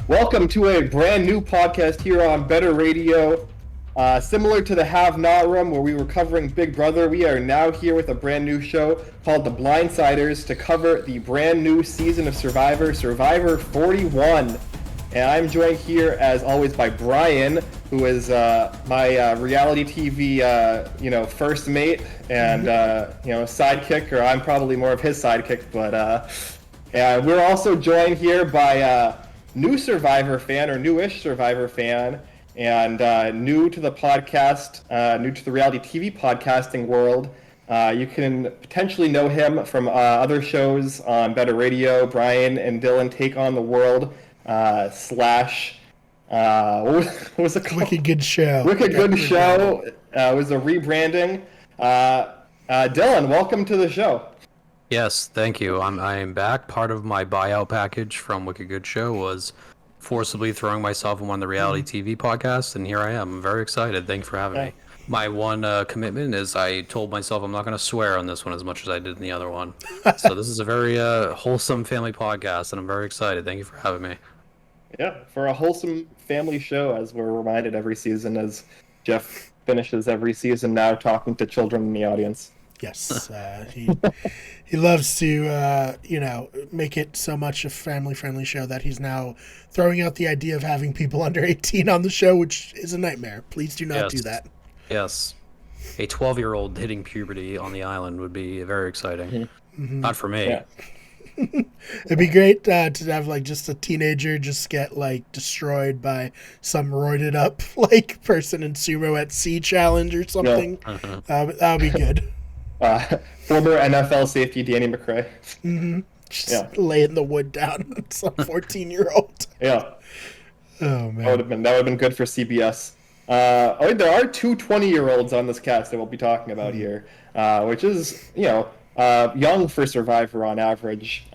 Welcome to a brand new podcast here on Better Radio. Similar to the Have Not Room where we were covering Big Brother, we are now here with a brand new show called The Blindsiders to cover the brand new season of Survivor, Survivor 41. And I'm joined here, as always, by Brian, who is my reality TV, first mate and, sidekick, or I'm probably more of his sidekick. But we're also joined here by new Survivor fan, or newish Survivor fan, and new to the podcast, new to the reality TV podcasting world. You can potentially know him from other shows on Better Radio. Brian and Dylan Take on the World. What was it called? Wicked Good Show. Wicked Good Show. It was a rebranding. Dylan, welcome to the show. Yes, thank you. I am back. Part of my buyout package from Wicked Good Show was forcibly throwing myself in one of the reality TV podcasts, and here I am. I'm very excited. Thank you for having me. My one commitment is I told myself I'm not going to swear on this one as much as I did in the other one. So this is a very wholesome family podcast, and I'm very excited. Thank you for having me. Yeah, for a wholesome family show, as we're reminded every season, as Jeff finishes every season now talking to children in the audience. Yes, he loves to make it so much a family-friendly show that he's now throwing out the idea of having people under 18 on the show, which is a nightmare. Please do not do that. Yes. A 12-year-old hitting puberty on the island would be very exciting. Mm-hmm. Not for me. Yeah. It'd be great to have just a teenager just get destroyed by some roided up person in Sumo at Sea challenge or something. Yeah. That would be good. Former NFL safety Danny Mcrae. Mm-hmm. Just laying the wood down. Some 14-year-old. Yeah. Oh man. That would have been good for CBS. There are two 20-year-olds on this cast that we'll be talking about here, which is, young for Survivor on average.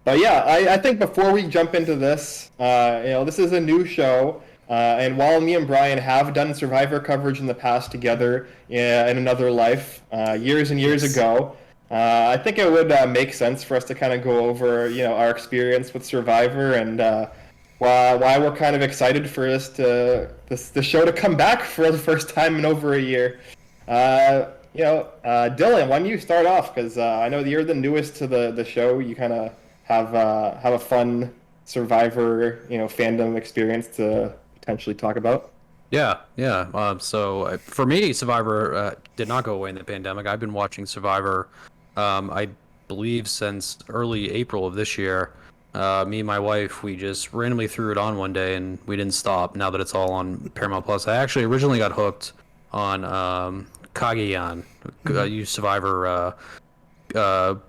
But yeah, I think before we jump into this, this is a new show, and while me and Brian have done Survivor coverage in the past together in another life, years and years ago, I think it would make sense for us to kind of go over, our experience with Survivor and why we're kind of excited for the show to come back for the first time in over a year. Dylan, why don't you start off? Because I know that you're the newest to the show. You kind of have a fun Survivor, fandom experience to potentially talk about. Yeah. So for me, Survivor did not go away in the pandemic. I've been watching Survivor, I believe, since early April of this year. Me and my wife, we just randomly threw it on one day, and we didn't stop. Now that it's all on Paramount Plus, I actually originally got hooked on Kagayan. You Survivor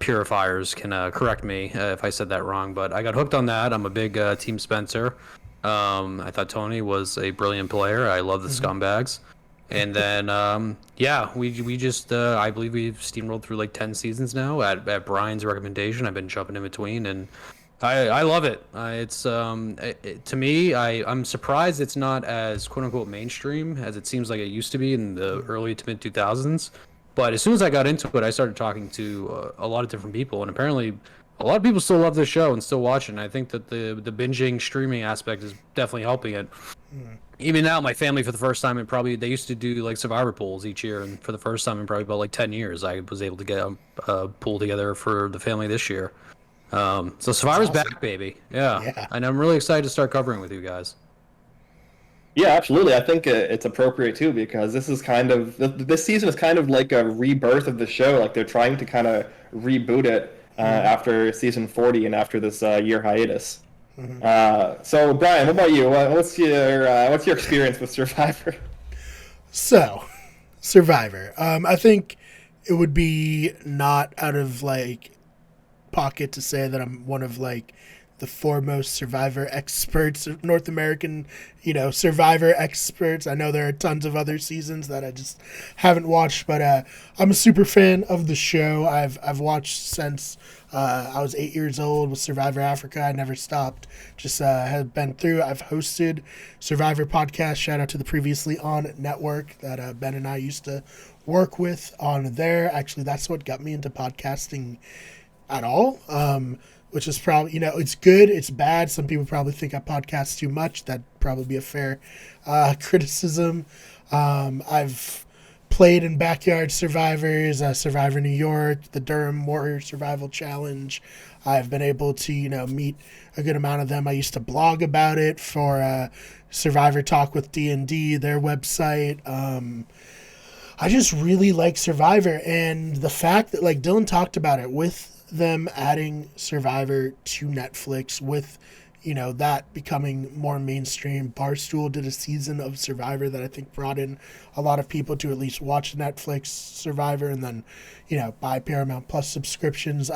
purifiers can correct me if I said that wrong, but I got hooked on that. I'm a big Team Spencer. I thought Tony was a brilliant player. I love the scumbags. And then, we just, I believe we've steamrolled through 10 seasons now at Brian's recommendation. I've been jumping in between, and I love it. It's to me, I'm surprised it's not as quote unquote mainstream as it seems like it used to be in the early to mid 2000s. But as soon as I got into it, I started talking to a lot of different people, and apparently a lot of people still love this show and still watch it. And I think that the binging streaming aspect is definitely helping it. Even now, my family, for the first time, they used to do Survivor pools each year, and for the first time in probably about 10 years, I was able to get a pool together for the family this year. So Survivor's awesome. Back, baby. Yeah. And I'm really excited to start covering with you guys. Yeah, absolutely. I think it's appropriate too, because this season is kind of like a rebirth of the show. They're trying to kind of reboot it after season 40 and after this year hiatus. Mm-hmm. So Brian, what about you? What's your experience with Survivor? So, Survivor. I think it would be not out of pocket to say that I'm one of the foremost Survivor experts, North American, Survivor experts. I know there are tons of other seasons that I just haven't watched, but I'm a super fan of the show. I've watched since I was 8 years old with Survivor Africa. I never stopped. Just have been through. I've hosted Survivor podcast. Shout out to the Previously On network that Ben and I used to work with on there. Actually, that's what got me into podcasting at all. which is probably, it's good, it's bad. Some people probably think I podcast too much. That'd probably be a fair criticism. I've played in Backyard Survivors, Survivor New York, the Durham Warrior Survival Challenge. I've been able to, meet a good amount of them. I used to blog about it for Survivor Talk with D&D, their website. I just really like Survivor, and the fact that, like Dylan talked about it, with them adding Survivor to Netflix, with that becoming more mainstream. Barstool did a season of Survivor that I think brought in a lot of people to at least watch Netflix Survivor and then buy Paramount Plus subscriptions.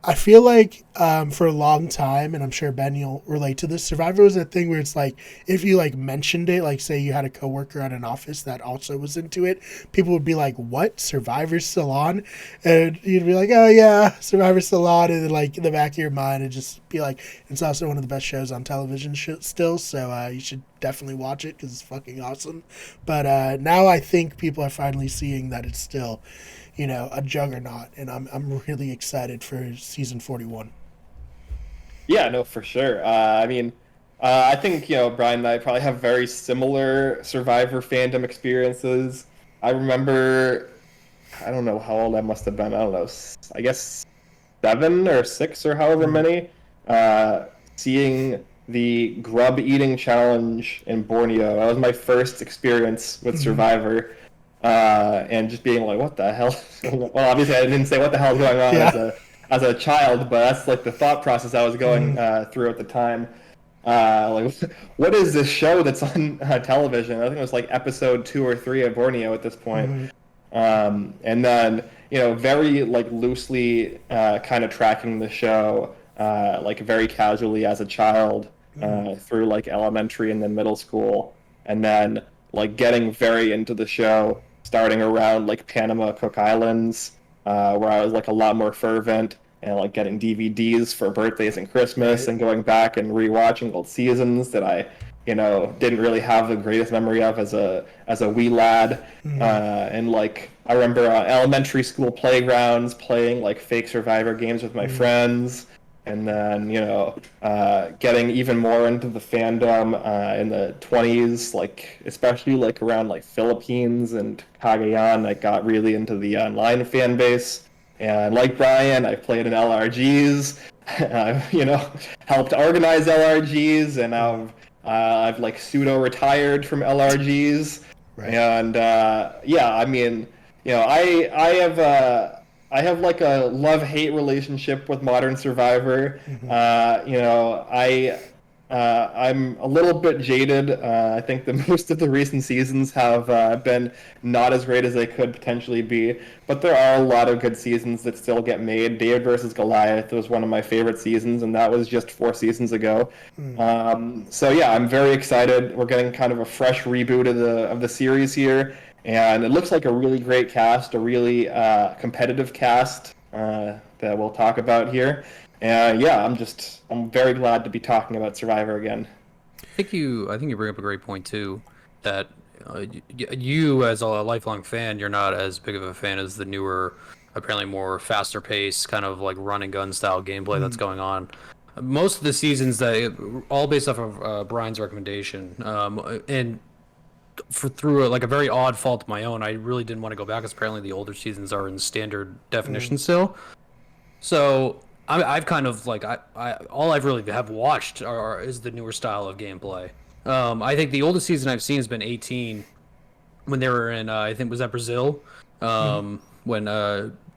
I feel like for a long time, and I'm sure Ben, you'll relate to this, Survivor was a thing where it's like, if you like mentioned it, like say you had a coworker at an office that also was into it, people would be like, what? Survivor's still on? And you'd be like, oh yeah, Survivor's still on. And then like in the back of your mind, it'd just be like, it's also one of the best shows on television still. So you should definitely watch it because it's fucking awesome. But now I think people are finally seeing that it's still a juggernaut, and I'm really excited for season 41. Yeah, no, for sure. I think Brian and I probably have very similar Survivor fandom experiences. I remember, I don't know how old I must have been. I don't know, I guess 7 or 6 or however many. Seeing the grub eating challenge in Borneo. That was my first experience with Survivor. And just being like, what the hell? Well, obviously I didn't say what the hell is going on as a child, but that's like the thought process I was going through at the time. Like, what is this show that's on television? I think it was like episode 2 or 3 of Borneo at this point. And then, very like loosely kind of tracking the show, like very casually as a child through like elementary and then middle school. And then like getting very into the show starting around like Panama, Cook Islands, where I was like a lot more fervent and like getting DVDs for birthdays and Christmas and going back and rewatching old seasons that I, didn't really have the greatest memory of as a wee lad. And like I remember elementary school playgrounds playing like fake Survivor games with my friends. And then, getting even more into the fandom in the 20s, like especially like around like Philippines and Cagayan, I got really into the online fan base. And like Brian, I played in LRGs, helped organize LRGs, and I've like pseudo retired from LRGs. Right. And I have like a love-hate relationship with modern Survivor. I'm a little bit jaded. I think that most of the recent seasons have been not as great as they could potentially be, but there are a lot of good seasons that still get made. David versus Goliath was one of my favorite seasons, and that was just 4 seasons ago. So yeah, I'm very excited. We're getting kind of a fresh reboot of the series here. And it looks like a really great cast, a really competitive cast that we'll talk about here. And I'm very glad to be talking about Survivor again. I think you bring up a great point too, that you as a lifelong fan, you're not as big of a fan as the newer, apparently more faster paced, kind of like run and gun style gameplay that's going on. Most of the seasons all based off of Brian's recommendation, and through like a very odd fault of my own, I really didn't want to go back because apparently the older seasons are in standard definition still. So I've kind of like all I've really have watched is the newer style of gameplay. I think the oldest season I've seen has been 18 when they were in I think was that Brazil when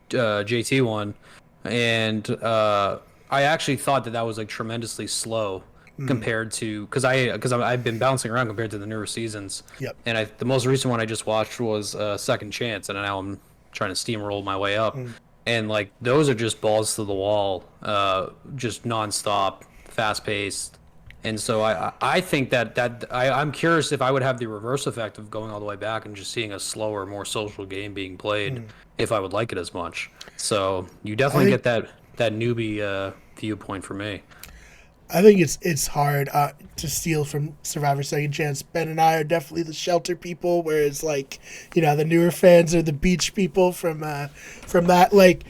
JT won, and I actually thought that was like tremendously slow compared to because I've been bouncing around compared to the newer seasons. Yep. And the most recent one I just watched was Second Chance, and now I'm trying to steamroll my way up. And like those are just balls to the wall, just nonstop, fast paced. And so I think that I'm curious if I would have the reverse effect of going all the way back and just seeing a slower, more social game being played, if I would like it as much. So you definitely get that newbie viewpoint for me. I think it's hard to steal from Survivor Second Chance. Ben and I are definitely the shelter people, whereas like the newer fans are the beach people from that. Like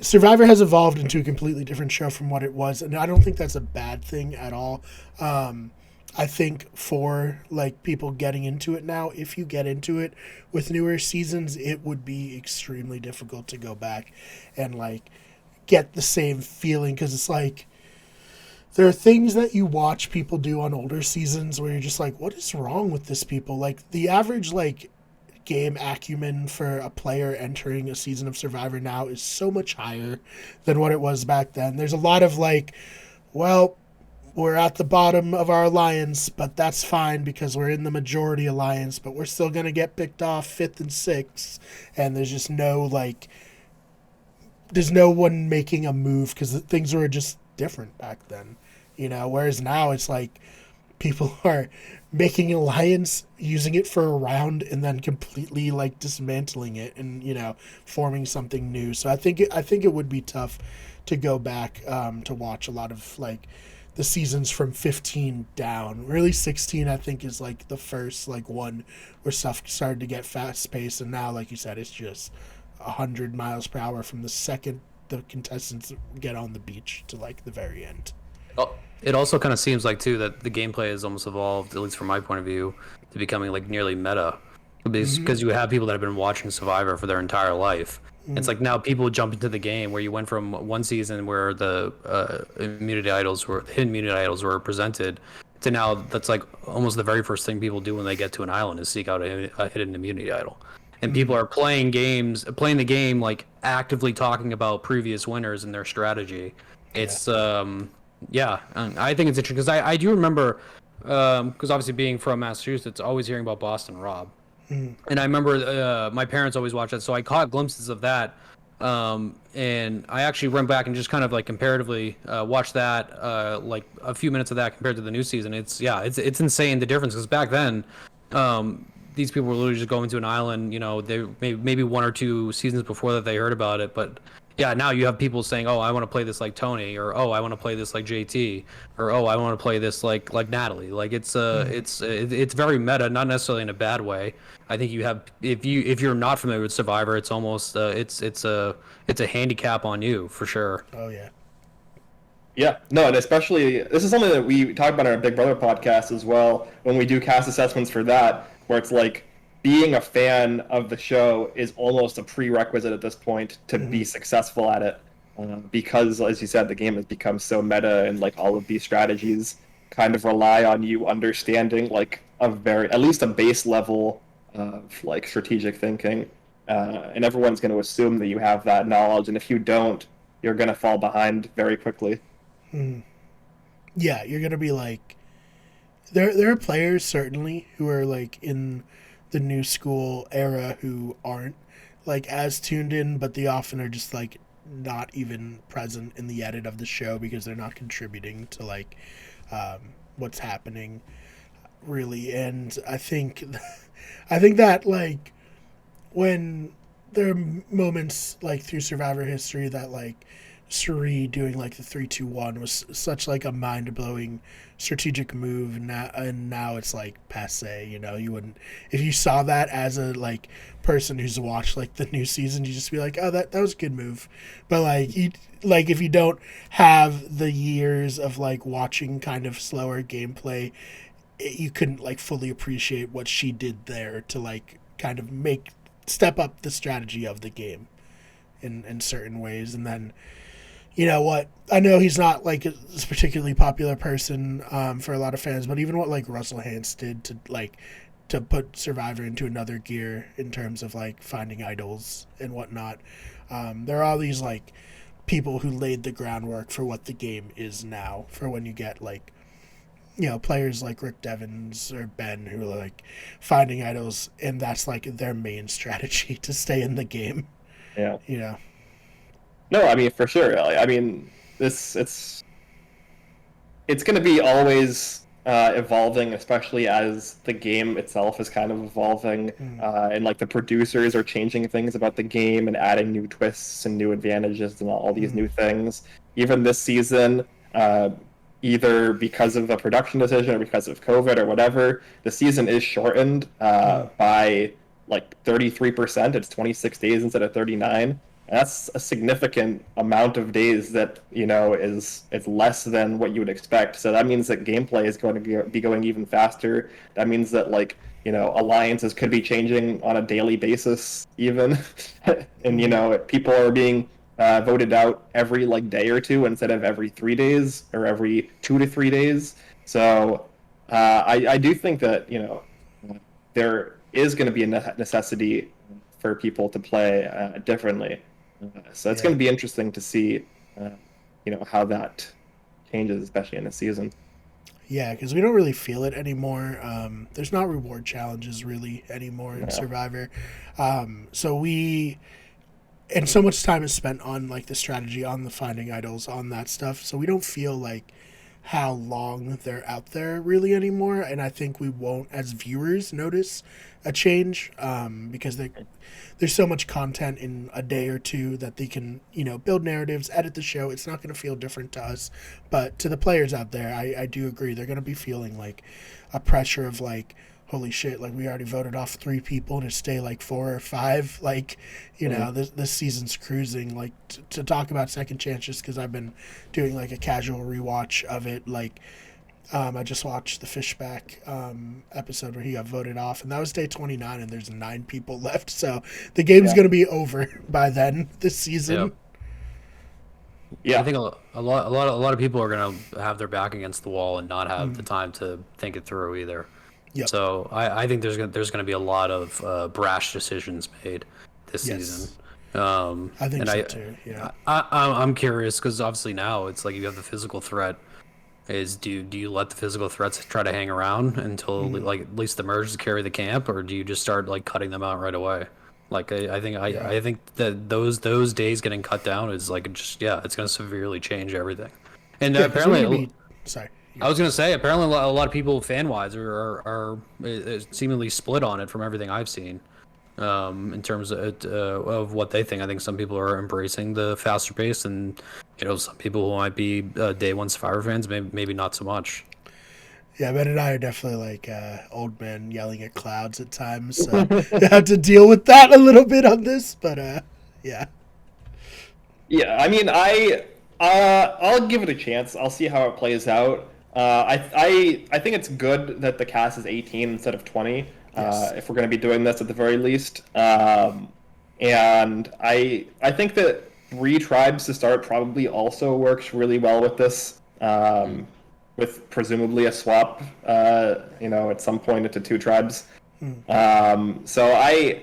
Survivor has evolved into a completely different show from what it was, and I don't think that's a bad thing at all. I think for like people getting into it now, if you get into it with newer seasons, it would be extremely difficult to go back and like get the same feeling, because it's like there are things that you watch people do on older seasons where you're just like, what is wrong with this people? Like the average like game acumen for a player entering a season of Survivor now is so much higher than what it was back then. There's a lot of like, well, we're at the bottom of our alliance, but that's fine because we're in the majority alliance, but we're still going to get picked off 5th and 6th. And there's just no like, there's no one making a move because things were just different back then, you know, whereas now it's like people are making an alliance, using it for a round, and then completely like dismantling it and, you know, forming something new. So I think it would be tough to go back to watch a lot of like the seasons from 15 down. Really 16 I think is like the first like one where stuff started to get fast paced, and now like you said, it's just 100 miles per hour from the second the contestants get on the beach to like the very end. Oh, it also kind of seems like too that the gameplay has almost evolved, at least from my point of view, to becoming like nearly meta, because you have people that have been watching Survivor for their entire life. It's like now people jump into the game where you went from one season where the hidden immunity idols were presented to now that's like almost the very first thing people do when they get to an island is seek out a hidden immunity idol. And people are playing the game like actively talking about previous winners and their strategy. It's yeah, I think it's interesting because I do remember, because obviously being from Massachusetts, always hearing about Boston Rob. And I remember my parents always watched that, so I caught glimpses of that. And I actually went back and just kind of like comparatively watched that, like a few minutes of that compared to the new season. It's insane the difference, because back then, these people were literally just going to an island. You know, they maybe 1 or 2 seasons before that they heard about it, but yeah, now you have people saying, "Oh, I want to play this like Tony," or "Oh, I want to play this like JT," or "Oh, I want to play this like Natalie." Like it's very meta, not necessarily in a bad way. I think you have if you're not familiar with Survivor, it's almost it's a handicap on you for sure. Oh yeah. Yeah, no, and especially this is something that we talk about in our Big Brother podcast as well when we do cast assessments for that, where it's like being a fan of the show is almost a prerequisite at this point to be successful at it, because, as you said, the game has become so meta, and like all of these strategies kind of rely on you understanding like at least a base level of like strategic thinking, and everyone's going to assume that you have that knowledge, and if you don't, you're going to fall behind very quickly. Yeah, you're going to be like, there are players certainly who are like in the new school era who aren't like as tuned in, but they often are just like not even present in the edit of the show because they're not contributing to like what's happening really. And I think that like when there are moments like through Survivor history that like Suri doing like the 3-2-1 was such like a mind-blowing strategic move, and now it's like passe. You know, you wouldn't, if you saw that as a like person who's watched like the new season, you just be like, oh, that was a good move. But like if you don't have the years of like watching kind of slower gameplay, you couldn't like fully appreciate what she did there to like kind of step up the strategy of the game in certain ways. And then, you know what? I know he's not like a particularly popular person for a lot of fans, but even what like Russell Hantz did to put Survivor into another gear in terms of like finding idols and whatnot. There are all these like people who laid the groundwork for what the game is now. For when you get like, you know, players like Rick Devens or Ben who are like finding idols, and that's like their main strategy to stay in the game. Yeah. You know. No, I mean, for sure. I mean, it's going to be always evolving, especially as the game itself is kind of evolving, and like the producers are changing things about the game and adding new twists and new advantages and all these new things. Even this season, either because of the production decision or because of COVID or whatever, the season is shortened by like 33%. It's 26 days instead of 39. That's a significant amount of days that, is less than what you would expect. So that means that gameplay is going to be going even faster. That means that, like, alliances could be changing on a daily basis even. And, people are being voted out every, like, day or two instead of every 3 days or every 2 to 3 days. So I do think that, there is going to be a necessity for people to play differently. So it's going to be interesting to see, how that changes, especially in the season. Yeah, because we don't really feel it anymore. There's not reward challenges really anymore in Survivor. And so much time is spent on like the strategy, on the finding idols, on that stuff. So we don't feel like how long they're out there really anymore. And I think we won't, as viewers, notice a change because there's so much content in a day or two that they can, build narratives, edit the show. It's not going to feel different to us. But to the players out there, I do agree. They're going to be feeling like a pressure of like, holy shit, like we already voted off 3 people to stay like 4 or 5. Like, this season's cruising. Like to talk about second chances, because I've been doing like a casual rewatch of it. Like, I just watched the Fishback episode where he got voted off, and that was day 29, and there's 9 people left. So the game's going to be over by then this season. Yep. Yeah, I think a lot of people are going to have their back against the wall and not have the time to think it through either. Yep. So I think there's going to be a lot of brash decisions made this season. I think so too. Yeah. I'm curious because obviously now it's like you have the physical threat. Do you let the physical threats try to hang around until like at least the merges carry the camp, or do you just start like cutting them out right away? Like I think that those days getting cut down is like it's going to severely change everything. And apparently, sorry. I was going to say, apparently a lot of people fan-wise are seemingly split on it from everything I've seen in terms of what they think. I think some people are embracing the faster pace, and some people who might be day one Survivor fans, maybe not so much. Yeah, Ben and I are definitely like old men yelling at clouds at times, so you have to deal with that a little bit on this, but yeah. Yeah, I mean, I'll give it a chance. I'll see how it plays out. I think it's good that the cast is 18 instead of 20. Yes. If we're going to be doing this at the very least, and I think that 3 tribes to start probably also works really well with this, with presumably a swap, at some point into 2 tribes. So I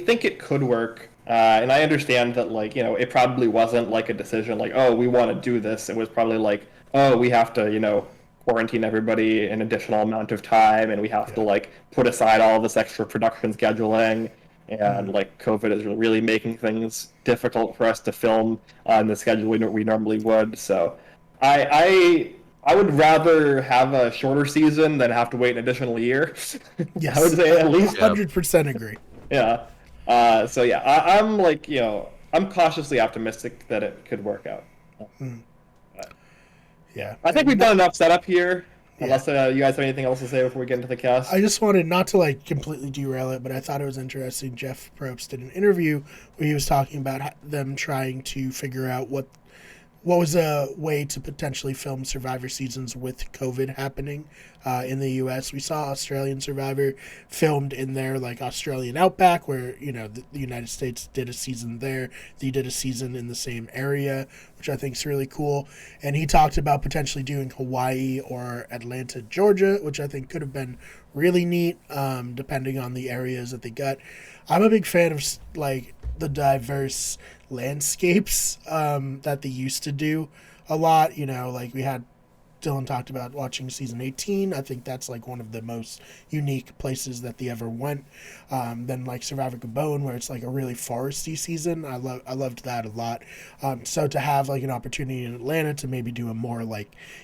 think it could work, and I understand that it probably wasn't like a decision like, oh, we want to do this. It was probably like, oh, we have to, quarantine everybody an additional amount of time, and we have to put aside all this extra production scheduling, and COVID is really making things difficult for us to film on the schedule we normally would. So I would rather have a shorter season than have to wait an additional year. Yes. I would say at least 100% agree. Yeah. So yeah, I'm I'm cautiously optimistic that it could work out. Yeah. I think we've done enough setup here. Unless you guys have anything else to say before we get into the cast. I just wanted not to completely derail it, but I thought it was interesting. Jeff Probst did an interview where he was talking about them trying to figure out what was a way to potentially film Survivor seasons with COVID happening in the U.S. We saw Australian Survivor filmed in their Australian outback, where the United States did a season there. They did a season in the same area, which I think is really cool. And he talked about potentially doing Hawaii or Atlanta, Georgia, which I think could have been really neat, depending on the areas that they got. I'm a big fan of the diverse landscapes that they used to do a lot. We had Dylan talked about watching season 18. I think that's one of the most unique places that they ever went. Then Survivor Gabon, where it's a really foresty season. I loved that a lot. So to have an opportunity in Atlanta to maybe do a more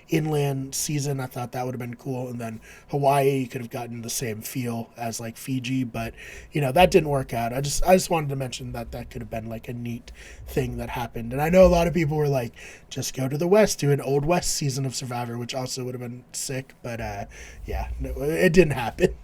inland season, I thought that would have been cool. And then Hawaii, you could have gotten the same feel as Fiji, but that didn't work out. I just wanted to mention that could have been a neat thing that happened. And I know a lot of people were just go to the West, do an Old West season of Survivor, which also would have been sick, but no, it didn't happen.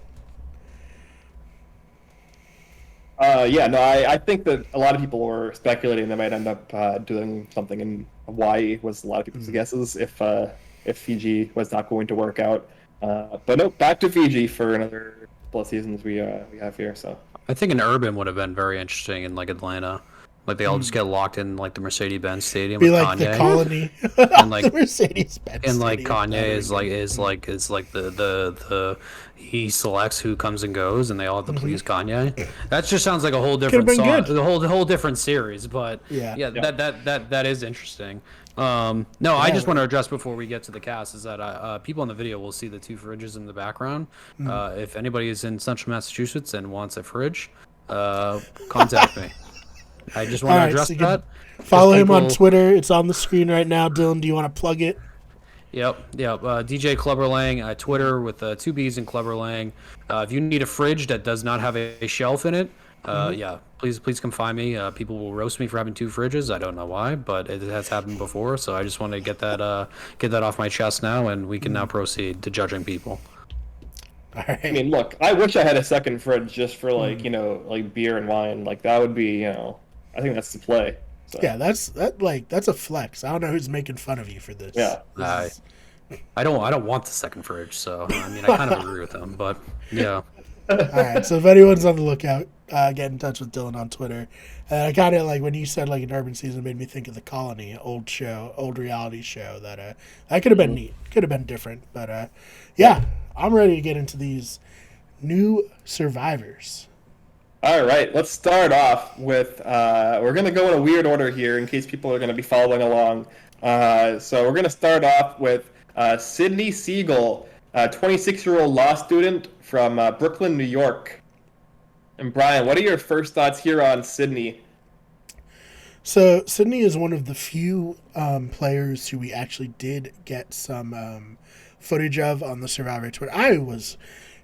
Yeah, no, I think that a lot of people were speculating they might end up doing something in Hawaii. Was a lot of people's guesses if Fiji was not going to work out. But no, back to Fiji for another couple of seasons we have here. So I think an urban would have been very interesting in like Atlanta. Like they all just get locked in like the Mercedes-Benz Stadium Be with like Kanye. the colony And like the Mercedes-Benz and like Stadium. Kanye is like the he selects who comes and goes, and they all have to please Kanye. That just sounds like a whole different been song, good. the whole different series. But Yeah. that is interesting. No, I just want to address before we get to the cast is that people in the video will see the two fridges in the background. If anybody is in Central Massachusetts and wants a fridge, contact me. I just want to address so you can that. follow Just him on people- Twitter. It's on the screen right now. Dylan, do you want to plug it? Yep. DJ Clubberlang, Twitter with 2 B's in Clubberlang. If you need a fridge that does not have a shelf in it, yeah, please come find me. People will roast me for having 2 fridges. I don't know why, but it has happened before. So I just want to get that off my chest now, and we can now proceed to judging people. All right. I mean, look, I wish I had a second fridge just for like like beer and wine. Like that would be I think that's the play. So, Yeah, that's a flex. I don't know who's making fun of you for this. Yeah. I don't want the second fridge, so I mean I kind of agree with them, but yeah. All right. So if anyone's on the lookout, get in touch with Dylan on Twitter. I kind of like when you said like an urban season, made me think of the Colony, old reality show that could have been neat, could have been different, but yeah, I'm ready to get into these new survivors. All right, let's start off with we're gonna go in a weird order here in case people are gonna be following along. So we're gonna start off with Sydney Siegel, 26-year-old law student from Brooklyn, New York. And Brian, what are your first thoughts here on Sydney? So Sydney is one of the few players who we actually did get some footage of on the Survivor Twitter.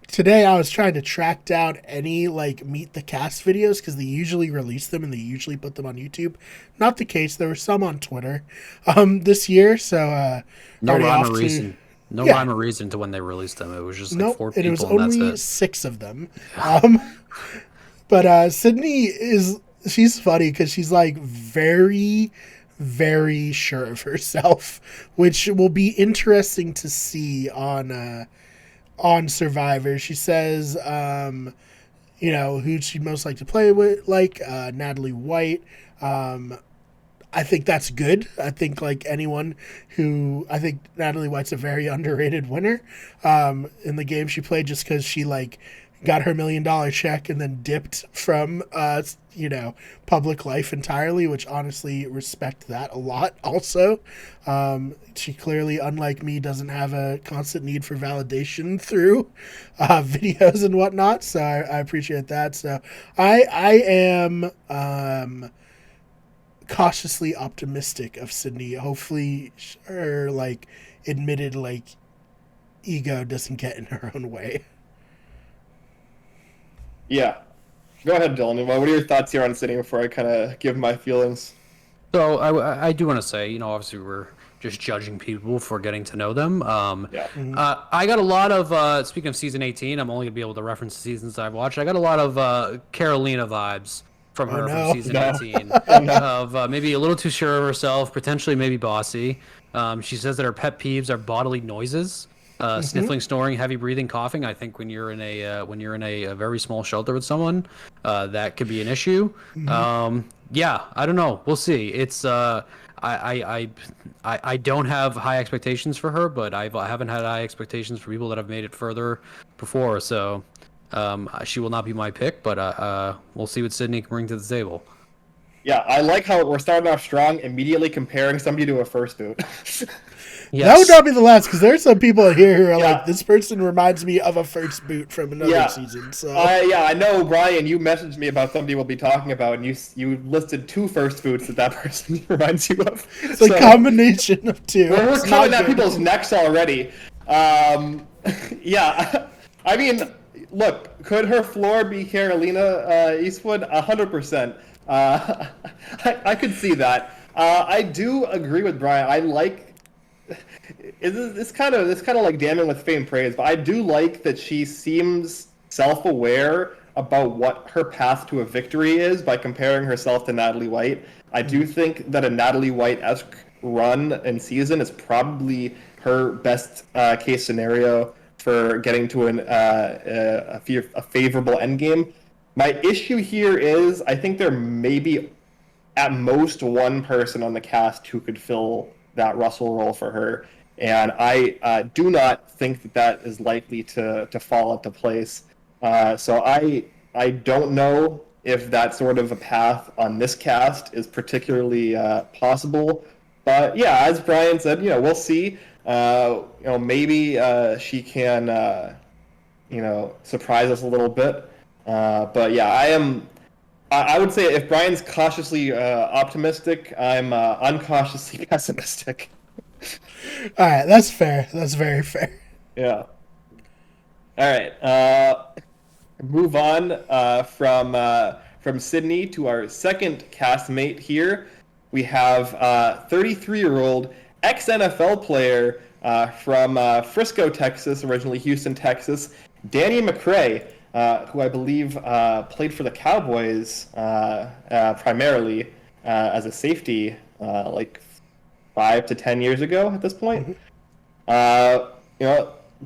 Today I was trying to track down any like meet the cast videos because they usually release them and they usually put them on YouTube. Not the case. There were some on Twitter this year. So No already rhyme off or to- reason. No Yeah. rhyme or reason to when they released them. It was just like Nope, 4 and people, it was and only that's it. 6 of them. But Sydney she's funny because she's like very, very sure of herself, which will be interesting to see on Survivor. She says, who she'd most like to play with, like Natalie White. I think that's good. I think I think Natalie White's a very underrated winner in the game she played just because she got her $1 million check and then dipped from public life entirely, which honestly respect that a lot also. She clearly, unlike me, doesn't have a constant need for validation through videos and whatnot, so I appreciate that. So I am cautiously optimistic of Sydney. Hopefully her admitted ego doesn't get in her own way. Yeah. Go ahead, Dylan. What are your thoughts here on Sydney before I kind of give my feelings? So I do want to say, obviously we're just judging people for getting to know them. Yeah. I got a lot of, speaking of season 18, I'm only going to be able to reference the seasons I've watched. I got a lot of Carolina vibes from her from season 18. Of maybe a little too sure of herself, potentially maybe bossy. She says that her pet peeves are bodily noises. Sniffling, snoring, heavy breathing, coughing. I think when you're in a very small shelter with someone, that could be an issue. Yeah, I don't know. We'll see. It's I don't have high expectations for her, but I haven't had high expectations for people that have made it further before. So she will not be my pick, but we'll see what Sydney can bring to the table. Yeah, I like how we're starting off strong, immediately comparing somebody to a first boot. Yes. That would not be the last, because there's some people here who are like, this person reminds me of a first boot from another season. So I know, Brian, you messaged me about somebody we'll be talking about, and you listed 2 first boots that person reminds you of. it's a combination of 2. We're coming at people's necks already. Yeah, I mean, look, could her floor be Carolina Eastwood? 100%. I could see that. I do agree with Brian. I like. It's kind of like damning with faint praise, but I do like that she seems self-aware about what her path to a victory is by comparing herself to Natalie White. I do think that a Natalie White-esque run and season is probably her best case scenario for getting to a favorable endgame. My issue here is I think there may be at most one person on the cast who could fill that Russell role for her, and I do not think that is likely to fall into place. So I don't know if that sort of a path on this cast is particularly possible. But yeah, as Brian said, we'll see. Maybe she can, surprise us a little bit. But yeah, I would say if Brian's cautiously optimistic, I'm uncautiously pessimistic. All right, that's fair. That's very fair. Yeah. All right. Move on from Sydney to our second castmate here. We have 33-year-old ex-NFL player from Frisco, Texas, originally Houston, Texas, Danny Mcrae, who I believe played for the Cowboys primarily as a safety like 5 to 10 years ago at this point.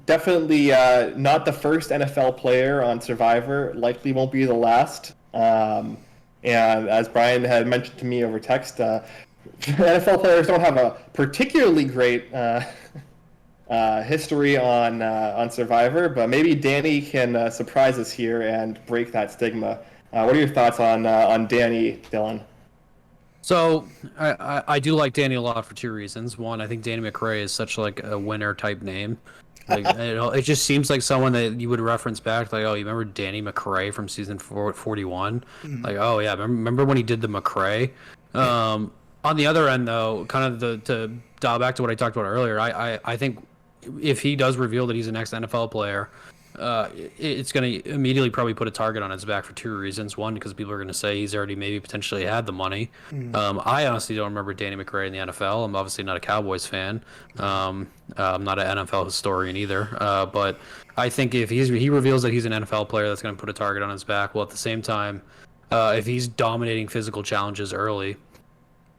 Definitely not the first NFL player on Survivor, likely won't be the last. And as Brian had mentioned to me over text, NFL players don't have a particularly great history on Survivor, but maybe Danny can surprise us here and break that stigma. What are your thoughts on Danny, Dylan? So I do like Danny a lot for two reasons. One, I think Danny Mcrae is such like a winner type name. Like it just seems like someone that you would reference back, like, oh, you remember Danny Mcrae from season 41? Like, oh yeah, remember when he did the Mcrae? On the other end, though, kind of to dial back to what I talked about earlier, I think if he does reveal that he's an ex-NFL player, it's going to immediately probably put a target on his back for two reasons. One, because people are going to say he's already maybe potentially had the money. I honestly don't remember Danny Mcrae in the NFL. I'm obviously not a Cowboys fan. I'm not an NFL historian either. But I think if he reveals that he's an NFL player, that's going to put a target on his back. Well, at the same time, if he's dominating physical challenges early,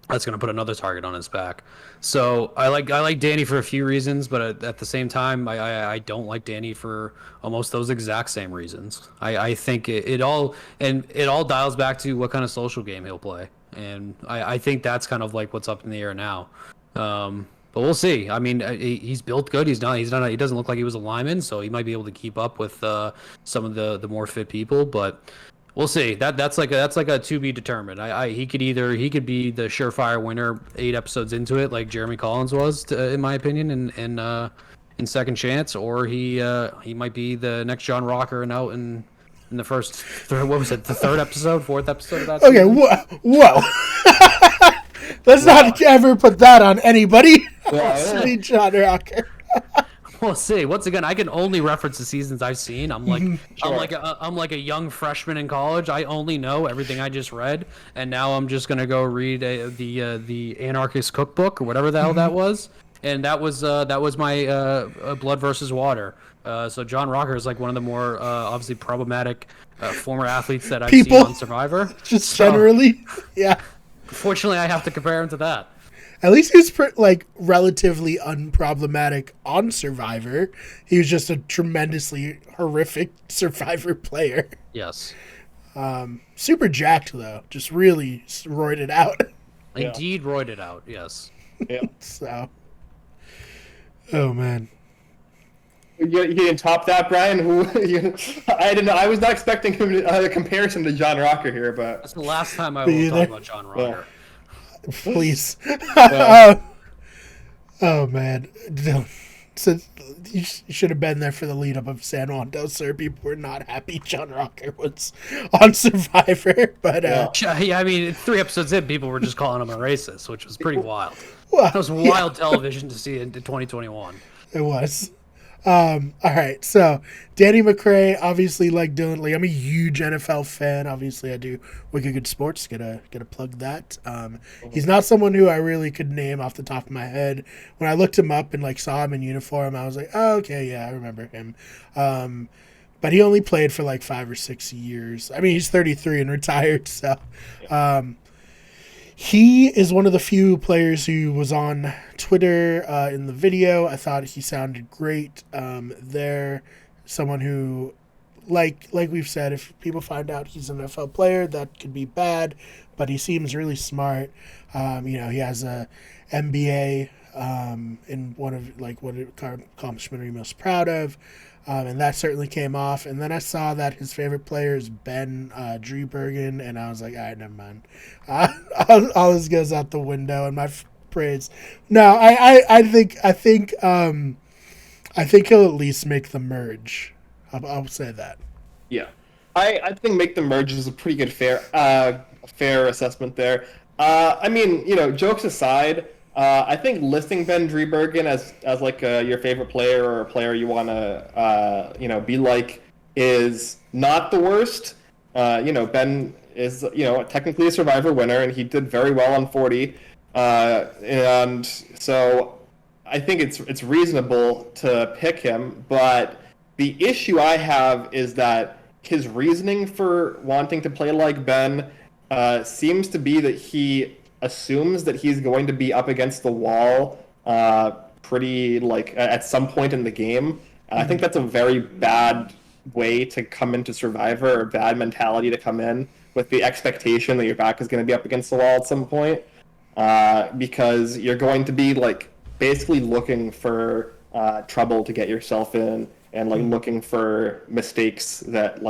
that's going to put another target on his back. So I like Danny for a few reasons, but at the same time, I don't like Danny for almost those exact same reasons. I think it all dials back to what kind of social game he'll play, and I think that's kind of like what's up in the air now. But we'll see. I mean, he's built good. He doesn't look like he was a lineman, so he might be able to keep up with some of the more fit people, but. We'll see. That's like a to be determined. He could be the surefire winner 8 episodes into it, like Jeremy Collins was, in my opinion, in Second Chance, or he might be the next John Rocker and out in the third episode, fourth episode of that. Okay, whoa. Let's not ever put that on anybody. Sweet John Rocker. We'll see. Once again, I can only reference the seasons I've seen. I'm like a young freshman in college. I only know everything I just read, and now I'm just gonna go read the Anarchist Cookbook or whatever the hell that was, and that was my Blood versus Water. So John Rocker is like one of the more obviously problematic former athletes that I've seen on Survivor. Just generally, yeah. Fortunately, I have to compare him to that. At least he was relatively unproblematic on Survivor. He was just a tremendously horrific Survivor player. Yes. Super jacked though, just really roided out. Indeed, roided out. Yes. Yeah. So. Oh man. You can top that, Brian. I didn't know. I was not expecting him a comparison to John Rocker here, but that's the last time I will talk about John Rocker. Yeah. Please. Oh man. So you should have been there for the lead up of San Juan del Sur. People were not happy John Rocker was on Survivor, but yeah, I mean 3 episodes in, people were just calling him a racist, which was pretty wild. Well, that was wild television to see in 2021. It was. All right, so Danny Mcrae, obviously, like Dylan, like I'm a huge NFL fan. Obviously, I do Wicked Good Sports. Gotta plug that. He's not someone who I really could name off the top of my head. When I looked him up and like saw him in uniform, I was like, oh, okay, yeah, I remember him. but he only played for like 5 or 6 years. I mean, he's 33 and retired, so he is one of the few players who was on Twitter in the video. I thought he sounded great there. Someone who, like we've said, if people find out he's an NFL player, that could be bad, but he seems really smart. He has a MBA in one of what accomplishment are you most proud of, and that certainly came off. And then I saw that his favorite player is Dre Bergen, and I was like, all right, never mind. All this goes out the window, and my praise. No, I think he'll at least make the merge. I'll say that. Yeah, I think make the merge is a pretty good fair assessment there. I mean, jokes aside, I think listing Dre Bergen as like your favorite player or a player you want to be like is not the worst. Ben is technically a Survivor winner, and he did very well on 40, and so I think it's reasonable to pick him. But the issue I have is that his reasoning for wanting to play like Ben seems to be that he assumes that he's going to be up against the wall pretty at some point in the game. I think that's a very bad way to come into Survivor, or bad mentality to come in with the expectation that your back is going to be up against the wall at some point, because you're going to be basically looking for trouble to get yourself in, and looking for mistakes that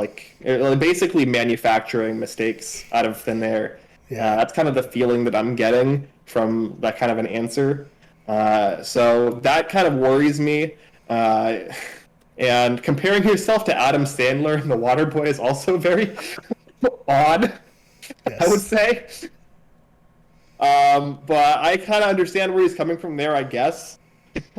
basically manufacturing mistakes out of thin air. Yeah, that's kind of the feeling that I'm getting from that kind of an answer. So that kind of worries me. And comparing yourself to Adam Sandler in The Waterboy is also very odd, yes. I would say. But I kind of understand where he's coming from there, I guess.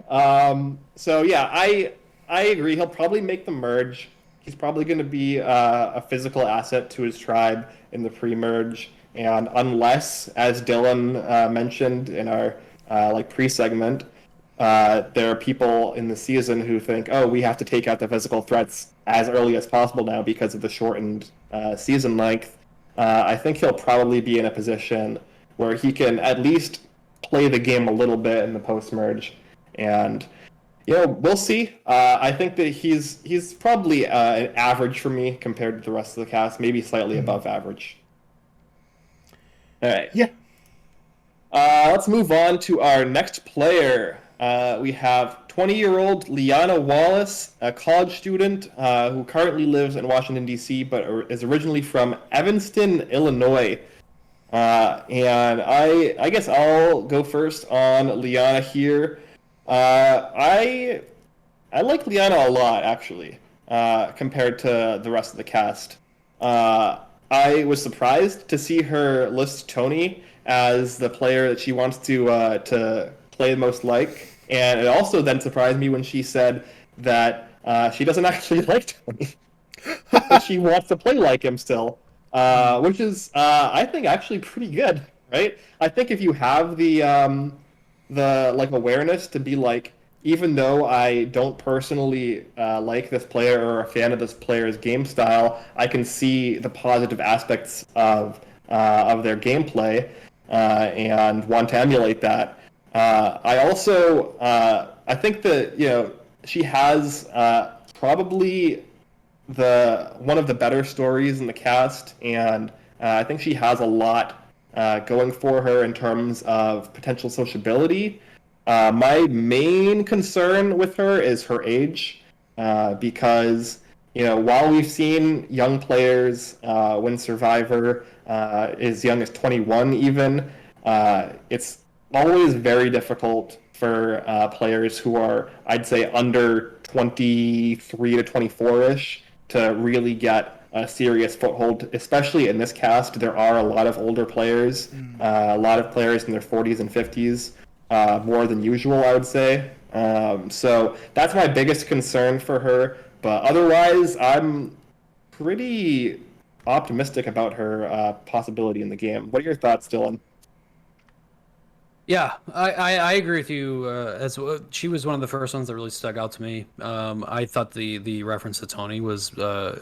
So yeah, I agree. He'll probably make the merge. He's probably going to be a physical asset to his tribe in the pre-merge. And unless, as Dylan mentioned in our pre-segment, there are people in the season who think, oh, we have to take out the physical threats as early as possible now because of the shortened season length. I think he'll probably be in a position where he can at least play the game a little bit in the post-merge. And we'll see. I think that he's probably an average for me compared to the rest of the cast, maybe slightly above average. All right. Yeah. Let's move on to our next player. We have 20-year-old Lyanna Wallace, a college student who currently lives in Washington, D.C., but is originally from Evanston, Illinois. And I guess I'll go first on Lyanna here. I like Lyanna a lot, actually, compared to the rest of the cast. I was surprised to see her list Tony as the player that she wants to play the most like, and it also then surprised me when she said that she doesn't actually like Tony, but she wants to play like him still, which is I think actually pretty good, right? I think if you have the awareness to be even though I don't personally like this player or a fan of this player's game style, I can see the positive aspects of their gameplay and want to emulate that. I also I think that she has probably one of the better stories in the cast, and I think she has a lot going for her in terms of potential sociability. My main concern with her is her age, because while we've seen young players win Survivor as young as 21 even, it's always very difficult for players who are, I'd say, under 23 to 24-ish to really get a serious foothold, especially in this cast. There are a lot of older players, a lot of players in their 40s and 50s. More than usual, I would say. So that's my biggest concern for her. But otherwise, I'm pretty optimistic about her possibility in the game. What are your thoughts, Dylan? Yeah, I agree with you. She was one of the first ones that really stuck out to me. I thought the reference to Tony was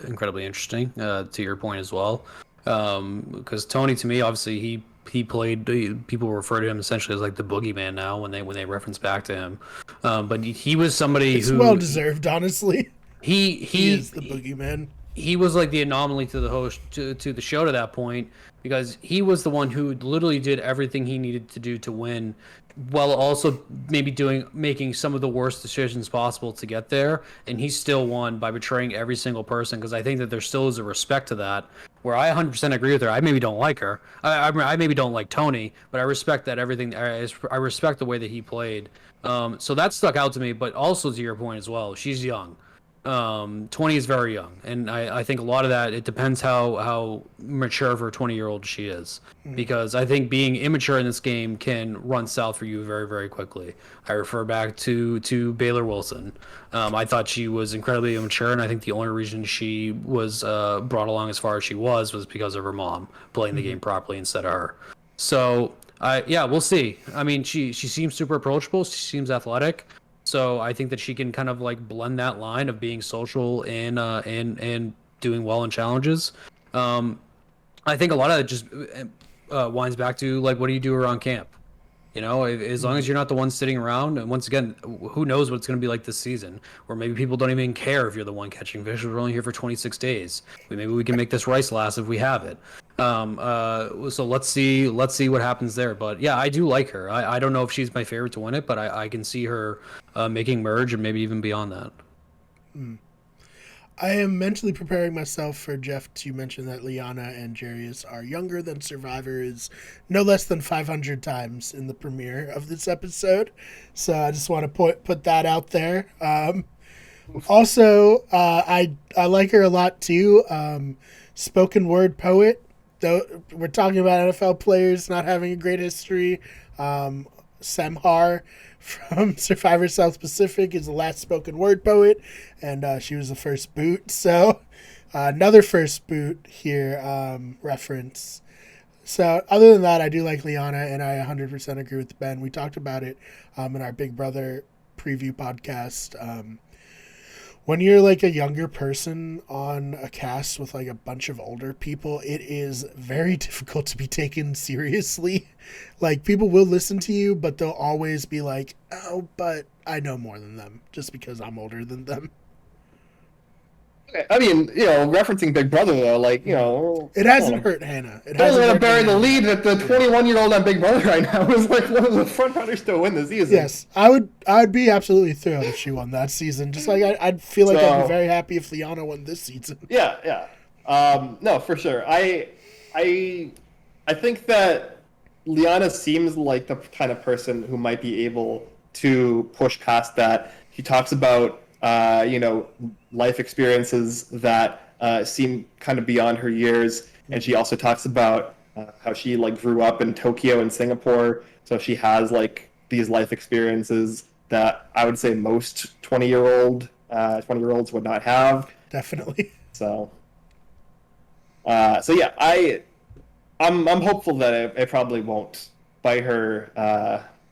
incredibly interesting. To your point as well, because Tony to me, obviously he played. People refer to him essentially as like the boogeyman now when they reference back to him. But he was somebody It's well who deserved, honestly. he He he is the boogeyman. he was like the anomaly to the host to the show to that point because he was the one who literally did everything he needed to do to win while also maybe making some of the worst decisions possible to get there, and he still won by betraying every single person. Because I think that there still is a respect to that where I 100% agree with her. I maybe don't like her. I maybe don't like Tony, but I respect that everything. I respect the way that he played. So that stuck out to me. But also to your point as well, she's young. 20 is very young, and I think a lot of that, it depends how mature for a 20-year-old she is, because I think being immature in this game can run south for you very, very quickly. I refer back to Baylor Wilson. I thought she was incredibly immature, and I think the only reason she was brought along as far as she was because of her mom playing the game properly instead of her. So yeah, we'll see. I mean, she seems super approachable, she seems athletic. So I think that she can kind of like blend that line of being social and doing well in challenges. I think a lot of it just winds back to like, what do you do around camp? As long as you're not the one sitting around, and once again, who knows what it's going to be like this season, or maybe people don't even care if you're the one catching fish. We're only here for 26 days. Maybe we can make this rice last if we have it. So let's see what happens there. But yeah, I do like her. I don't know if she's my favorite to win it, but I can see her making merge and maybe even beyond that. I am mentally preparing myself for Jeff to mention that Lyanna and Jairus are younger than Survivor is no less than 500 times in the premiere of this episode. So I just want to put that out there. Also, I like her a lot too. Spoken word poet. Though we're talking about NFL players not having a great history. Samhar from Survivor South Pacific is the last spoken word poet, and she was the first boot. So another first boot here reference. So other than that, I do like Lyanna, and I 100% agree with Ben. We talked about it in our Big Brother preview podcast. When you're like a younger person on a cast with like a bunch of older people, it is very difficult to be taken seriously. Like, people will listen to you, but they'll always be like, oh, but I know more than them just because I'm older than them. I mean, referencing Big Brother though, like, It hasn't hurt Hannah. It don't hasn't let him hurt bury the Hannah. lead that the 21-year-old on Big Brother right now is like one of the front runners to win the season. Yes, I would be absolutely thrilled if she won that season. Just like I'd feel like I'd be very happy if Lyanna won this season. Yeah. No, for sure. I think that Lyanna seems like the kind of person who might be able to push past that. She talks about life experiences that seem kind of beyond her years, and she also talks about how she like grew up in Tokyo and Singapore, so she has like these life experiences that I would say most 20-year-olds would not have. Definitely. So yeah, I'm hopeful that it probably won't bite her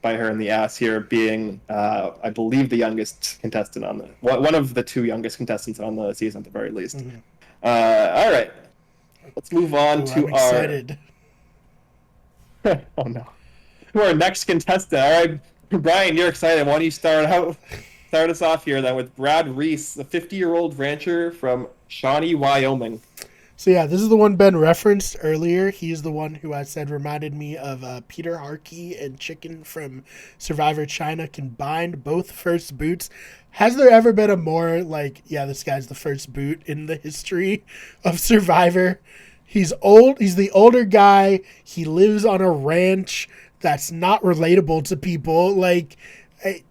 in the ass here, being I believe the youngest contestant on one of the two youngest contestants on the season at the very least. Mm-hmm. All right, let's move on to I'm excited. Oh no, to our next contestant. All right, Brian, you're excited. Why don't you start us off here then with Brad Reese, a 50-year-old rancher from Shawnee, Wyoming. So yeah, this is the one Ben referenced earlier. He's the one who I said reminded me of Peter Harkey and Chicken from Survivor China combined, both first boots. Has there ever been a more like, yeah, this guy's the first boot in the history of Survivor? He's old. He's the older guy. He lives on a ranch that's not relatable to people. Like,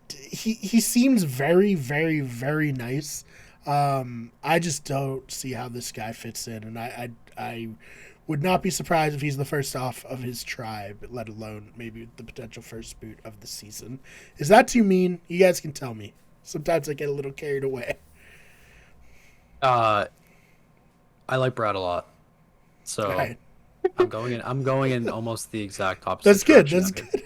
he seems very, very, very nice. I just don't see how this guy fits in, and I would not be surprised if he's the first off of his tribe, let alone maybe the potential first boot of the season. Is that too mean? You guys can tell me. Sometimes I get a little carried away. I like Brad a lot, so right. I'm going in almost the exact opposite. That's good. That's good.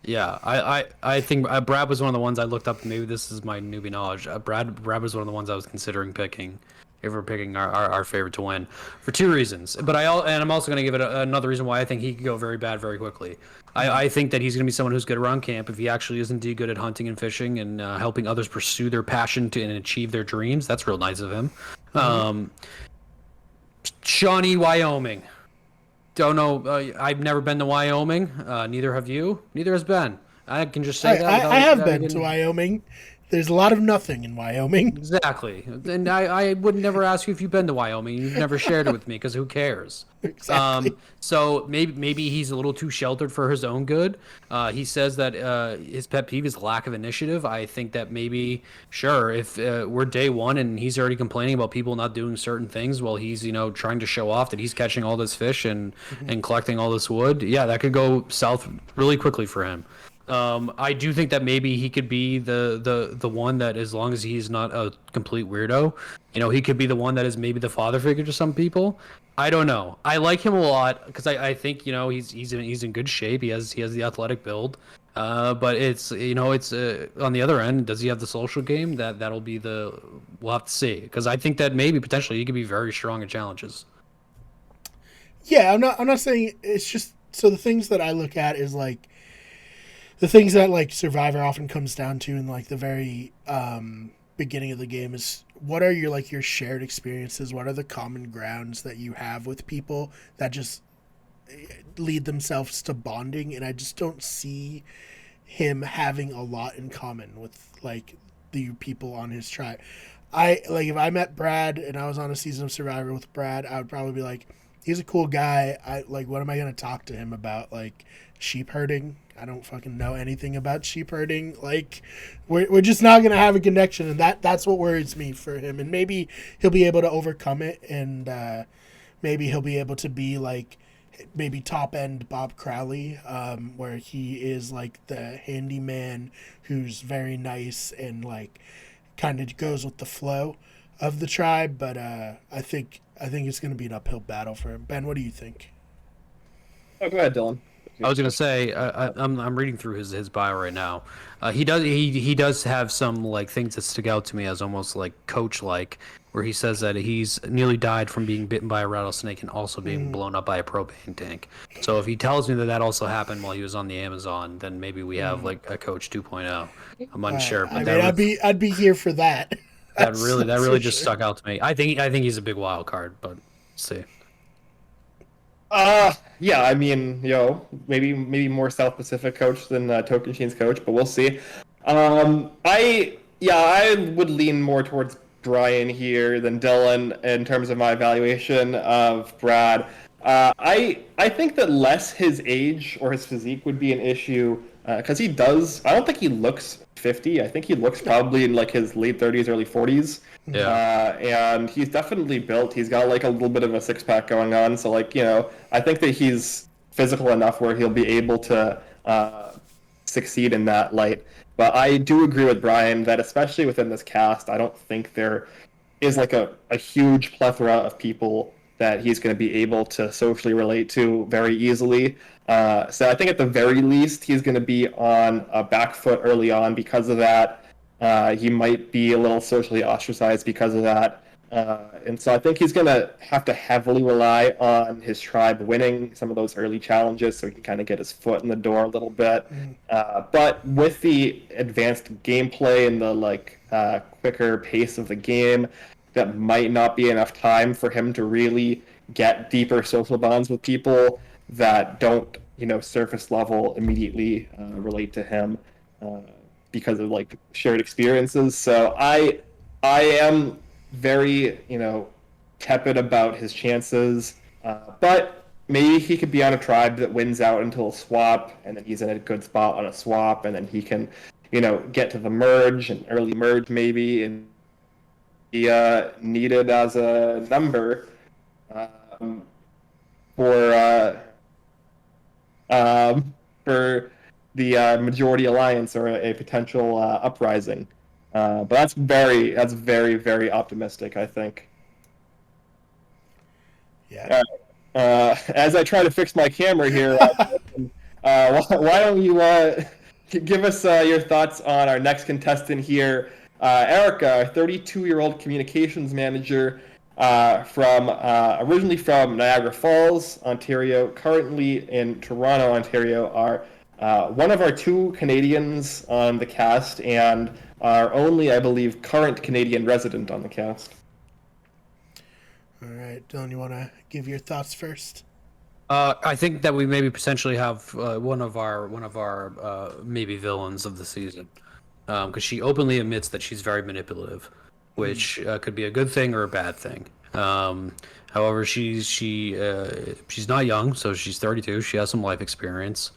Yeah, I think Brad was one of the ones I looked up. Maybe this is my newbie knowledge. Brad was one of the ones I was considering picking if we're picking our favorite to win for two reasons. But I'm also going to give it another reason why I think he could go very bad very quickly. I think that he's going to be someone who's good around camp if he actually is indeed good at hunting and fishing and helping others pursue their passion and achieve their dreams. That's real nice of him. Shawnee, Wyoming. Don't know. I've never been to Wyoming. Neither have you. Neither has Ben. I can just say that. I have been to Wyoming. There's a lot of nothing in Wyoming. Exactly. And I would never ask you if you've been to Wyoming. You've never shared it with me because who cares? Exactly. So maybe he's a little too sheltered for his own good. He says that his pet peeve is lack of initiative. I think that maybe, sure, if we're day one and he's already complaining about people not doing certain things while he's, trying to show off that he's catching all this fish and collecting all this wood, yeah, that could go south really quickly for him. I do think that maybe he could be the one that, as long as he's not a complete weirdo, he could be the one that is maybe the father figure to some people. I don't know. I like him a lot because I think he's in good shape. He has the athletic build, but it's on the other end. Does he have the social game? That'll be we'll have to see, because I think that maybe potentially he could be very strong in challenges. Yeah, I'm not saying it's just, so the things that I look at is like the things that like Survivor often comes down to in like the very beginning of the game is what are your shared experiences? What are the common grounds that you have with people that just lead themselves to bonding? And I just don't see him having a lot in common with like the people on his tribe. If I met Brad and I was on a season of Survivor with Brad, I would probably be like, he's a cool guy. What am I going to talk to him about? Like sheep herding? I don't fucking know anything about sheep herding. Like, we're just not going to have a connection, and that's what worries me for him. And maybe he'll be able to overcome it, and maybe he'll be able to be, like, maybe top-end Bob Crowley, where he is, like, the handyman who's very nice and, like, kind of goes with the flow of the tribe. But I think it's going to be an uphill battle for him. Ben, what do you think? Oh, go ahead, Dylan. I was gonna say I'm reading through his bio right now. He does have some like things that stick out to me as almost like coach like, where he says that he's nearly died from being bitten by a rattlesnake and also being blown up by a propane tank. So if he tells me that also happened while he was on the Amazon, then maybe we have like a coach 2.0. I'm unsure, but I'd be here for that. That really just stuck out to me. I think he's a big wild card, but let's see. Yeah, I mean, maybe more South Pacific coach than Tokenchain's coach, but we'll see. I would lean more towards Brian here than Dylan in terms of my evaluation of Brad. I think that less his age or his physique would be an issue, because I don't think he looks 50. I think he looks probably in like his late 30s, early 40s. Yeah. And he's definitely built. He's got like a little bit of a six-pack going on. So like, I think that he's physical enough where he'll be able to succeed in that light. But I do agree with Brian that especially within this cast, I don't think there is like a huge plethora of people that he's going to be able to socially relate to very easily. So I think at the very least, he's going to be on a back foot early on because of that. He might be a little socially ostracized because of that. And so I think he's going to have to heavily rely on his tribe winning some of those early challenges so he can kind of get his foot in the door a little bit. But with the advanced gameplay and the quicker pace of the game, that might not be enough time for him to really get deeper social bonds with people that don't, surface level immediately relate to him. Because of like shared experiences. So I am very, tepid about his chances. But maybe he could be on a tribe that wins out until a swap, and then he's in a good spot on a swap, and then he can, get to the merge, an early merge the and be needed as a number for the majority alliance or a potential uprising. But that's very, very optimistic, I think. Yeah. As I try to fix my camera here, why don't you give us your thoughts on our next contestant here, Erica, 32-year-old communications manager from originally from Niagara Falls, Ontario, currently in Toronto, Ontario, are one of our 2 Canadians on the cast and our only, I believe, current Canadian resident on the cast. All right, Dylan, you want to give your thoughts first? I think that we maybe potentially have one of our maybe villains of the season, because she openly admits that she's very manipulative, which could be a good thing or a bad thing. However, she's not young, so she's 32. She has some life experience.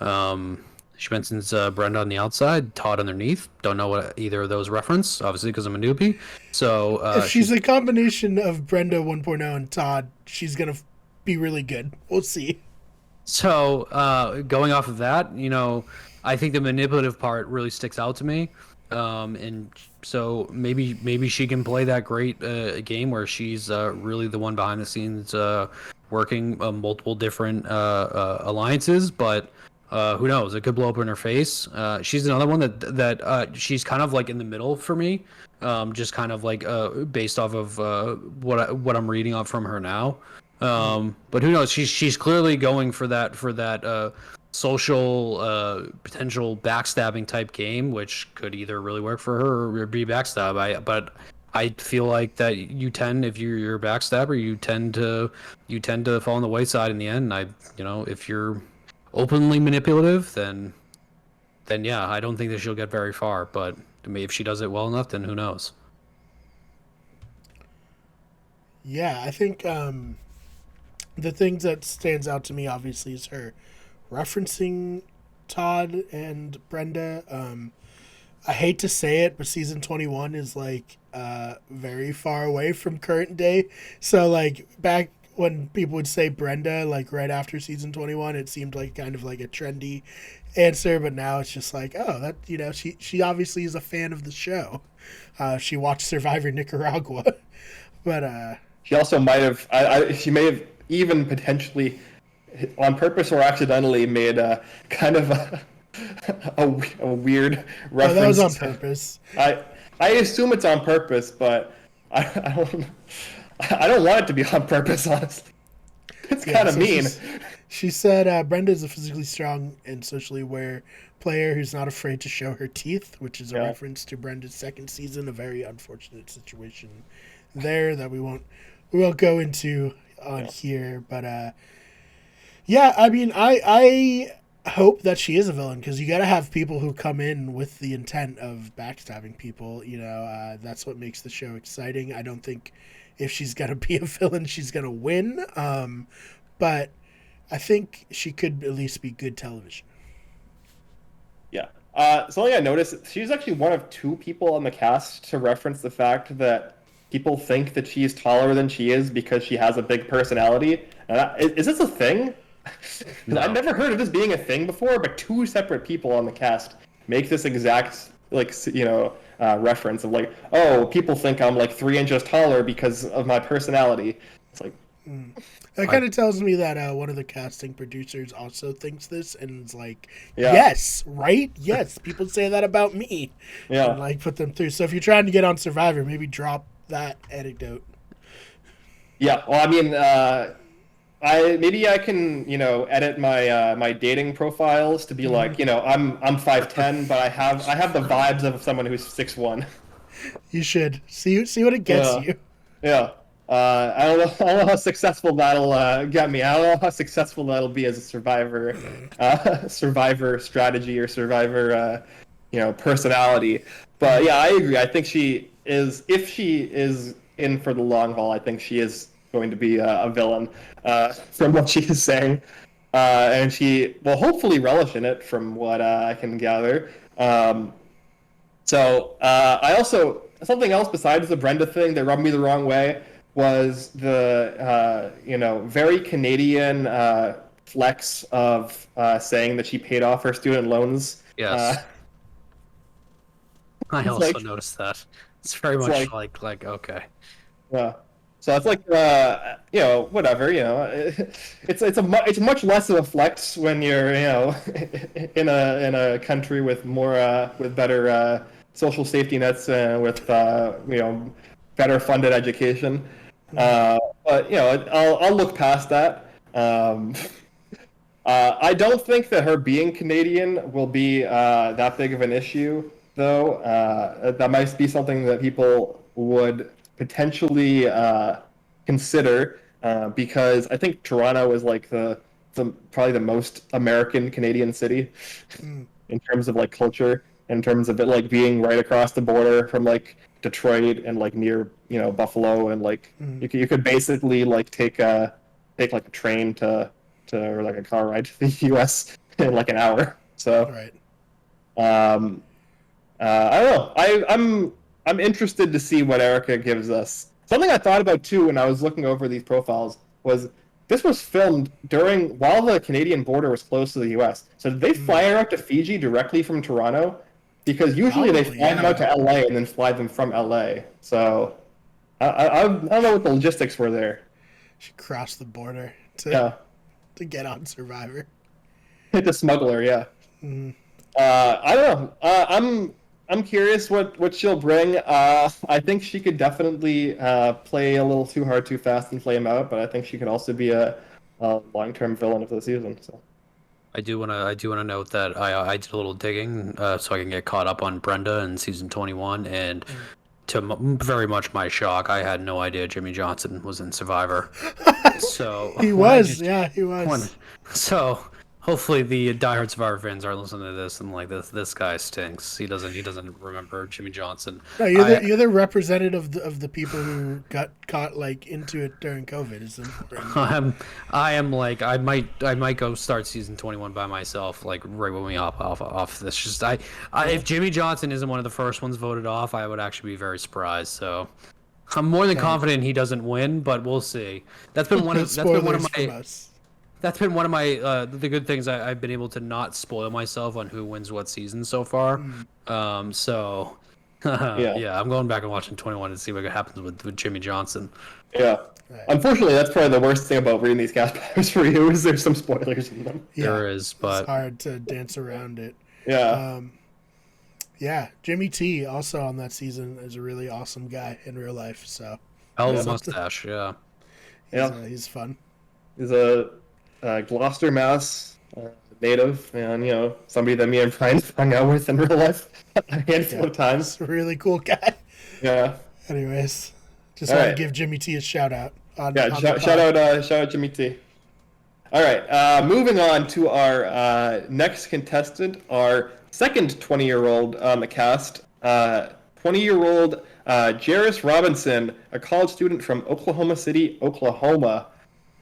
She mentions Brenda on the outside, Todd underneath. Don't know what either of those reference, obviously, because I'm a newbie. So if she's a combination of Brenda 1.0 and Todd, she's gonna be really good. We'll see. So going off of that, I think the manipulative part really sticks out to me. And so maybe she can play that great game where she's really the one behind the scenes working multiple different alliances, but who knows? It could blow up in her face. She's another one that she's kind of like in the middle for me, just kind of like based off of what I'm reading off from her now. But who knows? She's clearly going for that social potential backstabbing type game, which could either really work for her or be backstab. But I feel like that if you're a backstabber, you tend to fall on the wayside in the end. If you're openly manipulative, then yeah, I don't think that she'll get very far. But if she does it well enough, then who knows? Yeah, I think the things that stands out to me obviously is her referencing Todd and Brenda. I hate to say it, but season 21 is like very far away from current day. So like back when people would say Brenda, like right after season 21, it seemed like kind of like a trendy answer, but now it's just like, oh, that, she obviously is a fan of the show. She watched Survivor Nicaragua, but she also might have, she may have even potentially on purpose or accidentally made a kind of a weird reference. Oh, that was on purpose. I assume it's on purpose, but I don't want it to be on purpose, honestly. It's kind of mean. She said Brenda is a physically strong and socially aware player who's not afraid to show her teeth, which is a reference to Brenda's second season, a very unfortunate situation there that we won't go into on here. But yeah, I mean, I hope that she is a villain, because you got to have people who come in with the intent of backstabbing people. That's what makes the show exciting. I don't think if she's going to be a villain, she's going to win. But I think she could at least be good television. Yeah. Something I noticed, she's actually one of 2 people on the cast to reference the fact that people think that she's taller than she is because she has a big personality. Is this a thing? No. I've never heard of this being a thing before, but 2 separate people on the cast make this exact reference of like, oh, people think I'm like 3 inches taller because of my personality. It's like that kind of tells me that one of the casting producers also thinks this and is like, yes, right? Yes, people say that about me. Yeah. And like put them through. So if you're trying to get on Survivor, maybe drop that anecdote. Yeah, well, I mean, I can edit my dating profiles to be like, I'm 5'10", but I have the vibes of someone who's 6'1". You should see what it gets you. Yeah. I don't know how successful that'll get me. I don't know how successful that'll be as a survivor strategy or survivor personality. But yeah, I agree. I think if she is in for the long haul, I think she is going to be a villain from what she is saying, and she will hopefully relish in it from what I can gather. So I also, something else besides the Brenda thing that rubbed me the wrong way was the very Canadian flex of saying that she paid off her student loans. Yes. I also noticed that. It's very much like okay. Yeah. So it's like, whatever, it's much less of a flex when you're, in a country with more, with better social safety nets, with, better funded education. But I'll look past that. I don't think that her being Canadian will be that big of an issue, though. That might be something that people would potentially consider, because I think Toronto is like the probably the most American Canadian city in terms of like culture, in terms of it like being right across the border from like Detroit and like near Buffalo, and like you could basically like take like a train or like a car ride to the U.S. in like an hour. So Right. I don't know. I'm interested to see what Erica gives us. Something I thought about too when I was looking over these profiles was this was filmed while the Canadian border was close to the U.S. So did they fly her out to Fiji directly from Toronto? Because usually they fly them out to LA and then fly them from LA. So I don't know what the logistics were there. She crossed the border to get on Survivor. Hit the smuggler, yeah. I don't know. I'm curious what she'll bring. I think she could definitely play a little too hard, too fast, and play him out. But I think she could also be a long-term villain of the season. So I do want to note that I did a little digging so I can get caught up on Brenda in season 21, and very much my shock, I had no idea Jimmy Johnson was in Survivor. So he was. So hopefully the diehard Survivor fans aren't listening to this and like this guy stinks. He doesn't remember Jimmy Johnson. No, you're the representative of the people who got caught like into it during COVID. Is important. I am like I might go start season 21 by myself, like right when we hop off this. Just if Jimmy Johnson isn't one of the first ones voted off, I would actually be very surprised. So I'm more than confident he doesn't win, but we'll see. That's been one of the good things. I've been able to not spoil myself on who wins what season so far. I'm going back and watching 21 to see what happens with Jimmy Johnson. Yeah. Right. Unfortunately, that's probably the worst thing about reading these cast papers for you is there's some spoilers in them. Yeah, there is, but it's hard to dance around it. Yeah. Jimmy T also on that season is a really awesome guy in real life. So hell of a mustache, he's fun. He's a Gloucester, Mass native, and somebody that me and Brian hung out with in real life a handful of times. He's a really cool guy. Yeah. Anyways, just want to give Jimmy T a shout out. Shout out Jimmy T. All right, moving on to our next contestant, our second 20-year-old on the cast, 20-year-old Jairus Robinson, a college student from Oklahoma City, Oklahoma.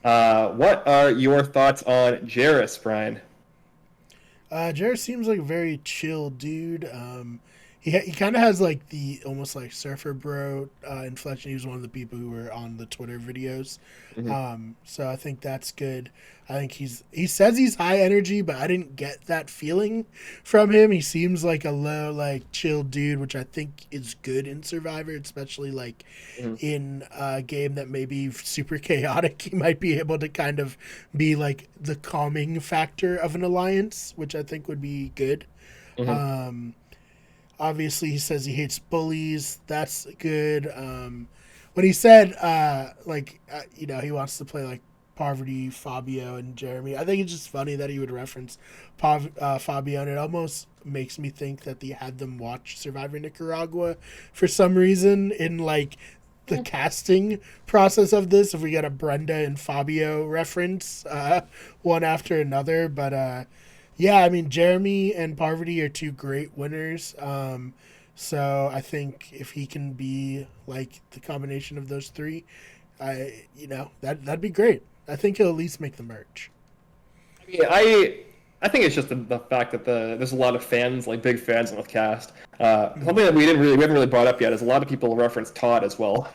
What are your thoughts on Jairus, Brian? Jairus seems like a very chill dude. He kind of has like the almost like surfer bro inflection. He was one of the people who were on the Twitter videos. So I think that's good. I think he says he's high energy, but I didn't get that feeling from him. He seems like a low, like chill dude, which I think is good in Survivor, especially like in a game that may be super chaotic. He might be able to kind of be like the calming factor of an alliance, which I think would be good. Obviously, he says he hates bullies. That's good. When he said, he wants to play like Parvati, Fabio, and Jeremy, I think it's just funny that he would reference Fabio, and it almost makes me think that they had them watch Survivor Nicaragua for some reason in like the casting process of this. If we get a Brenda and Fabio reference, one after another, but Jeremy and Parvati are two great winners. So I think if he can be like the combination of those three, that'd be great. I think he'll at least make the merge. I think it's just the fact that there's a lot of fans, like big fans in the cast. Something that we haven't really brought up yet is a lot of people reference Todd as well.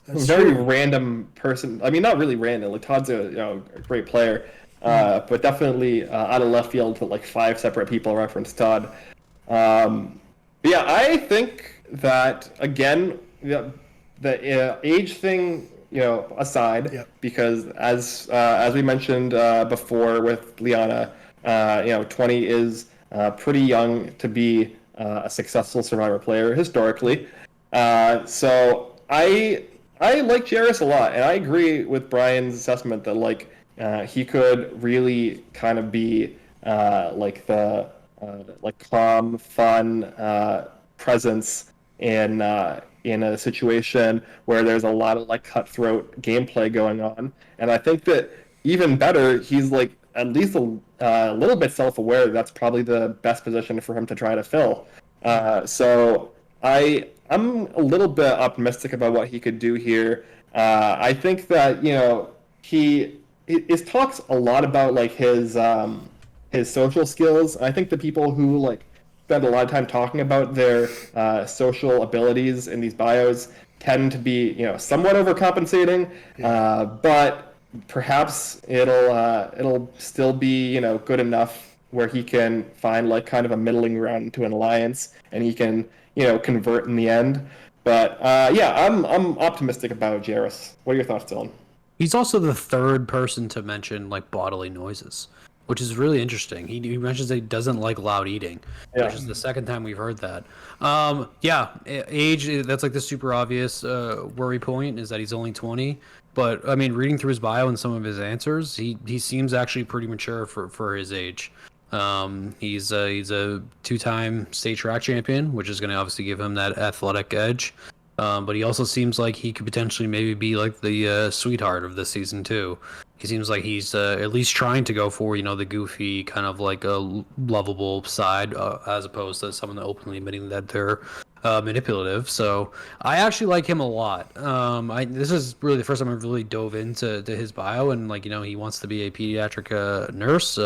That's very true. Random person. I mean, not really random. Like Todd's a great player. But definitely out of left field to like 5 separate people reference Todd. I think that again, the age thing, aside, Yep. because as we mentioned before with Lyanna, 20 is pretty young to be a successful Survivor player historically. So I like Jairus a lot, and I agree with Brian's assessment that like he could really kind of be like the like calm, fun presence in a situation where there's a lot of like cutthroat gameplay going on. And I think that even better, he's like at least a little bit self-aware that that's probably the best position for him to try to fill. So I'm a little bit optimistic about what he could do here. I think that he talks a lot about like his social skills. I think the people who like spend a lot of time talking about their social abilities in these bios tend to be somewhat overcompensating, but perhaps it'll still be good enough where he can find like kind of a middling ground to an alliance, and he can convert in the end. But I'm optimistic about Jairus. What are your thoughts, Dylan? He's also the third person to mention like bodily noises, which is really interesting. He mentions that he doesn't like loud eating, which is the second time we've heard that. Age, that's like the super obvious worry point, is that he's only 20. But I mean, reading through his bio and some of his answers, he seems actually pretty mature for his age. He's a 2-time state track champion, which is going to obviously give him that athletic edge. But he also seems like he could potentially maybe be like the sweetheart of this season too. He seems like he's at least trying to go for the goofy kind of like a lovable side, as opposed to someone openly admitting that they're manipulative. So I actually like him a lot. This is really the first time I've really dove into his bio, and like he wants to be a pediatric nurse.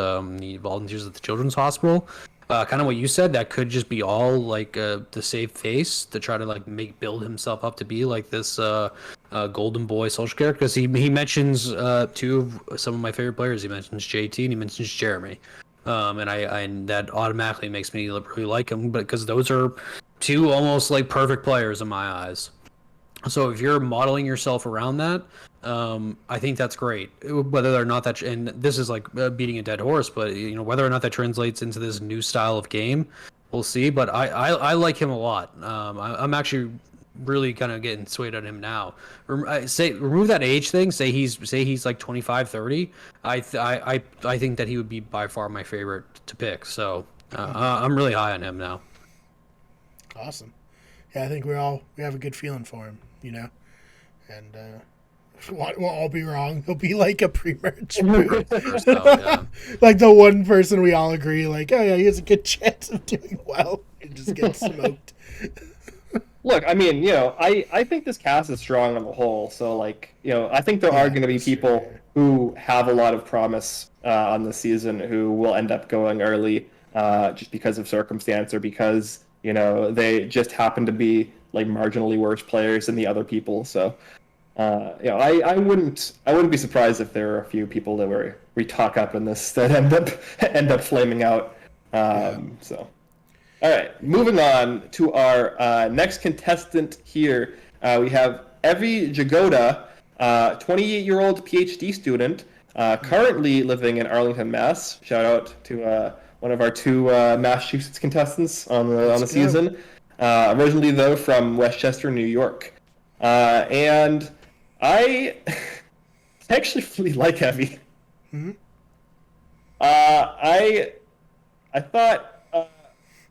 He volunteers at the children's hospital. Kind of what you said, that could just be all like the save face to try to like build himself up to be like this golden boy social character. Because he mentions two of some of my favorite players. He mentions JT and he mentions Jeremy, and that automatically makes me really like him. But because those are two almost like perfect players in my eyes. So if you're modeling yourself around that, I think that's great. Whether or not that, and this is like beating a dead horse, but whether or not that translates into this new style of game, we'll see. But I like him a lot. I'm actually really kind of getting swayed on him now. Remove that age thing. Say he's like 25, 30. I think that he would be by far my favorite to pick. So I'm really high on him now. Awesome. Yeah, I think we have a good feeling for him, and we'll all be wrong. He'll be like a pre-merge boot. Like the one person we all agree, like, oh yeah, he has a good chance of doing well, and just get smoked. Look, I mean, I think this cast is strong on the whole. So, like, I think there are going to be people who have a lot of promise on this season who will end up going early just because of circumstance, or because they just happen to be like marginally worse players than the other people. So, I wouldn't be surprised if there are a few people that we talk up in this that end up flaming out. So, all right, moving on to our next contestant here. We have Evie Jagoda, 28-year-old PhD student, currently living in Arlington, Mass. Shout out to one of our two Massachusetts contestants on the season. Originally, though, from Westchester, New York. And I actually really like Evie. Mm-hmm. I thought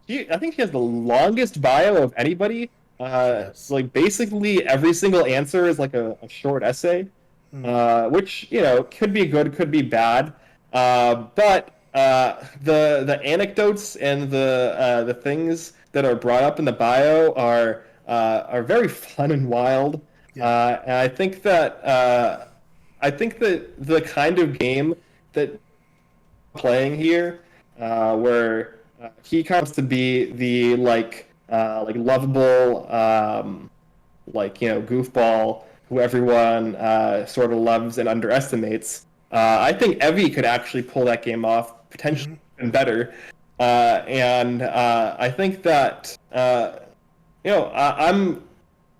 I think she has the longest bio of anybody. Yes. Like basically every single answer is like a short essay, which could be good, could be bad. But the anecdotes and the things that are brought up in the bio are very fun and wild. Yeah. And I think that the kind of game that playing here, where he comes to be the like lovable goofball who everyone sort of loves and underestimates. I think Evie could actually pull that game off, potentially even better. And I think that I'm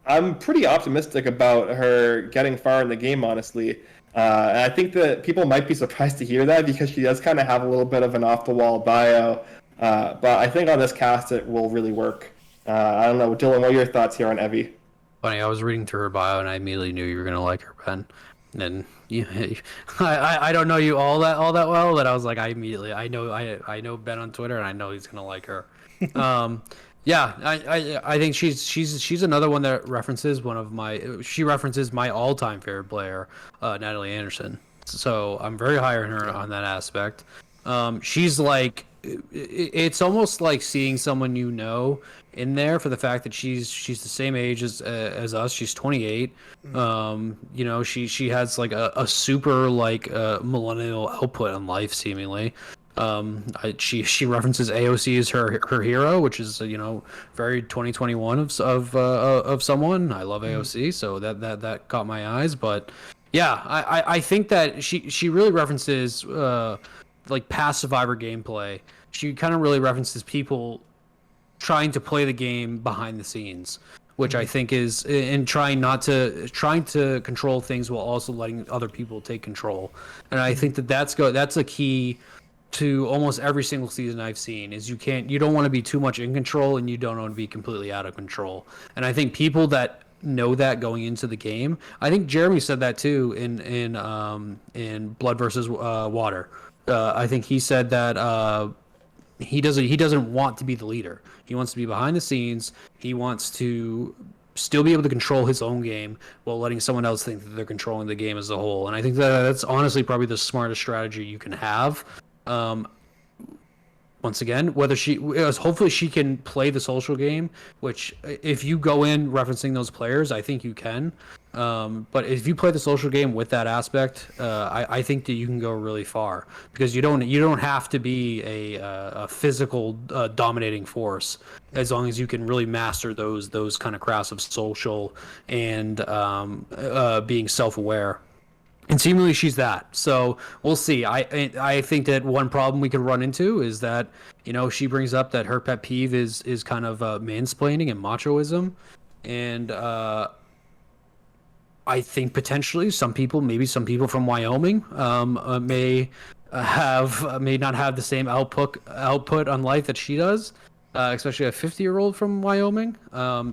I'm pretty optimistic about her getting far in the game, honestly. And I think that people might be surprised to hear that because she does kind of have a little bit of an off-the-wall bio. But I think on this cast it will really work. I don't know, Dylan, what are your thoughts here on Evie? Funny, I was reading through her bio and I immediately knew you were gonna like her, Ben. And I don't know you all that well, but I was like, I know Ben on Twitter and I know he's gonna like her. Yeah, I think she's another one that references she references my all-time favorite player, Natalie Anderson. So I'm very high on her on that aspect. She's like, it's almost like seeing someone in there for the fact that she's the same age as us. She's 28. She has like a super like millennial output on life seemingly. She references AOC as her hero, which is very 2021 of someone. I love AOC, so that caught my eyes. But yeah, I think that she really references like past Survivor gameplay. She kind of really references people trying to play the game behind the scenes, which I think is in trying to control things while also letting other people take control. And I think that's a key to almost every single season I've seen is you don't want to be too much in control and you don't want to be completely out of control. And I think people that know that going into the game, I think Jeremy said that too in Blood versus Water. I think he said that he doesn't want to be the leader. He wants to be behind the scenes. He wants to still be able to control his own game while letting someone else think that they're controlling the game as a whole. And I think that's honestly probably the smartest strategy you can have. Once again, hopefully she can play the social game, which if you go in referencing those players, I think you can. But if you play the social game with that aspect, I think that you can go really far because you don't have to be a physical dominating force as long as you can really master those kind of crafts of social and being self-aware. And seemingly she's that. So we'll see. I think that one problem we could run into is that, she brings up that her pet peeve is kind of mansplaining and machoism. And I think potentially maybe some people from Wyoming may not have the same output on life that she does. Especially a 50-year-old from Wyoming. There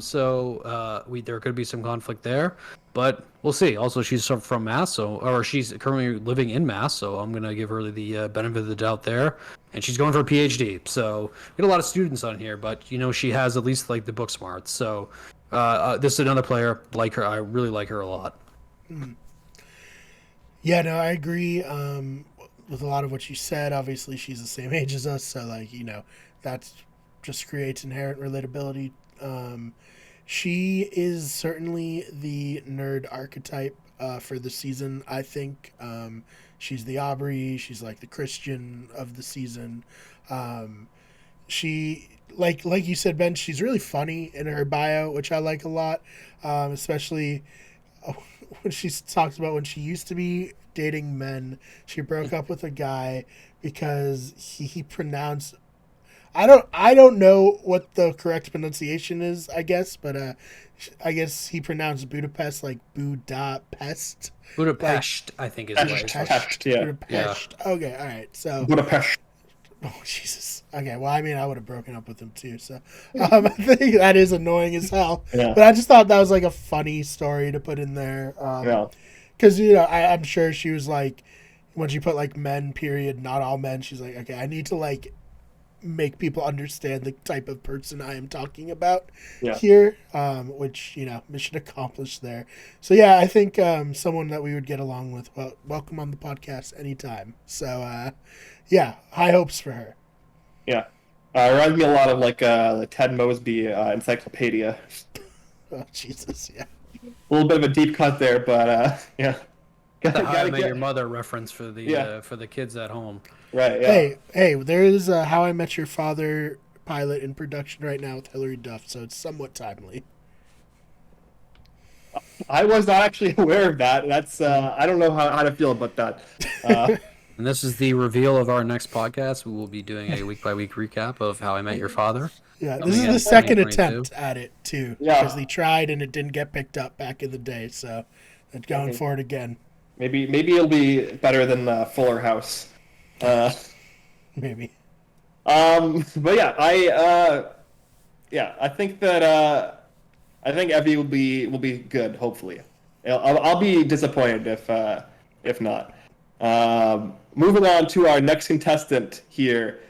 could be some conflict there, but we'll see. Also, she's from Mass, or she's currently living in Mass, so I'm gonna give her the benefit of the doubt there. And she's going for a PhD, so we get a lot of students on here, but she has at least like the book smarts. So this is another player like her. I really like her a lot. Yeah, no, I agree with a lot of what you said. Obviously, she's the same age as us, so that's just creates inherent relatability. She is certainly the nerd archetype for the season. I think she's the Aubrey. She's like the Christian of the season. She like you said, Ben. She's really funny in her bio, which I like a lot, especially when she talks about when she used to be dating men. She broke up with a guy because he pronounced. I don't know what the correct pronunciation is, I guess, but I guess he pronounced Budapest like Budapest. Budapest, I think is Budapest, yeah. Budapest. Yeah. Okay, all right. So Budapest. Oh, Jesus. Okay, well, I mean, I would have broken up with him too, so I think that is annoying as hell. Yeah. But I just thought that was like a funny story to put in there. Because, I'm sure she was like, when she put like men, period, not all men, she's like, okay, I need to like make people understand the type of person I am talking about here, which, mission accomplished there. So, yeah, I think someone that we would get along with, welcome on the podcast anytime. So, yeah, high hopes for her. Yeah. It reminds me a lot of like the Ted Mosby encyclopedia. Oh, Jesus, yeah. A little bit of a deep cut there, but yeah. The How I Met Your Mother reference for the kids at home. Right, yeah. Hey, there is a How I Met Your Father pilot in production right now with Hilary Duff, so it's somewhat timely. I was not actually aware of that. That's I don't know how to feel about that. And this is the reveal of our next podcast. We will be doing a week by week recap of How I Met Your Father. Yeah, this Coming is in the second 2022. attempt at it too, Yeah. because they tried and it didn't get picked up back in the day. So, it's going Okay. for it again, Maybe it'll be better than Fuller House. maybe. But yeah, I think that I think Evie will be good. Hopefully, I'll be disappointed if not. Moving on to our next contestant here,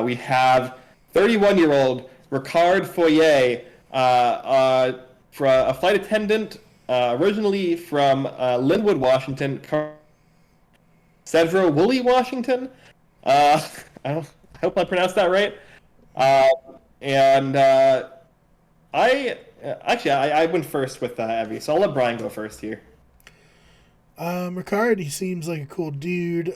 we have 31-year-old Ricard Foyer, for a flight attendant, originally from Linwood, Washington, Cedro Woolley, Washington. I hope I pronounced that right. And I went first with Evie, so I'll let Brian go first here. Ricard, he seems like a cool dude.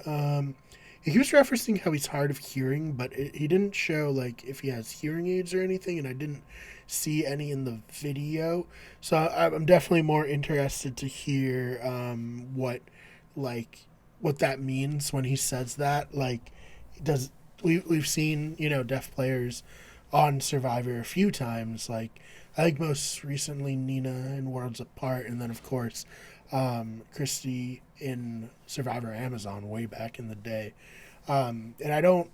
He was referencing how he's hard of hearing, but he didn't show like if he has hearing aids or anything, and I didn't see any in the video. So I'm definitely more interested to hear what that means when he says that. Like, we've seen deaf players on Survivor a few times. Like, I think most recently Nina in Worlds Apart, and then of course Christy in Survivor Amazon way back in the day. And I don't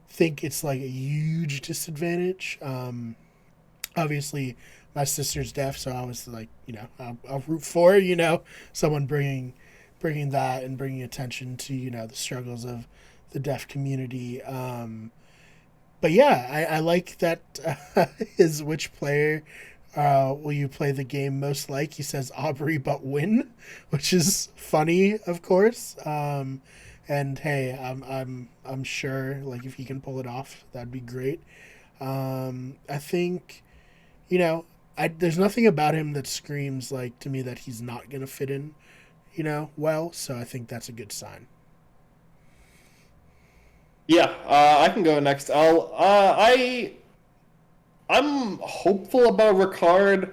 think it's like a huge disadvantage. Obviously, my sister's deaf, so I was like, I'll root for someone bringing that and bringing attention to the struggles of the deaf community. But yeah, I like that his which player will you play the game most like? He says Aubrey but win, which is funny, of course. And hey, I'm sure like if he can pull it off, that'd be great. I think, there's nothing about him that screams like to me that he's not gonna fit in, well. So I think that's a good sign. Yeah, I can go next. I'm hopeful about Ricard.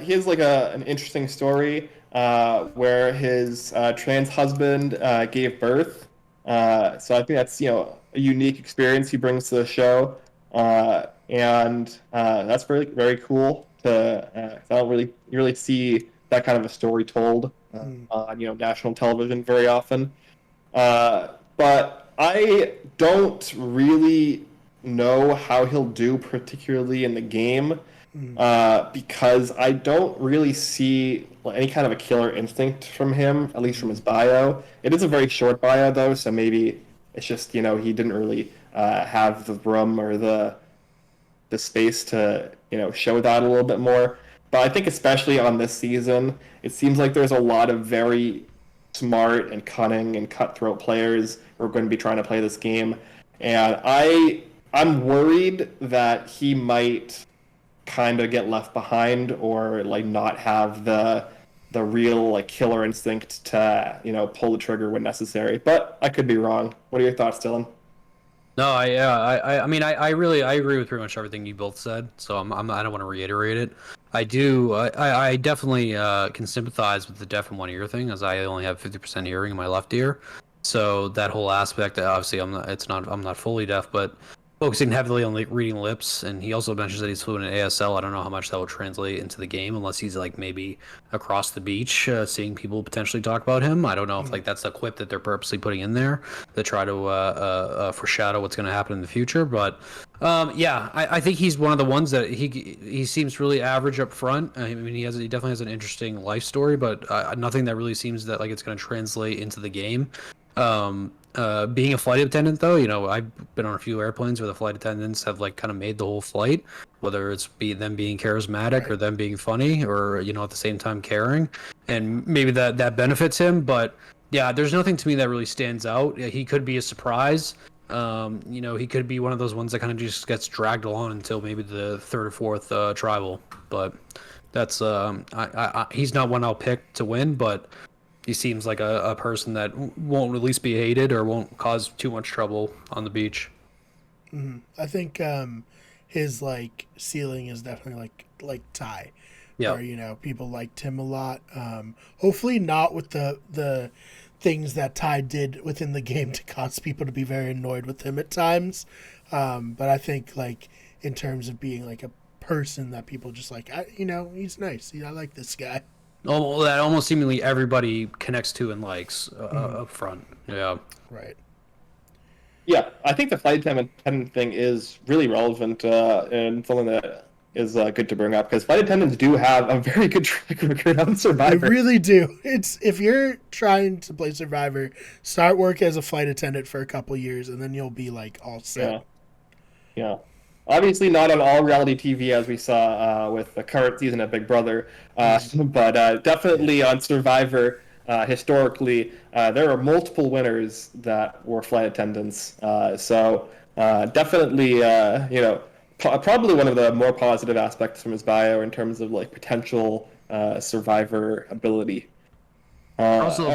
He has like an interesting story where his trans husband gave birth. So I think that's a unique experience he brings to the show, and that's very very cool. I don't really see that kind of a story told on national television very often. But I don't really know how he'll do, particularly in the game, because I don't really see any kind of a killer instinct from him, at least from his bio. It is a very short bio, though, so maybe it's just he didn't really have the room or the space to show that a little bit more. But I think especially on this season, it seems like there's a lot of very smart and cunning and cutthroat players who are going to be trying to play this game, and I'm worried that he might kind of get left behind or like not have the real like killer instinct to pull the trigger when necessary. But I could be wrong. What are your thoughts, Dylan? No, I mean, I agree with pretty much everything you both said. So I don't want to reiterate it. I definitely can sympathize with the deaf in one ear thing, as I only have 50% hearing in my left ear. So that whole aspect, obviously, I'm not fully deaf, but focusing heavily on reading lips, and he also mentions that he's fluent in ASL. I don't know how much that will translate into the game, unless he's like maybe across the beach, seeing people potentially talk about him. I don't know if like that's a quip that they're purposely putting in there to try to foreshadow what's going to happen in the future. But yeah, I think he's one of the ones that he seems really average up front. I mean, he definitely has an interesting life story, but nothing that really seems that like it's going to translate into the game. Being a flight attendant, though, I've been on a few airplanes where the flight attendants have like kind of made the whole flight, whether it's them being charismatic Right. or them being funny or at the same time caring, and maybe that benefits him. But yeah, there's nothing to me that really stands out. He could be a surprise. He could be one of those ones that kind of just gets dragged along until maybe the third or fourth tribal. But that's he's not one I'll pick to win, but he seems like a person that won't at least be hated or won't cause too much trouble on the beach. I think his like ceiling is definitely like Ty, Yeah. where people liked him a lot. Hopefully not with the things that Ty did within the game to cause people to be very annoyed with him at times. But I think like in terms of being like a person that people just like, he's nice. I like this guy. Oh, that almost seemingly everybody connects to and likes up front. Yeah. Right. Yeah, I think the flight attendant thing is really relevant and something that is good to bring up because flight attendants do have a very good track record on Survivor. They really do. It's if you're trying to play Survivor, start work as a flight attendant for a couple years, and then you'll be like all set. Yeah. Obviously not on all reality TV as we saw with the current season of Big Brother, but definitely on Survivor. Historically, there are multiple winners that were flight attendants. So definitely, probably one of the more positive aspects from his bio in terms of like potential Survivor ability. Also,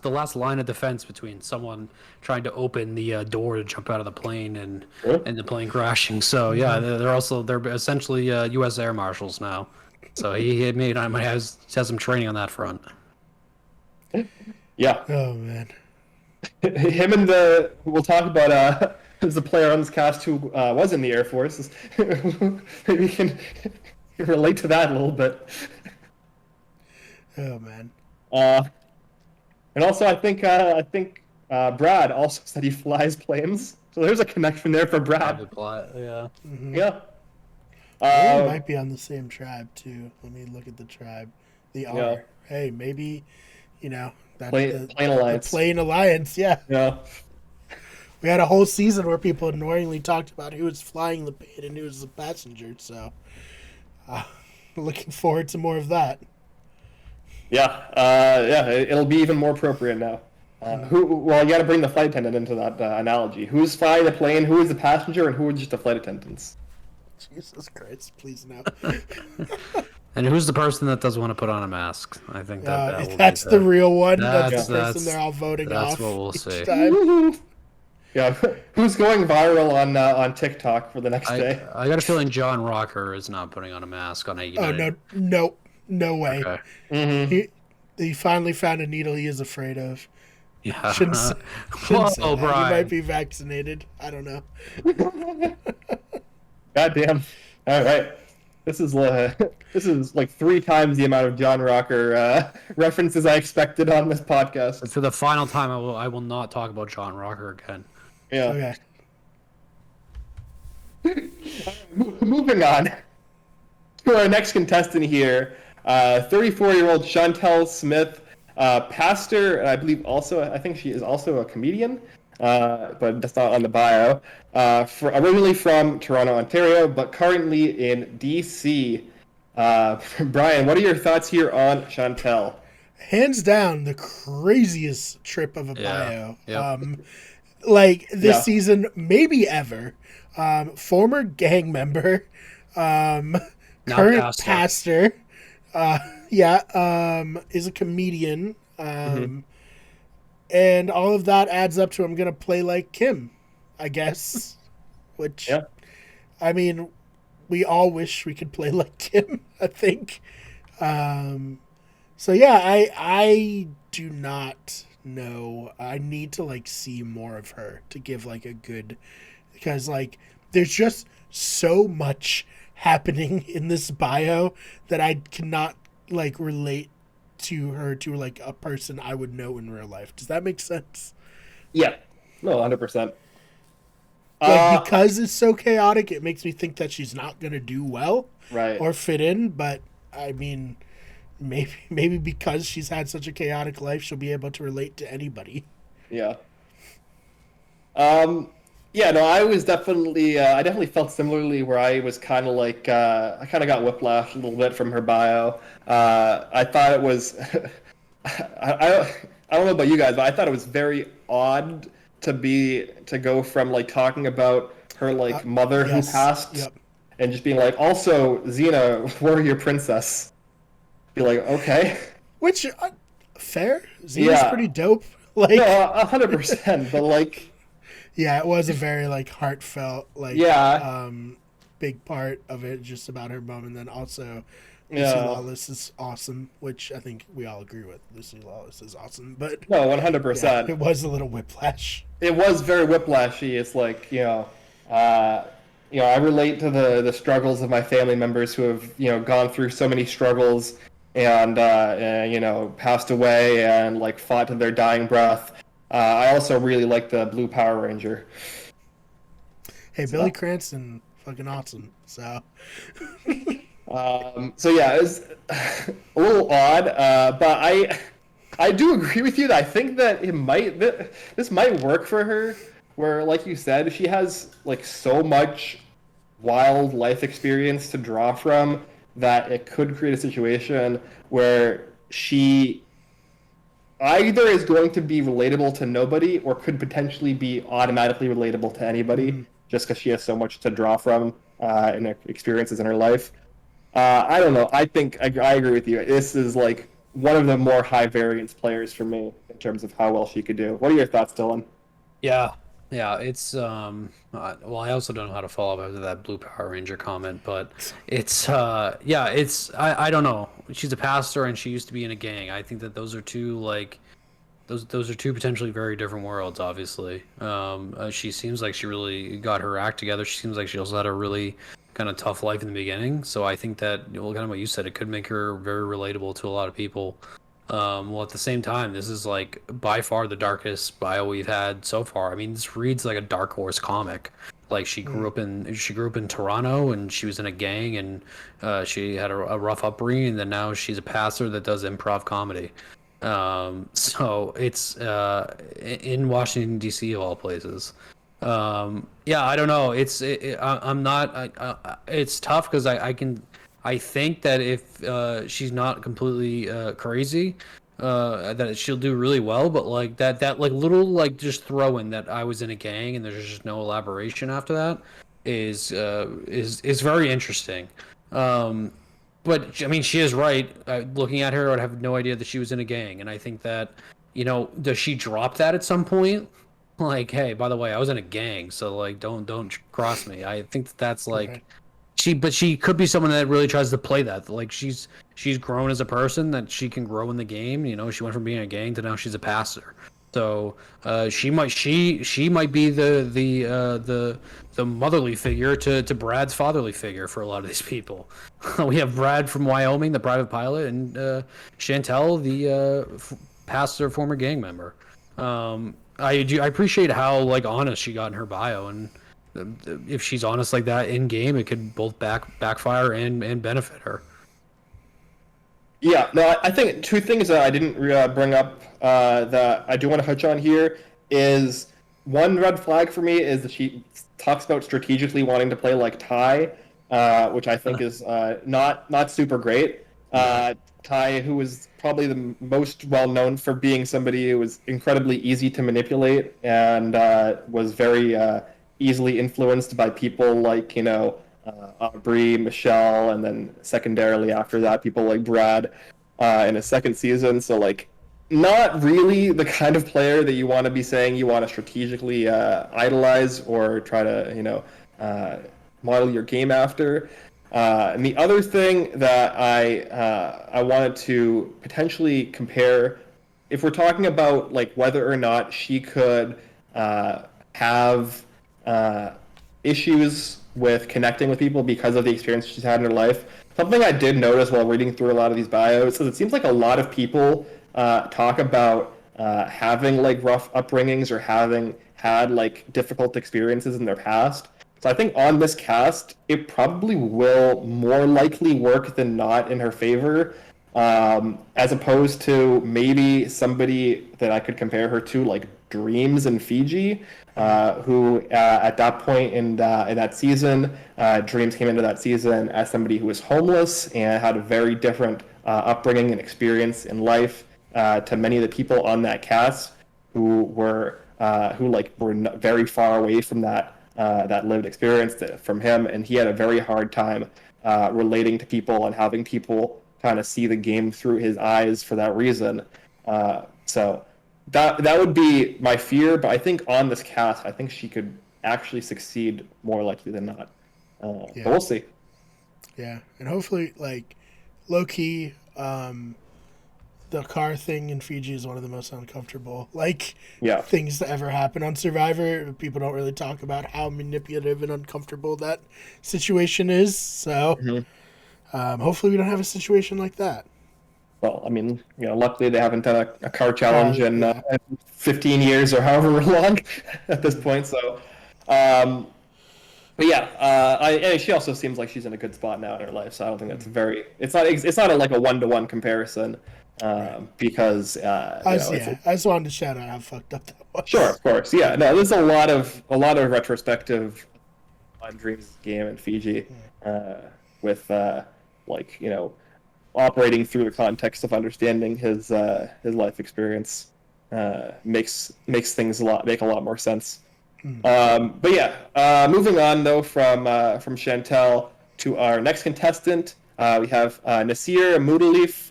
the last line of defense between someone trying to open the door to jump out of the plane and the plane crashing. So yeah, they're essentially U.S. Air Marshals now. So he has some training on that front. Yeah. Oh man. Him and we'll talk about as a player on this cast who was in the Air Force. Maybe we can relate to that a little bit. Oh man. And also, I think Brad also said he flies planes, so there's a connection there for Brad. Yeah. Mm-hmm. Yeah. They might be on the same tribe too. Let me look at the tribe. They are. Yeah. Hey, maybe, that Plane Alliance. The Plane Alliance. Yeah. Yeah. We had a whole season where people annoyingly talked about who was flying the plane and who was the passenger. So, looking forward to more of that. Yeah, it'll be even more appropriate now. You got to bring the flight attendant into that analogy. Who's flying the plane? Who is the passenger? And who are just the flight attendants? Jesus Christ! Please no. And who's the person that doesn't want to put on a mask? I think that's the real one. That's the person they're all voting off. That's what we'll see. Yeah, who's going viral on TikTok for the next day? I got a feeling John Rocker is not putting on a mask on a United. Oh no way. Okay. Mm-hmm. He finally found a needle he is afraid of. Yeah. Shouldn't say Brian. that. He might be vaccinated. I don't know. Goddamn. All right. This is like 3 times the amount of John Rocker references I expected on this podcast. For the final time, I will not talk about John Rocker again. Yeah. Okay. Moving on to our next contestant here, 34-year-old Chantel Smith, pastor, and I believe I think she is also a comedian, but that's not on the bio. Originally from Toronto, Ontario, but currently in DC. Brian, what are your thoughts here on Chantel? Hands down, the craziest trip of a bio. Yep. Like this season, maybe ever. Former gang member, current pastor. Is a comedian. And all of that adds up to I'm gonna play like Kim, I guess. Which, I mean, we all wish we could play like Kim, I think. So yeah, I do not know. I need to like see more of her to give like a good, because like there's just so much happening in this bio that I cannot like relate to her to like a person I would know in real life. Does that make sense? Yeah. No, 100%. Because it's so chaotic, it makes me think that she's not going to do well or fit in. But I mean, maybe because she's had such a chaotic life, she'll be able to relate to anybody. Yeah. I was definitely, I definitely felt similarly where I was kind of like, I kind of got whiplash a little bit from her bio. I thought it was, I don't know about you guys, but I thought it was very odd to go from like talking about her like mother who passed and just being like, also Xena, warrior princess. Be like, okay. Which, fair. Xena's pretty dope. Like, no, 100%, but like, yeah, it was a very like heartfelt, like, big part of it, just about her mom, and then also Lucy Yeah. Lawless is awesome, which I think we all agree with. Lucy Lawless is awesome, but No, yeah, 100%. it was a little whiplash. It was very whiplashy. It's like, I relate to the struggles of my family members who have, gone through so many struggles and passed away and like fought to their dying breath. I also really like the Blue Power Ranger. Hey, Billy Cranston, fucking awesome. So So yeah, it's a little odd, but I do agree with you that I think that this might work for her. Where, like you said, she has like so much wild life experience to draw from that it could create a situation where she either is going to be relatable to nobody or could potentially be automatically relatable to anybody just because she has so much to draw from in her experiences in her life. I don't know. I think I agree with you. This is like one of the more high variance players for me in terms of how well she could do. What are your thoughts, Dylan? Yeah, it's well, I also don't know how to follow up after that Blue Power Ranger comment, but it's I don't know. She's a pastor and she used to be in a gang. I think that those are two like those are two potentially very different worlds, obviously. She seems like she really got her act together. She seems like she also had a really kind of tough life in the beginning. So I think that, well, kind of what you said, it could make her very relatable to a lot of people. Well, at the same time, this is like by far the darkest bio we've had so far. I mean, this reads like a Dark Horse comic. Like she grew up in Toronto and she was in a gang and she had a rough upbringing, and then now she's a pastor that does improv comedy. So it's in Washington D.C. of all places. Yeah, I don't know. I'm not. It's tough because I think that if she's not completely crazy, that she'll do really well. But like that like little like just throw in that I was in a gang and there's just no elaboration after that is very interesting. But I mean, she is right. Looking at her, I'd have no idea that she was in a gang, and I think that, does she drop that at some point? Like, hey, by the way, I was in a gang, so like, don't cross me. I think that's like, Right. she could be someone that really tries to play that. Like, she's grown as a person, that she can grow in the game. She went from being a gang to now she's a pastor. So she might be the motherly figure to Brad's fatherly figure for a lot of these people. We have Brad from Wyoming, the private pilot, and Chantel, the pastor, former gang member. I appreciate how like honest she got in her bio, and if she's honest like that in game, it could both backfire and benefit her. Yeah, no, I think two things that I didn't bring up that I do want to touch on here is one red flag for me is that she talks about strategically wanting to play like Ty, which I think is not super great. Ty, who was probably the most well known for being somebody who was incredibly easy to manipulate and was very easily influenced by people like Aubrey, Michelle, and then secondarily after that, people like Brad in his second season. So, like, not really the kind of player that you want to be saying you want to strategically idolize or try to, model your game after. And the other thing that I wanted to potentially compare, if we're talking about like whether or not she could have issues with connecting with people because of the experience she's had in her life. Something I did notice while reading through a lot of these bios is it seems like a lot of people talk about having like rough upbringings or having had like difficult experiences in their past. So I think on this cast, it probably will more likely work than not in her favor, as opposed to maybe somebody that I could compare her to, like Dreams and Fiji, who at that point in that season, Dreams came into that season as somebody who was homeless and had a very different upbringing and experience in life to many of the people on that cast who were very far away from that lived experience from him, and he had a very hard time relating to people and having people kind of see the game through his eyes for that reason. So that would be my fear, but I think on this cast, I think she could actually succeed more likely than not. But we'll see. Yeah, and hopefully, like low key, the car thing in Fiji is one of the most uncomfortable things to ever happen on Survivor. People don't really talk about how manipulative and uncomfortable that situation is. So hopefully we don't have a situation like that. Well, I mean, luckily they haven't done a car challenge in 15 years or however long at this point. So, but yeah, and she also seems like she's in a good spot now in her life. So I don't think that's it's not like a 1-to-1 comparison. Because I just wanted to shout out how fucked up that was. Sure, of course, yeah. No, there's a lot of retrospective on Dreams' game in Fiji, with operating through the context of understanding his life experience makes things make a lot more sense. But yeah, moving on though from Chantel to our next contestant. We have Nasir Moodleif,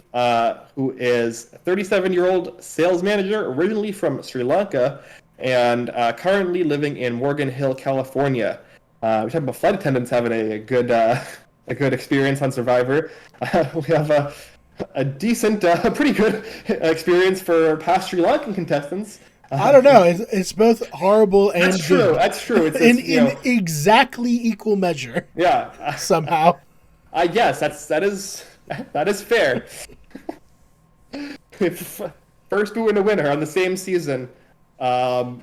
who is a 37-year-old sales manager, originally from Sri Lanka, and currently living in Morgan Hill, California. We talk about flight attendants having a good experience on Survivor. We have a decent, pretty good experience for past Sri Lankan contestants. I don't know. It's both horrible and that's true. good. That's true. It's in exactly equal measure. Yeah. Somehow. I guess that is fair. First boo and a winner on the same season. But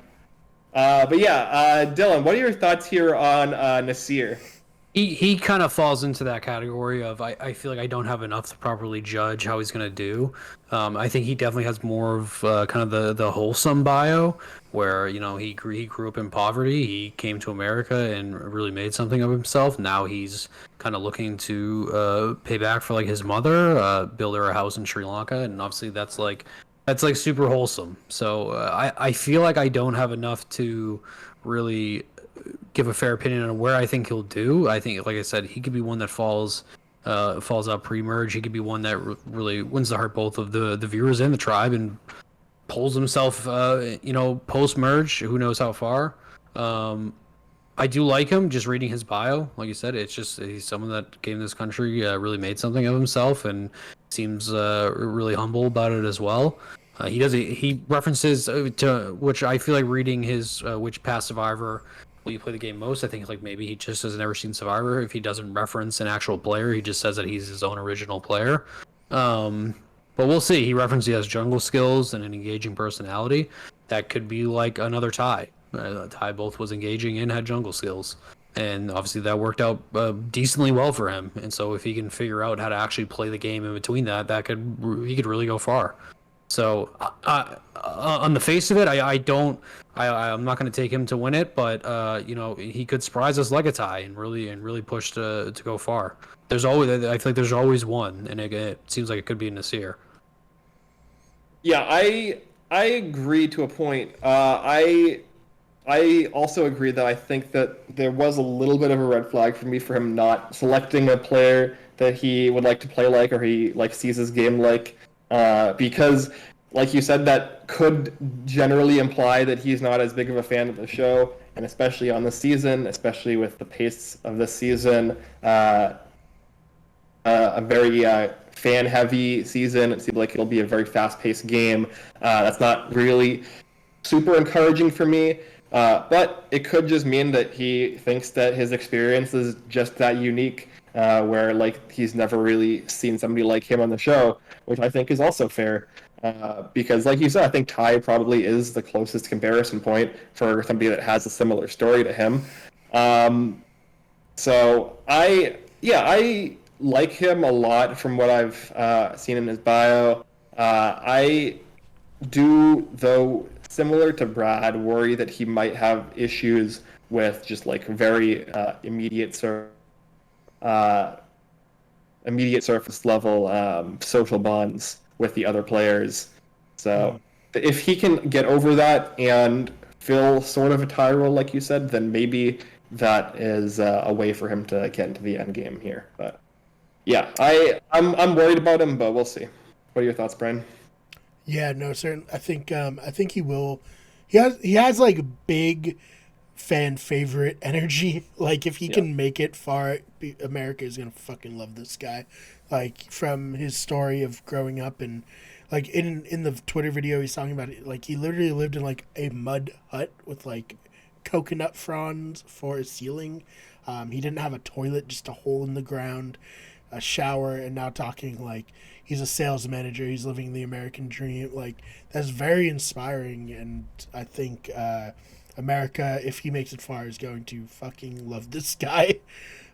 yeah, Dylan, what are your thoughts here on Nasir? He kind of falls into that category of I feel like I don't have enough to properly judge how he's going to do. I think he definitely has more of kind of the wholesome bio where, he grew up in poverty. He came to America and really made something of himself. Now he's kind of looking to pay back for like his mother, build her a house in Sri Lanka. And obviously that's like super wholesome. So I feel like I don't have enough to really give a fair opinion on where I think he'll do. I think, like I said, he could be one that falls out pre-merge. He could be one that really wins the heart both of the viewers and the tribe and pulls himself, post-merge. Who knows how far? I do like him. Just reading his bio, like you said, it's just he's someone that came to this country, really made something of himself, and seems really humble about it as well. He references to which I feel like reading his which past Survivor will you play the game most. I think like maybe he just has never seen Survivor. If he doesn't reference an actual player, he just says that he's his own original player. But we'll see. He referenced he has jungle skills and an engaging personality. That could be like another Ty. Ty both was engaging and had jungle skills. And obviously that worked out decently well for him. And so if he can figure out how to actually play the game in between he could really go far. So on the face of it, I'm not going to take him to win it, but he could surprise us like a Ty and really push to go far. I feel like there's always one, and it seems like it could be Nasir. Yeah, I agree to a point. I also agree that I think that there was a little bit of a red flag for me for him not selecting a player that he would like to play like, or he sees his game like. Because, like you said, that could generally imply that he's not as big of a fan of the show, and especially on the season, especially with the pace of this season, a very fan-heavy season. It seems like it'll be a very fast-paced game. That's not really super encouraging for me, but it could just mean that he thinks that his experience is just that unique. Where he's never really seen somebody like him on the show, which I think is also fair. Because like you said, I think Ty probably is the closest comparison point for somebody that has a similar story to him. So I like him a lot from what I've seen in his bio. I do, though, similar to Brad, worry that he might have issues with just very immediate surface level social bonds with the other players. So if he can get over that and fill sort of a tie role, like you said, then maybe that is a way for him to get into the end game here. But yeah, I'm worried about him, but we'll see. What are your thoughts, Brian? Yeah, no, certain. I think he will. He has big fan favorite energy. Like, if he can make it far, America is gonna fucking love this guy. Like, from his story of growing up, and like in the Twitter video he's talking about it, like he literally lived in like a mud hut with like coconut fronds for a ceiling. He didn't have a toilet, just a hole in the ground, a shower, and now talking like he's a sales manager, he's living the American dream. Like, that's very inspiring, and I think America, if he makes it far, is going to fucking love this guy.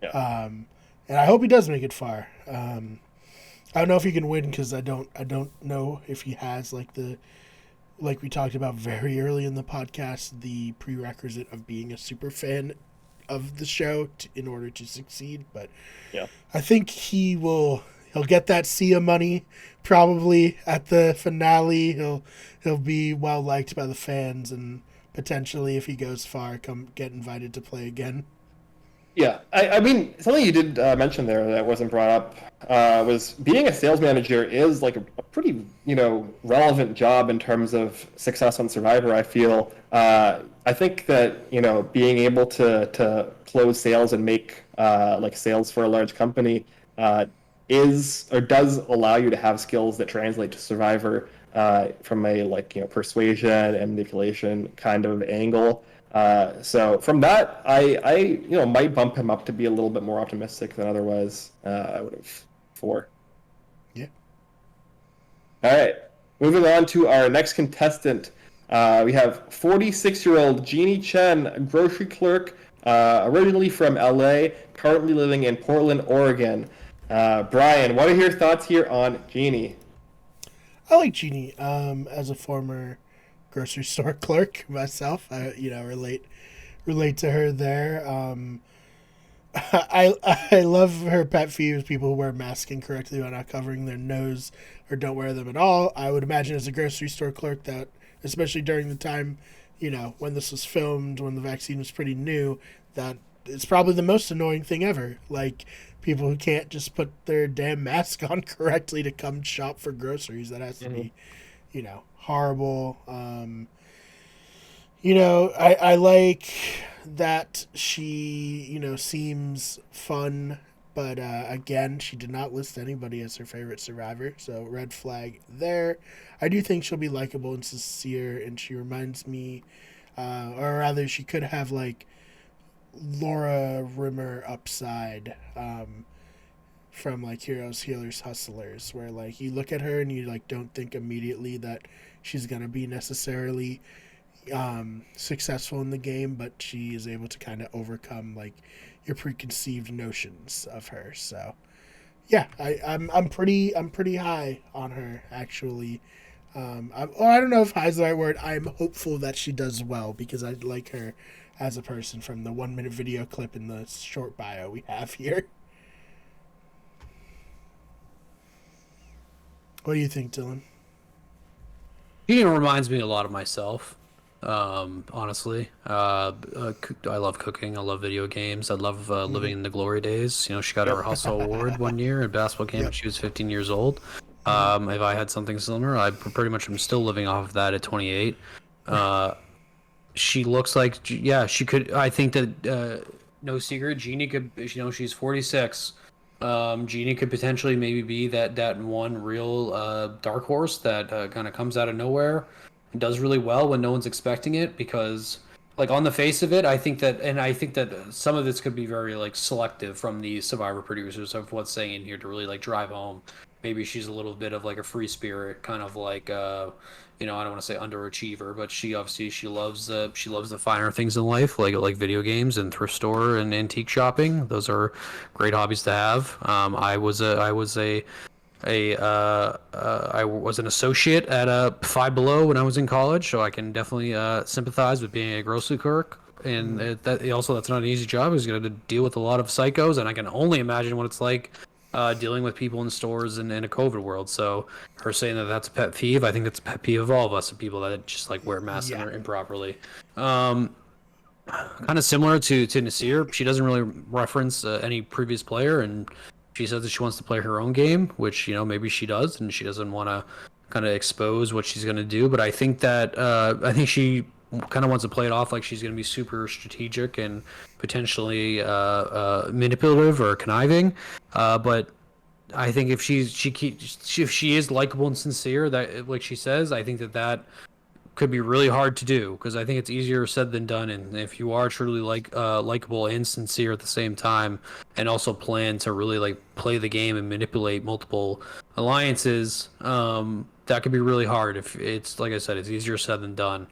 Yeah. And I hope he does make it far. I don't know if he can win, because I don't know if he has like we talked about very early in the podcast, the prerequisite of being a super fan of the show in order to succeed. But Yeah. I think he'll get that Sia money probably at the finale. He'll be well liked by the fans, and potentially, if he goes far, come get invited to play again. Yeah, I mean, something you did mention there that wasn't brought up was being a sales manager is like a pretty, relevant job in terms of success on Survivor, I feel. I think that, being able to close sales and make like sales for a large company is or does allow you to have skills that translate to Survivor from a persuasion and manipulation kind of angle. So from that, I might bump him up to be a little bit more optimistic than otherwise I would have before. Yeah. All right, moving on to our next contestant. We have 46-year-old Genie Chen, a grocery clerk, originally from LA, currently living in Portland, Oregon. Brian, what are your thoughts here on Genie? I like Genie as a former grocery store clerk myself. I relate to her there. I love her pet peeves, people who wear masks incorrectly while not covering their nose or don't wear them at all. I would imagine as a grocery store clerk that, especially during the time, when this was filmed, when the vaccine was pretty new, that it's probably the most annoying thing ever. Like, people who can't just put their damn mask on correctly to come shop for groceries. That has to be, horrible. I like that she, seems fun, but again, she did not list anybody as her favorite survivor, so red flag there. I do think she'll be likable and sincere, and she reminds me, or rather, she could have like Laura Rimmer upside from like Heroes, Healers, Hustlers, where like you look at her and you like don't think immediately that she's gonna be necessarily successful in the game, but she is able to kind of overcome like your preconceived notions of her. So yeah, I'm pretty high on her actually. I don't know if high is the right word. I'm hopeful that she does well, because I like her as a person from the 1-minute video clip in the short bio we have here. What do you think, Dylan? He reminds me a lot of myself, honestly. I love cooking. I love video games. I love living in the glory days. She got her Hustle Award one year in basketball game when she was 15 years old. If I had something similar, I pretty much am still living off of that at 28. She looks like, she could. I think that no secret, Genie could. She's 46. Genie could potentially maybe be that one real dark horse that kind of comes out of nowhere and does really well when no one's expecting it, because like on the face of it, I think that some of this could be very like selective from the Survivor producers of what's saying in here to really like drive home. Maybe she's a little bit of like a free spirit, kind of like I don't want to say underachiever, but she loves the finer things in life, like video games and thrift store and antique shopping. Those are great hobbies to have. I was an associate at Five Below when I was in college, so I can definitely sympathize with being a grocery clerk. And that's not an easy job. He's going to deal with a lot of psychos, and I can only imagine what it's like dealing with people in stores in a COVID world. So her saying that that's a pet peeve, I think that's a pet peeve of all of us, of people that just like wear masks improperly. Kind of similar to Nasir. She doesn't really reference any previous player, and she says that she wants to play her own game, which maybe she does, and she doesn't want to kind of expose what she's going to do. But I think that she kind of wants to play it off like she's going to be super strategic and potentially manipulative or conniving. But I think if if she is likable and sincere, that like she says, I think that could be really hard to do, because I think it's easier said than done. And if you are truly likable and sincere at the same time, and also plan to really like play the game and manipulate multiple alliances, that could be really hard. If it's like I said, it's easier said than done.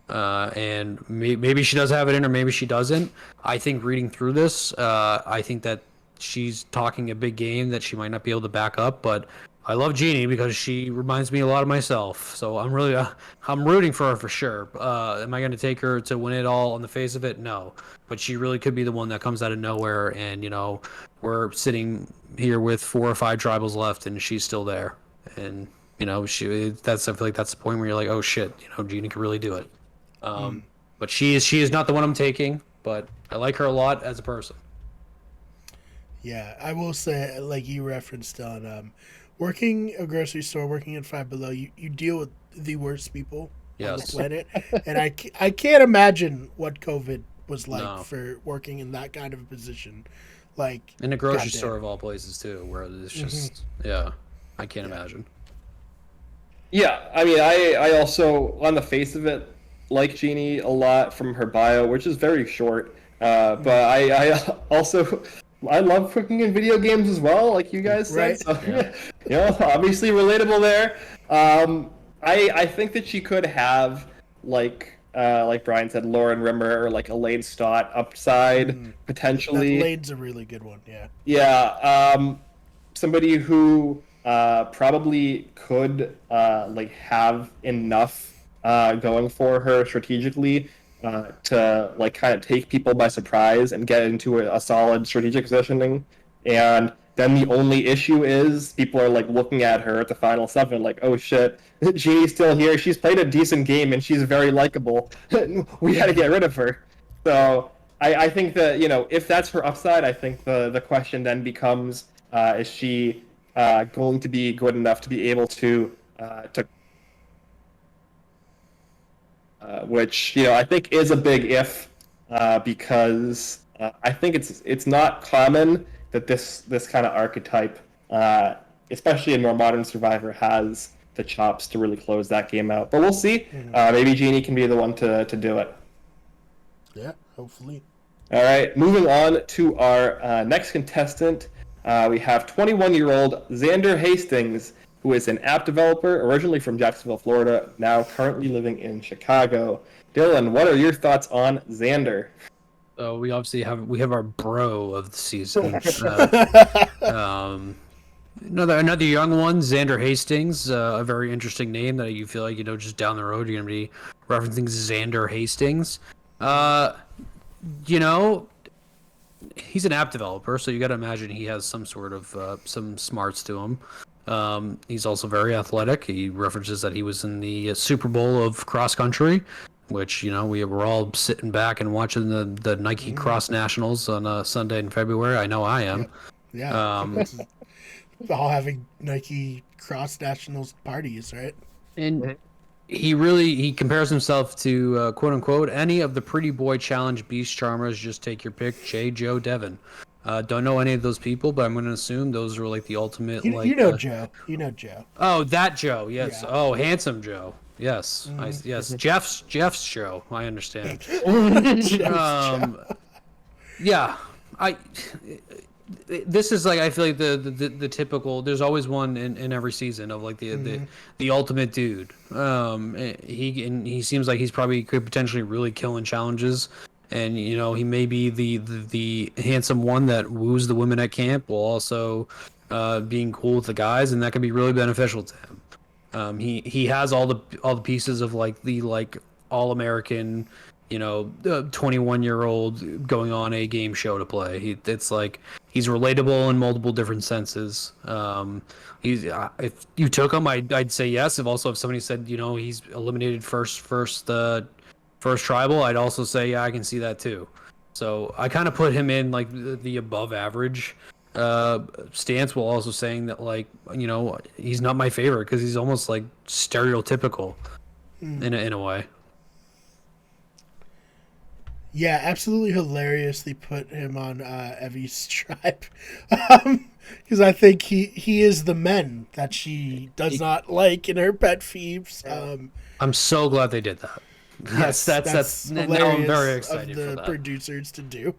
And maybe she does have it in her, maybe she doesn't. I think reading through this, I think that she's talking a big game that she might not be able to back up, but I love Genie because she reminds me a lot of myself. So I'm really, I'm rooting for her for sure. Am I going to take her to win it all on the face of it? No. But she really could be the one that comes out of nowhere, and, you know, we're sitting here with 4 or 5 tribals left, and she's still there. And, you know, I feel like that's the point where you're like, oh shit, you know, Genie can really do it. But she is not the one I'm taking, but I like her a lot as a person. Yeah, I will say, like you referenced on working a grocery store, working at Five Below, you deal with the worst people on the planet. And I can't imagine what COVID was like for working in that kind of a position. Like in a grocery store of all places too, where it's just, I can't imagine. Yeah, I mean, I also, on the face of it, like Genie a lot from her bio, which is very short. But I also... I love cooking in video games as well, like you guys said. Right. So, you know, obviously relatable there. I think that she could have like Brian said, Lauren Rimmer or like Elaine Stott upside potentially. Elaine's a really good one. Yeah. Yeah. Somebody who probably could like have enough going for her strategically. To like kind of take people by surprise and get into a solid strategic positioning. And then the only issue is people are like looking at her at the final 7 like, oh shit, Genie's still here, she's played a decent game and she's very likable. We got to get rid of her. So I think that, you know, if that's her upside, I think the question then becomes, is she going to be good enough to be able to which, you know, I think is a big if, because I think it's not common that this kind of archetype, especially a more modern Survivor, has the chops to really close that game out. But we'll see. Maybe Genie can be the one to do it. Yeah, hopefully. All right, moving on to our next contestant. We have 21-year-old Xander Hastings, who is an app developer originally from Jacksonville, Florida, now currently living in Chicago. Dylan, what are your thoughts on Xander? We obviously have our bro of the season. Another young one, Xander Hastings, a very interesting name that you feel like, you know, just down the road you're going to be referencing Xander Hastings. You know, he's an app developer, so you got to imagine he has some sort of some smarts to him. He's also very athletic. He references that he was in the Super Bowl of cross country, which, you know, we were all sitting back and watching the Nike Cross Nationals on a Sunday in February. I know I am. Yeah. All having Nike Cross Nationals parties, right? And he compares himself to quote unquote any of the Pretty Boy Challenge beast charmers. Just take your pick, Jay, Joe, Devin. Don't know any of those people, but I'm going to assume those are like the ultimate. Joe. You know Joe. Oh, that Joe. Yes. Yeah. Oh, handsome Joe. Yes. Yes. Jeff's show. I understand. Yeah. This is like, I feel like the typical. There's always one in every season of like the ultimate dude. He seems like he's probably could potentially really kill in challenges. And, you know, he may be the handsome one that woos the women at camp while also being cool with the guys, and that can be really beneficial to him. He has all the pieces of like the all-American, you know, 21-year-old going on a game show to play. It's like he's relatable in multiple different senses. If you took him, I'd say yes. If somebody said, you know, he's eliminated first tribal, I'd also say, yeah, I can see that too. So I kind of put him in like the above average stance, while also saying that, like, you know, he's not my favorite because he's almost like stereotypical in a way. Yeah, absolutely hilarious. They put him on Evie's tribe because I think he is the men that she does not like in her pet peeves. I'm so glad they did that. That's now I'm very excited of the for that. producers to do.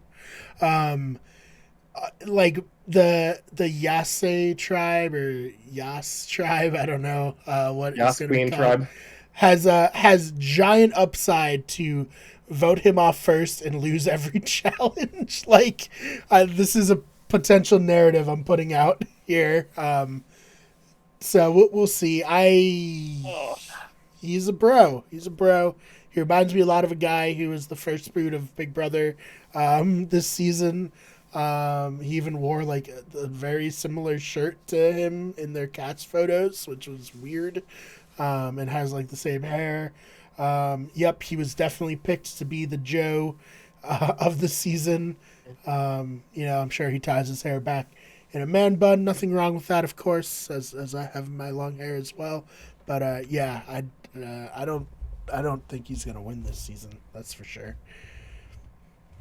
Like the Yase tribe or Yas tribe, I don't know what Yas it's Queen tribe has giant upside to vote him off first and lose every challenge. Like this is a potential narrative I'm putting out here. So we'll see. He's a bro. He reminds me a lot of a guy who was the first brood of Big Brother this season. He even wore like a very similar shirt to him in their cats photos, which was weird. And has like the same hair. Yep, he was definitely picked to be the Joe of the season. I'm sure he ties his hair back in a man bun. Nothing wrong with that, of course, as I have my long hair as well. But I don't think he's gonna win this season. That's for sure.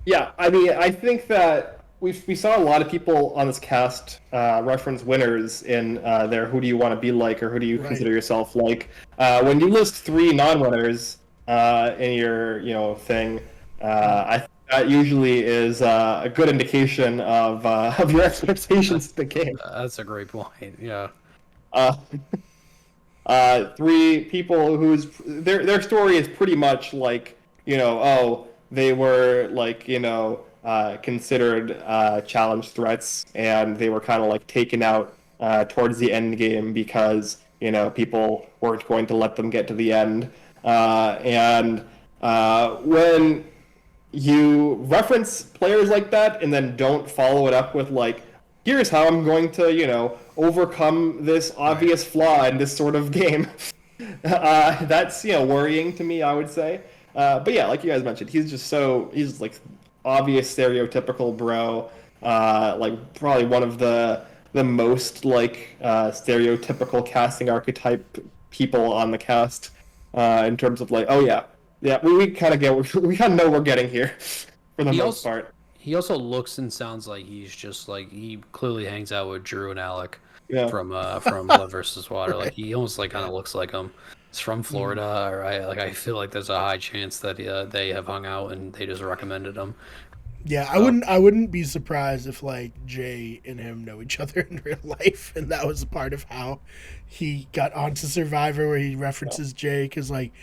Yeah, I mean, I think that we saw a lot of people on this cast reference winners in their "Who do you want to be like?" or "Who do you consider yourself like?" When you list 3 non-winners in your thing, I think that usually is a good indication of your expectations of the game. That's a great point. Yeah. 3 people whose their story is pretty much like they were like considered challenge threats, and they were kind of like taken out towards the end game because people weren't going to let them get to the end. And when you reference players like that and then don't follow it up with like, here's how I'm going to overcome this obvious flaw in this sort of game, that's worrying to me, I would say. But yeah, like you guys mentioned, he's like obvious stereotypical bro, like probably one of the most like stereotypical casting archetype people on the cast, in terms of like, oh yeah, we kind of know what we're getting here for the most part. He also looks and sounds like he's just like, he clearly hangs out with Drew and Alec from Blood versus Water. Like he almost like kind of looks like him. He's from Florida, or I feel like there's a high chance that they have hung out and they just recommended him. Yeah, I wouldn't be surprised if like Jay and him know each other in real life, and that was a part of how he got onto Survivor, where he references Jay, because like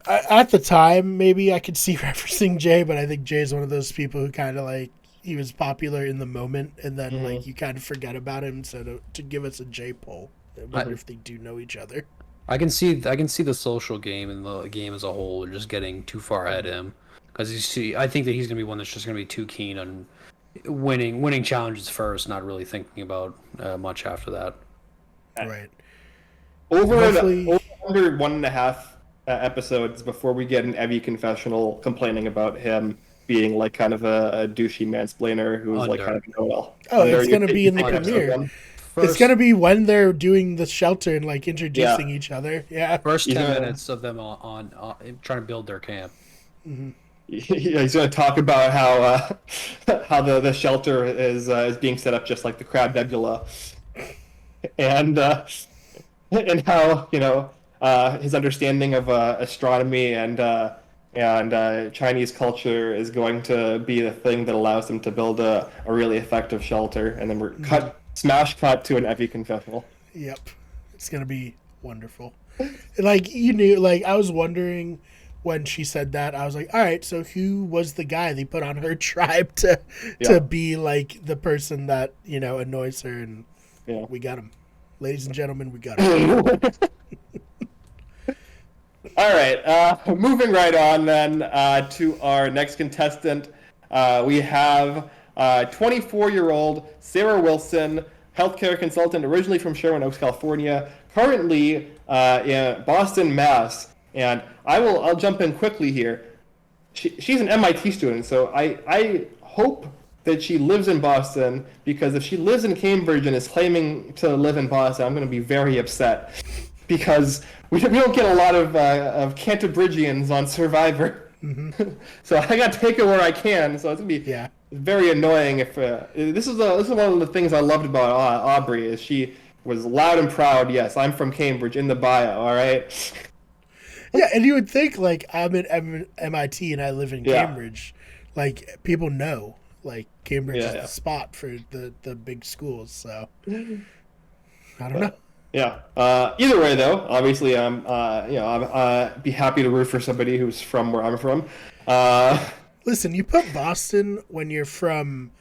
at the time maybe I could see referencing Jay, but I think Jay's one of those people who kind of like, he was popular in the moment, and then like you kind of forget about him. So to give us a Jay poll, I wonder if they do know each other. I can see the social game and the game as a whole just getting too far ahead of him, because I think that he's gonna be one that's just gonna be too keen on winning challenges first, not really thinking about much after that. Right. Over under 1.5 episodes before we get an Evie confessional complaining about him being like kind of a douchey mansplainer who's like kind of it's gonna be in the premiere. It's gonna be when they're doing the shelter and like introducing each other. Yeah. First 10 minutes of them on trying to build their camp. Mm-hmm. Yeah, he's gonna talk about how the shelter is being set up just like the Crab Nebula, and how his understanding of astronomy and Chinese culture is going to be the thing that allows them to build a really effective shelter. And then we're smash cut to an Evie confessional. Yep, it's gonna be wonderful. Like I was wondering when she said that, I was like, all right, so who was the guy they put on her tribe to be like the person that annoys her? And we got him, ladies and gentlemen, we got him. All right, moving right on then to our next contestant. We have 24-year-old Sarah Wilson, healthcare consultant, originally from Sherman Oaks, California, currently in Boston, Mass. And I'll jump in quickly here. She's an MIT student, so I hope that she lives in Boston, because if she lives in Cambridge and is claiming to live in Boston, I'm going to be very upset, because we don't get a lot of Canterbridgians on Survivor. So I got to take it where I can. So it's gonna be very annoying if this is one of the things I loved about Aubrey is she was loud and proud. Yes, I'm from Cambridge in the bio. All right. Yeah, and you would think like I'm at MIT and I live in Cambridge, like people know like Cambridge is the spot for the big schools. So I don't know. Yeah. Either way, though, obviously, I'd be happy to root for somebody who's from where I'm from. Listen, you put Boston when you're from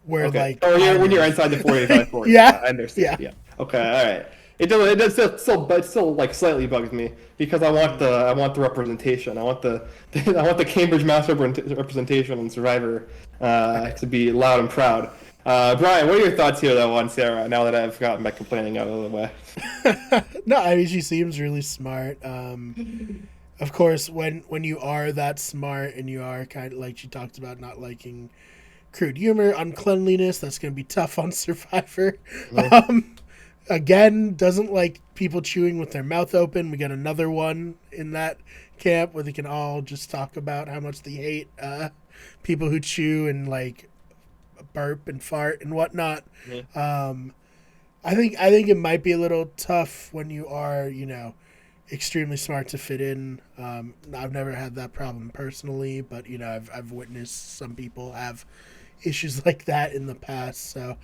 where like when you're inside the 485 force. Yeah, I understand. Yeah. Okay. All right. It does still like slightly bugs me because I want the representation. I want the Cambridge Mass representation on Survivor to be loud and proud. Brian, what are your thoughts here though on Sarah? Now that I've gotten my complaining out of the way. No, I mean she seems really smart. Of course, when you are that smart and you are kind of like she talked about not liking crude humor, uncleanliness, that's going to be tough on Survivor. Again, doesn't like people chewing with their mouth open. We got another one in that camp where they can all just talk about how much they hate people who chew and like burp and fart and whatnot. I think it might be a little tough when you are, extremely smart to fit in. I've never had that problem personally, but I've witnessed some people have issues like that in the past. So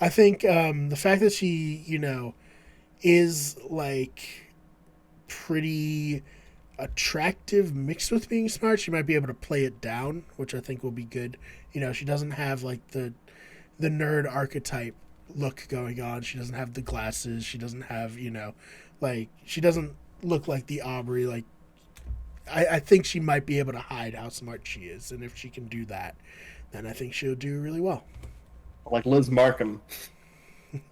I think the fact that she, is like pretty attractive mixed with being smart, she might be able to play it down, which I think will be good. She doesn't have like the nerd archetype look going on. She doesn't have the glasses. She doesn't have, like she doesn't look like the Aubrey. Like I think she might be able to hide how smart she is, and if she can do that, then I think she'll do really well. Like Liz Markham.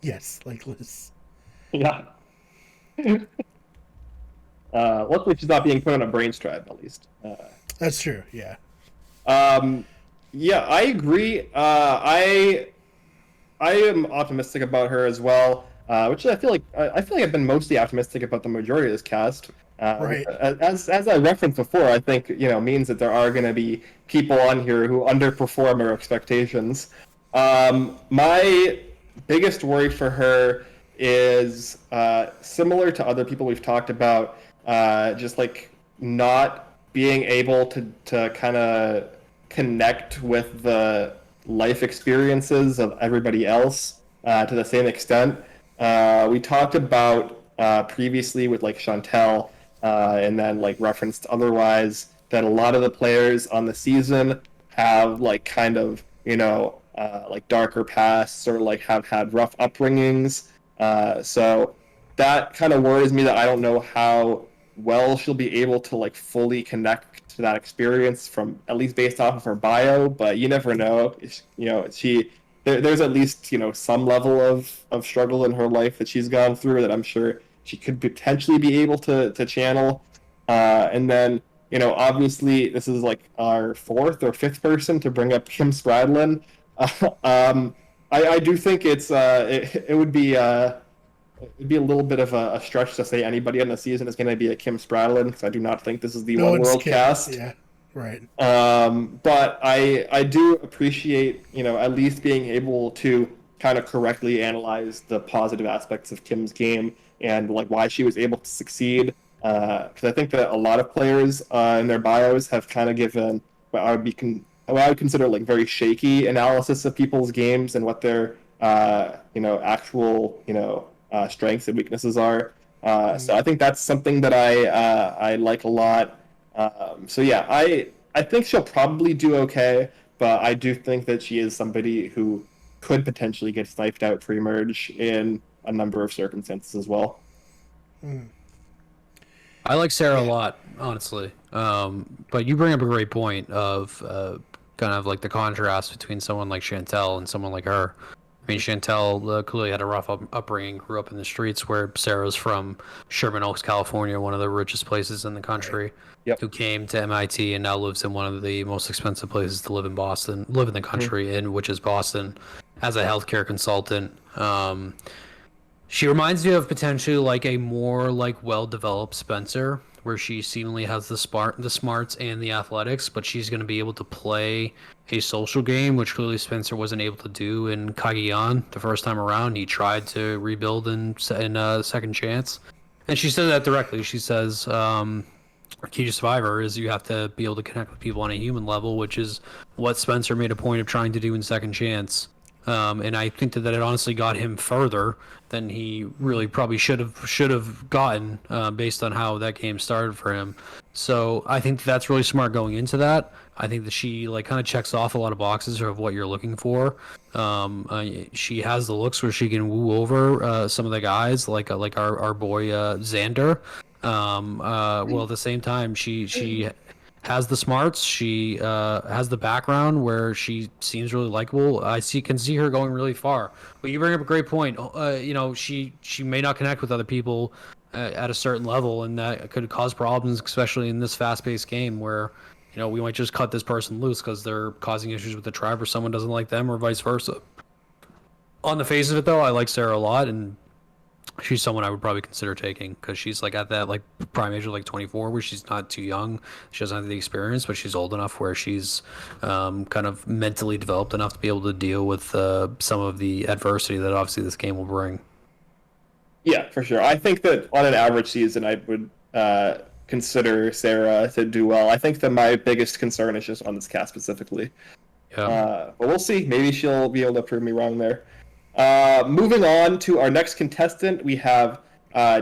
Yes, like Liz. Yeah. Luckily, she's not being put on a brain strap, at least. That's true. Yeah. Yeah, I agree. I am optimistic about her as well, which I feel like I've been mostly optimistic about the majority of this cast. Right. As I referenced before, I think means that there are going to be people on here who underperform our expectations. My biggest worry for her is similar to other people we've talked about, just like not being able to kind of connect with the life experiences of everybody else to the same extent. We talked about previously with like Chantel, and then like referenced otherwise that a lot of the players on the season have like kind of like darker pasts or like have had rough upbringings. So that kind of worries me that I don't know how well she'll be able to like fully connect to that experience from at least based off of her bio, but you never know. There's at least some level of struggle in her life that she's gone through that I'm sure she could potentially be able to channel. And then obviously this is like our fourth or fifth person to bring up Kim Spradlin. I do think it would be it'd be a little bit of a stretch to say anybody on the season is going to be a Kim Spradlin, because I do not think this is the One World cast. Yeah, right. But I do appreciate at least being able to kind of correctly analyze the positive aspects of Kim's game and like why she was able to succeed. Because I think that a lot of players in their bios have kind of given what I would consider like very shaky analysis of people's games and what their actual strengths and weaknesses are. So I think that's something that I like a lot. So yeah, I think she'll probably do okay, but I do think that she is somebody who could potentially get sniped out pre-merge in a number of circumstances as well. I like Sarah a lot, honestly. But you bring up a great point of kind of like the contrast between someone like Chantel and someone like her. I mean, Chantel clearly had a rough upbringing, grew up in the streets, where Sarah's from Sherman Oaks, California, one of the richest places in the country, who came to MIT and now lives in one of the most expensive places to live in the country, which is Boston, as a healthcare consultant. She reminds me of potentially like a more like well-developed Spencer, where she seemingly has the smarts and the athletics, but she's going to be able to play a social game, which clearly Spencer wasn't able to do in Cagayan the first time around. He tried to rebuild in Second Chance, and she said that directly. She says, key to Survivor is you have to be able to connect with people on a human level, which is what Spencer made a point of trying to do in Second Chance. And I think that it honestly got him further than he really probably should have gotten based on how that game started for him. So I think that's really smart going into that. I think that she kind of checks off a lot of boxes of what you're looking for. She has the looks where she can woo over some of the guys, like our boy Xander. Well, at the same time, she has the smarts. She has the background where she seems really likable. Can see her going really far. But you bring up a great point. She may not connect with other people at a certain level, and that could cause problems, especially in this fast-paced game where we might just cut this person loose because they're causing issues with the tribe, or someone doesn't like them, or vice versa. On the face of it, though, I like Sarah a lot, and she's someone I would probably consider taking because she's at that prime age of 24, where she's not too young. She doesn't have the experience, but she's old enough where she's kind of mentally developed enough to be able to deal with some of the adversity that obviously this game will bring. Yeah, for sure. I think that on an average season, I would consider Sarah to do well. I think that my biggest concern is just on this cast specifically. Yeah. But we'll see. Maybe she'll be able to prove me wrong there. Moving on to our next contestant, we have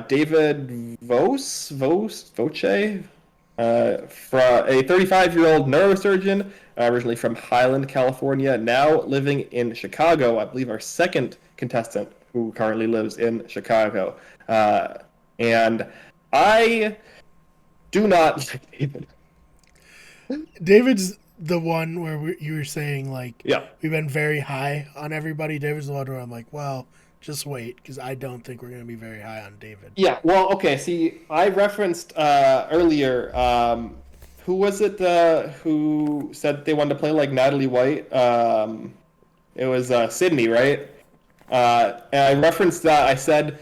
David Voce, a 35-year-old neurosurgeon, originally from Highland, California, now living in Chicago. I believe our second contestant who currently lives in Chicago. And I do not like David. David's the one where you were saying, yeah, we've been very high on everybody. David's the one where I'm like, well, just wait, because I don't think we're going to be very high on David. Yeah, well, okay, see, I referenced earlier, who was it who said they wanted to play like Natalie White? It was Sydney, right? And I referenced that. I said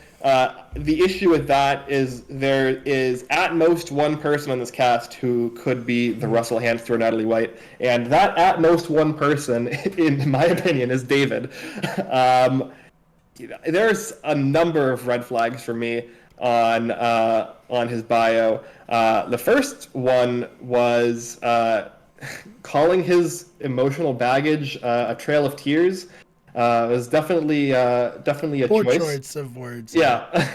the issue with that is there is at most one person on this cast who could be the Russell Hamster or Natalie White, and that at most one person, in my opinion, is David. There's a number of red flags for me on his bio. The first one was calling his emotional baggage a trail of tears. It was definitely a Poor choice. choice of words. Yeah.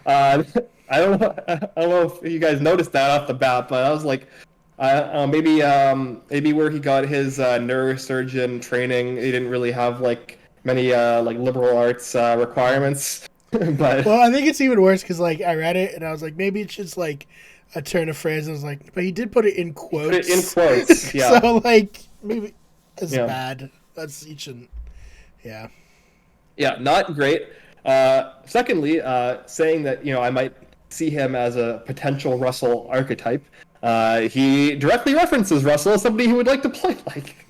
I don't know if you guys noticed that off the bat, but I was like, maybe where he got his neurosurgeon training, he didn't really have many liberal arts requirements. But well, I think it's even worse because I read it and I was like, maybe it's just a turn of phrase. And I was like, but he did put it in quotes. Put it in quotes, yeah. So maybe it's bad. You shouldn't. Yeah. Yeah, not great. Secondly, saying that I might see him as a potential Russell archetype. He directly references Russell as somebody he would like to play like.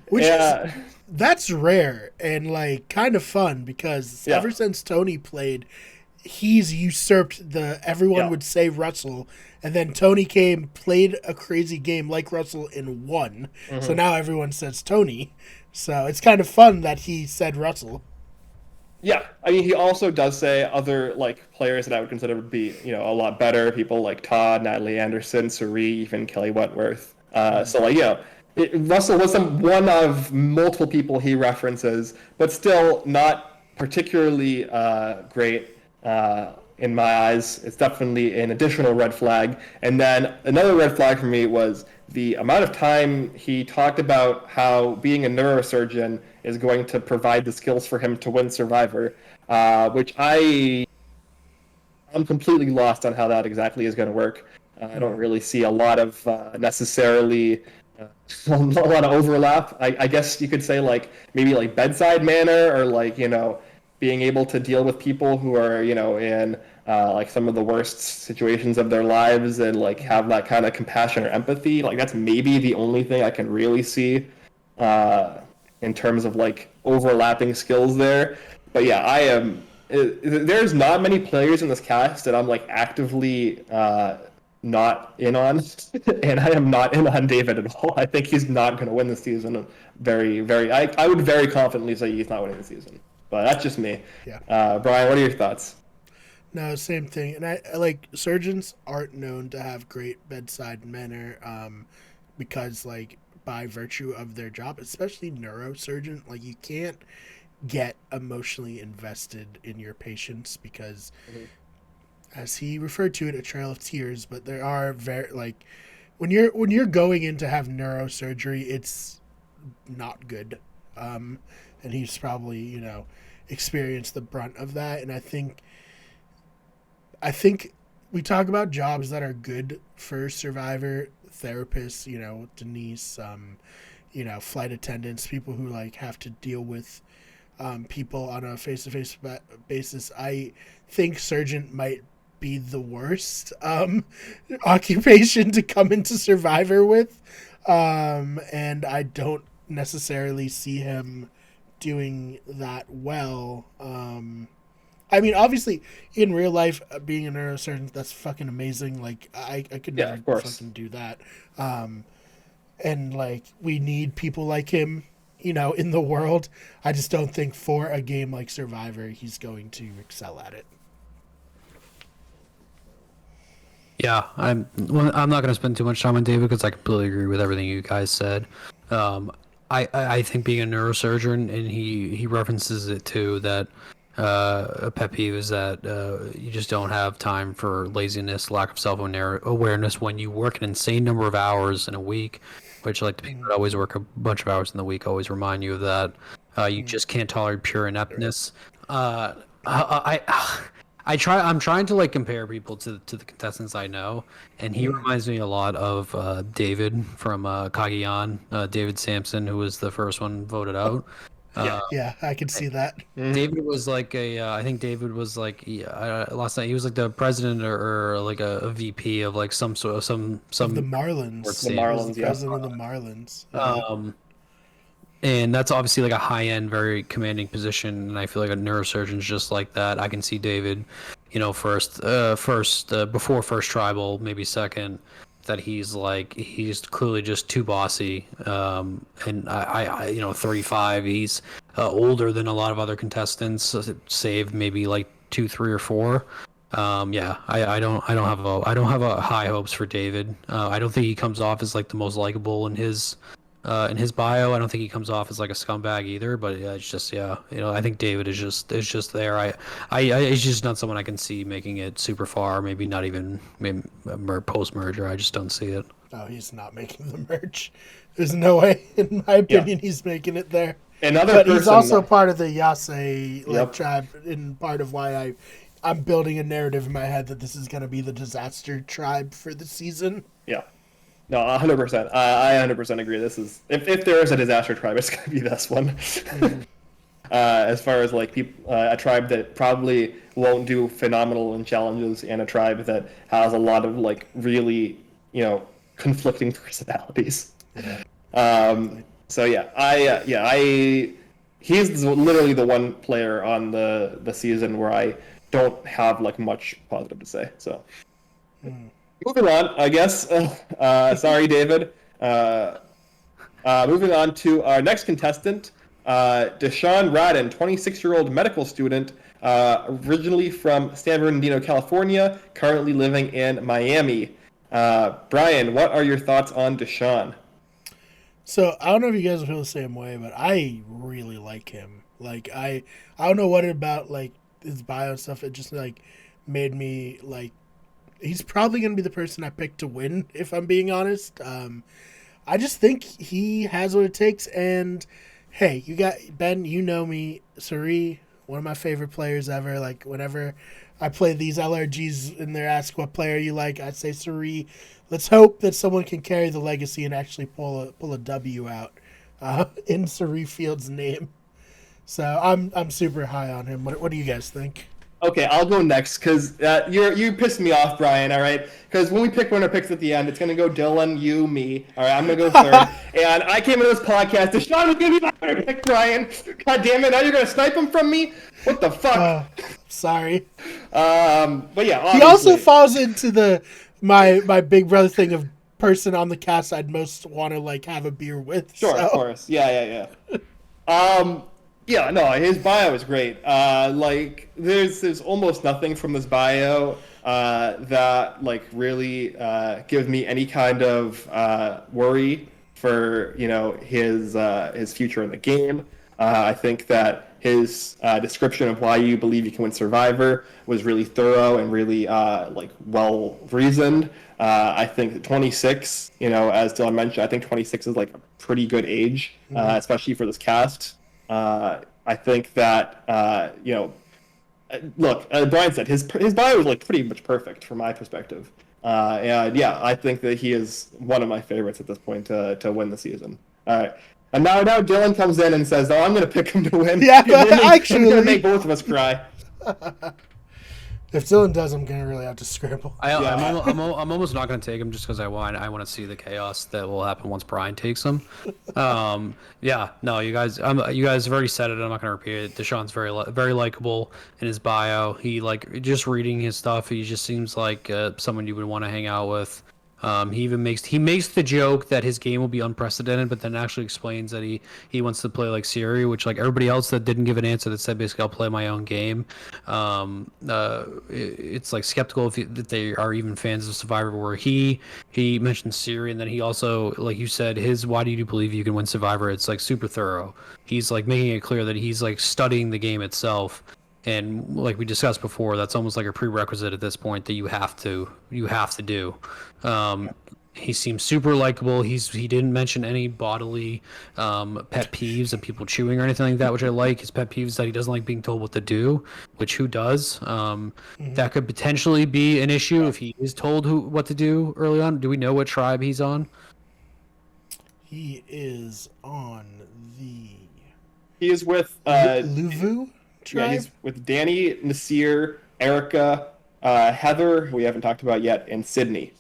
Which is that's rare and kind of fun because ever since Tony played, he's usurped everyone would say Russell, and then Tony played a crazy game like Russell and won. Mm-hmm. So now everyone says Tony. So it's kind of fun that he said Russell. Yeah, I mean, he also does say other players that I would consider would be a lot better. People like Todd, Natalie Anderson, Suri, even Kelly Wentworth. Russell was one of multiple people he references, but still not particularly great in my eyes. It's definitely an additional red flag. And then another red flag for me was the amount of time he talked about how being a neurosurgeon is going to provide the skills for him to win Survivor, which I'm completely lost on how that exactly is going to work. I don't really see a lot of necessarily a lot of overlap. I guess you could say maybe bedside manner or being able to deal with people who are in some of the worst situations of their lives and have that kind of compassion or empathy. That's maybe the only thing I can really see in terms of overlapping skills there. But yeah, I am there's not many players in this cast that I'm like actively not in on, and I am not in on David at all. I think he's not going to win the season. I would very confidently say he's not winning the season, but that's just me. Yeah. Brian, what are your thoughts? No, same thing. And I like surgeons aren't known to have great bedside manner, because like by virtue of their job, especially neurosurgeon, like you can't get emotionally invested in your patients because, as he referred to it, a trail of tears. But there are very like when you're going in to have neurosurgery, it's not good, and he's probably experienced the brunt of that. And I think we talk about jobs that are good for Survivor, therapists, Denise, flight attendants, people who like have to deal with people on a face-to-face basis. I think surgeon might be the worst occupation to come into Survivor with, and I don't necessarily see him doing that well. I mean, obviously, in real life, being a neurosurgeon, that's fucking amazing. Like, I could never fucking do that. And, like, we need people like him, in the world. I just don't think for a game like Survivor, he's going to excel at it. Yeah, I'm not going to spend too much time on David because I completely agree with everything you guys said. I think being a neurosurgeon, and he references it too, that a pet peeve is that you just don't have time for laziness, lack of self-awareness when you work an insane number of hours in a week, which like the people that always work a bunch of hours in the week always remind you of that. You just can't tolerate pure ineptness. I'm trying to like compare people to the contestants I know, and he reminds me a lot of David from Cagayan, David Sampson, who was the first one voted out. Yeah, I can see that. David was like I think David was like last night he was like the president or like a VP of like some sort of some of the Marlins. The Marlins, yeah. President of the Marlins. And that's obviously like a high-end, very commanding position, and I feel like a neurosurgeon's just like that. I can see David, first before first tribal, maybe second, that he's clearly just too bossy. And I 35, he's older than a lot of other contestants, save maybe like 2, 3, or 4. I don't have a high hopes for David. I don't think he comes off as like the most likable in his bio. I don't think he comes off as like a scumbag either, but it's just I think David is just there. He's just not someone I can see making it super far, maybe not even post merger. I just don't see it. Oh, he's not making the merge. There's no way, in my opinion, he's making it there. But he's also part of the Yase tribe, and part of why I'm building a narrative in my head that this is going to be the disaster tribe for the season. Yeah. No, 100%. I 100% agree. This is if there is a disaster tribe, it's going to be this one. As far as like a tribe that probably won't do phenomenal in challenges, and a tribe that has a lot of like really conflicting personalities. So he's literally the one player on the season where I don't have like much positive to say. So. Moving on, I guess. Sorry, David. Moving on to our next contestant, Deshaun Radin, 26-year-old medical student, originally from San Bernardino, California, currently living in Miami. Brian, what are your thoughts on Deshaun? So I don't know if you guys feel the same way, but I really like him. Like I don't know what about like his bio and stuff. It just like made me like. He's probably going to be the person I pick to win, if I'm being honest. I just think he has what it takes. And, hey, you got Ben, you know me, Suri, one of my favorite players ever. Like, whenever I play these LRGs and they're asked what player you like, I say Suri. Let's hope that someone can carry the legacy and actually pull a W out in Suri Field's name. So I'm super high on him. What do you guys think? Okay, I'll go next because you pissed me off, Brian. All right, because when we pick winner picks at the end, it's gonna go Dylan, you, me. All right, I'm gonna go third. And I came into this podcast. Deshaun was gonna be my winner pick, Brian. God damn it! Now you're gonna snipe him from me? What the fuck? Sorry. But yeah, obviously. He also falls into my big brother thing of person on the cast I'd most want to like have a beer with. Sure, so. of course. Yeah. Yeah, no, his bio is great. Like, there's almost nothing from this bio that like really gives me any kind of worry for his future in the game. I think that his description of why you believe you can win Survivor was really thorough and really like well reasoned. I think that 26, as Dylan mentioned, I think 26 is like a pretty good age, especially for this cast. I think that look, Brian said his bio is like pretty much perfect from my perspective, and yeah, I think that he is one of my favorites at this point to win the season. All right, and now Dylan comes in and says, "Oh, I'm going to pick him to win." Yeah, actually, I'm going to make both of us cry. If Dylan does, I'm gonna really have to scramble. I'm almost not going to take him just because I want to see the chaos that will happen once Brian takes him. Yeah, no, you guys have already said it. I'm not going to repeat it. Deshaun's very likable in his bio. He just reading his stuff. He just seems like someone you would want to hang out with. He makes the joke that his game will be unprecedented, but then actually explains that he wants to play like Siri, which like everybody else that didn't give an answer that said basically I'll play my own game. It's like skeptical that they are even fans of Survivor. Where he mentioned Siri, and then he also, like you said, his why do you believe you can win Survivor? It's like super thorough. He's like making it clear that he's like studying the game itself. And like we discussed before, that's almost like a prerequisite at this point that you have to do. He seems super likable. He didn't mention any bodily pet peeves of people chewing or anything like that, which I like. His pet peeves that he doesn't like being told what to do, which who does? That could potentially be an issue if he is told what to do early on. Do we know what tribe he's on? He is on the. He is with Luvu tribe? Yeah, he's with Danny, Nasir, Erica, Heather, who we haven't talked about yet, and Sydney.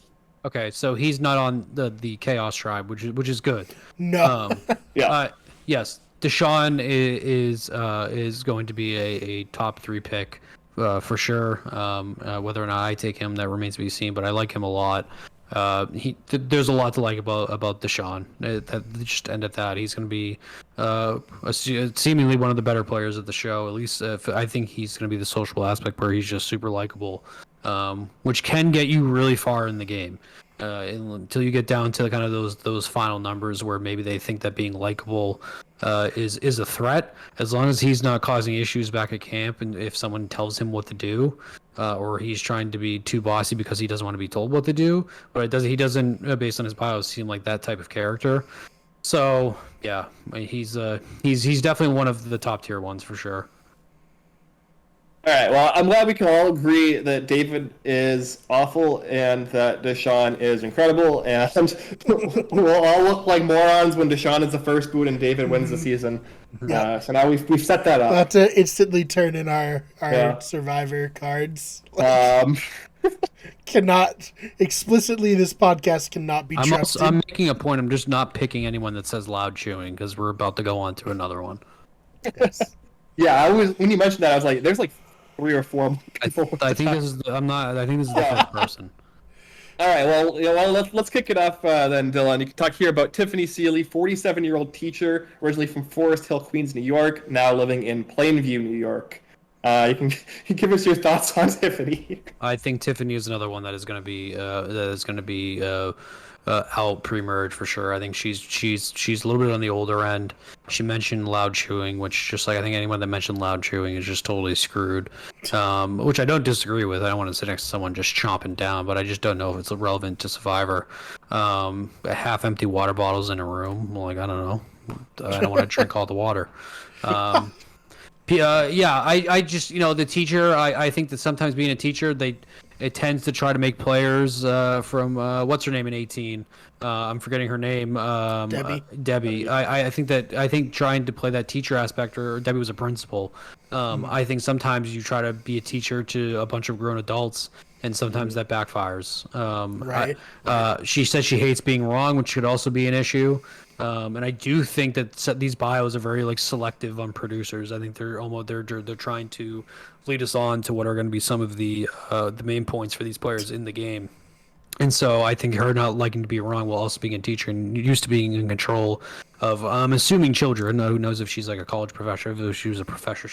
Okay, so he's not on the Chaos Tribe, which is good. No. Yeah. Yes, Deshaun is going to be a top 3 pick for sure. Whether or not I take him, that remains to be seen. But I like him a lot. There's a lot to like about Deshaun. Just end at that. He's going to be seemingly one of the better players of the show. At least I think he's going to be the sociable aspect where he's just super likable, which can get you really far in the game. Until you get down to kind of those final numbers where maybe they think that being likable is a threat. As long as he's not causing issues back at camp, and if someone tells him what to do, or he's trying to be too bossy because he doesn't want to be told what to do, but he doesn't based on his bio seem like that type of character. So yeah, he's definitely one of the top tier ones for sure. All right, well, I'm glad we can all agree that David is awful and that Deshaun is incredible, and we'll all look like morons when Deshaun is the first boot and David wins the season. So now we've set that up. We'll have to instantly turn in our Survivor cards. Cannot explicitly, this podcast cannot be trusted. I'm making a point. I'm just not picking anyone that says loud chewing because we're about to go on to another one. Yes. Yeah, when you mentioned that, I was like, there's like 3 or 4 people. I think this is the fifth person. All right, well, let's kick it off then, Dylan. You can talk here about Tiffany Seeley, 47-year-old teacher, originally from Forest Hill, Queens, New York, now living in Plainview, New York. You can give us your thoughts on Tiffany. I think Tiffany is another one that is going to be out pre-merge for sure. I think she's a little bit on the older end. She mentioned loud chewing, which just like I think anyone that mentioned loud chewing is just totally screwed. Which I don't disagree with. I don't want to sit next to someone just chomping down, but I just don't know if it's relevant to Survivor. Half-empty water bottles in a room. Like I don't know. I don't want to drink all the water. I just the teacher. I think that sometimes being a teacher, it tends to try to make players from what's her name in 18. I'm forgetting her name. Debbie. Debbie. I think trying to play that teacher aspect, or Debbie was a principal. I think sometimes you try to be a teacher to a bunch of grown adults, and sometimes that backfires. Right. She says she hates being wrong, which could also be an issue. And I do think that these bios are very like selective on producers. I think they're trying to lead us on to what are going to be some of the main points for these players in the game. And so I think her not liking to be wrong while also being a teacher and used to being in control of, I'm assuming, children. Who knows if she's like a college professor? If she was a professor,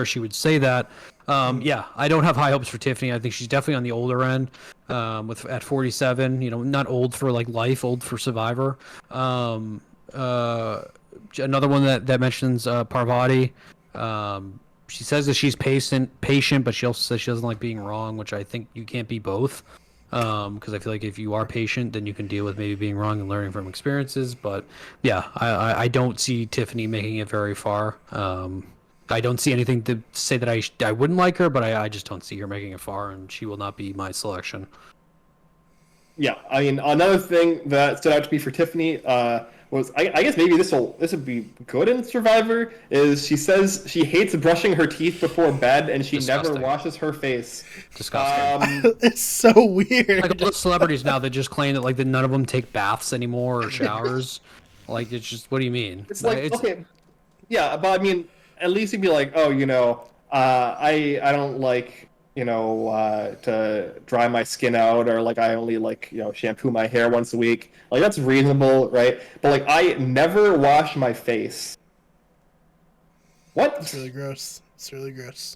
she would say that. Yeah, I don't have high hopes for Tiffany. I think she's definitely on the older end. At 47, not old for like life, old for Survivor. Another one that mentions Parvati. She says that she's patient, but she also says she doesn't like being wrong, which I think you can't be both. Because I feel like if you are patient, then you can deal with maybe being wrong and learning from experiences. But yeah, I don't see Tiffany making it very far. I don't see anything to say that I wouldn't like her, but I just don't see her making it far, and she will not be my selection. Yeah, I mean, another thing that stood out to me for Tiffany was, I guess maybe this would be good in Survivor, is she says she hates brushing her teeth before bed, and she Disgusting. never washes her face. Disgusting. It's so weird. Like all the celebrities now, they just claim that like that none of them take baths anymore or showers. Like it's just, what do you mean? It's like, okay, yeah, but I mean, at least you'd be like, oh, I don't like, to dry my skin out, or like I only like, shampoo my hair once a week. Like that's reasonable, right? But like I never wash my face. What? It's really gross. It's really gross.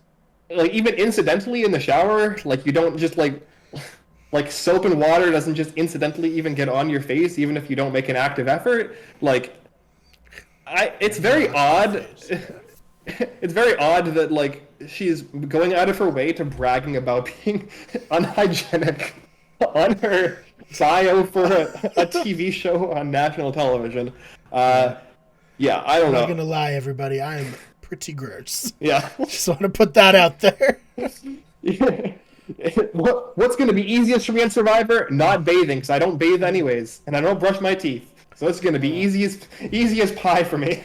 Like even incidentally in the shower, like you don't just like soap and water doesn't just incidentally even get on your face, even if you don't make an active effort. Like it's very odd. It's very odd that like she's going out of her way to bragging about being unhygienic on her bio for a TV show on national television. Yeah, I don't know. I'm not gonna lie, everybody. I am pretty gross. Yeah. Just want to put that out there. What's going to be easiest for me on Survivor? Not bathing, because I don't bathe anyways, and I don't brush my teeth. So it's going to be easy as pie for me.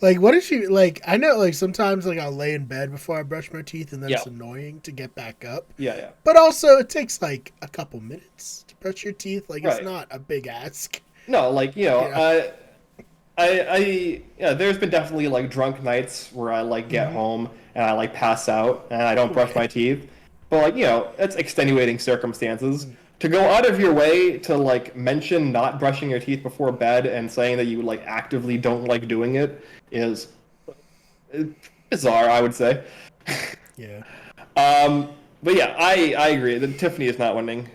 Like, what is she, like, I know, like, sometimes, like, I'll lay in bed before I brush my teeth, and then Yeah. it's annoying to get back up. Yeah. But also, it takes, like, a couple minutes to brush your teeth. Like, Right. It's not a big ask. No, like, Yeah. there's been definitely, like, drunk nights where I, like, get home and I, like, pass out and I don't brush my teeth. But, like, it's extenuating circumstances. To go out of your way to, like, mention not brushing your teeth before bed and saying that you, like, actively don't like doing it is bizarre, I would say. Yeah. But yeah, I agree that Tiffany is not winning.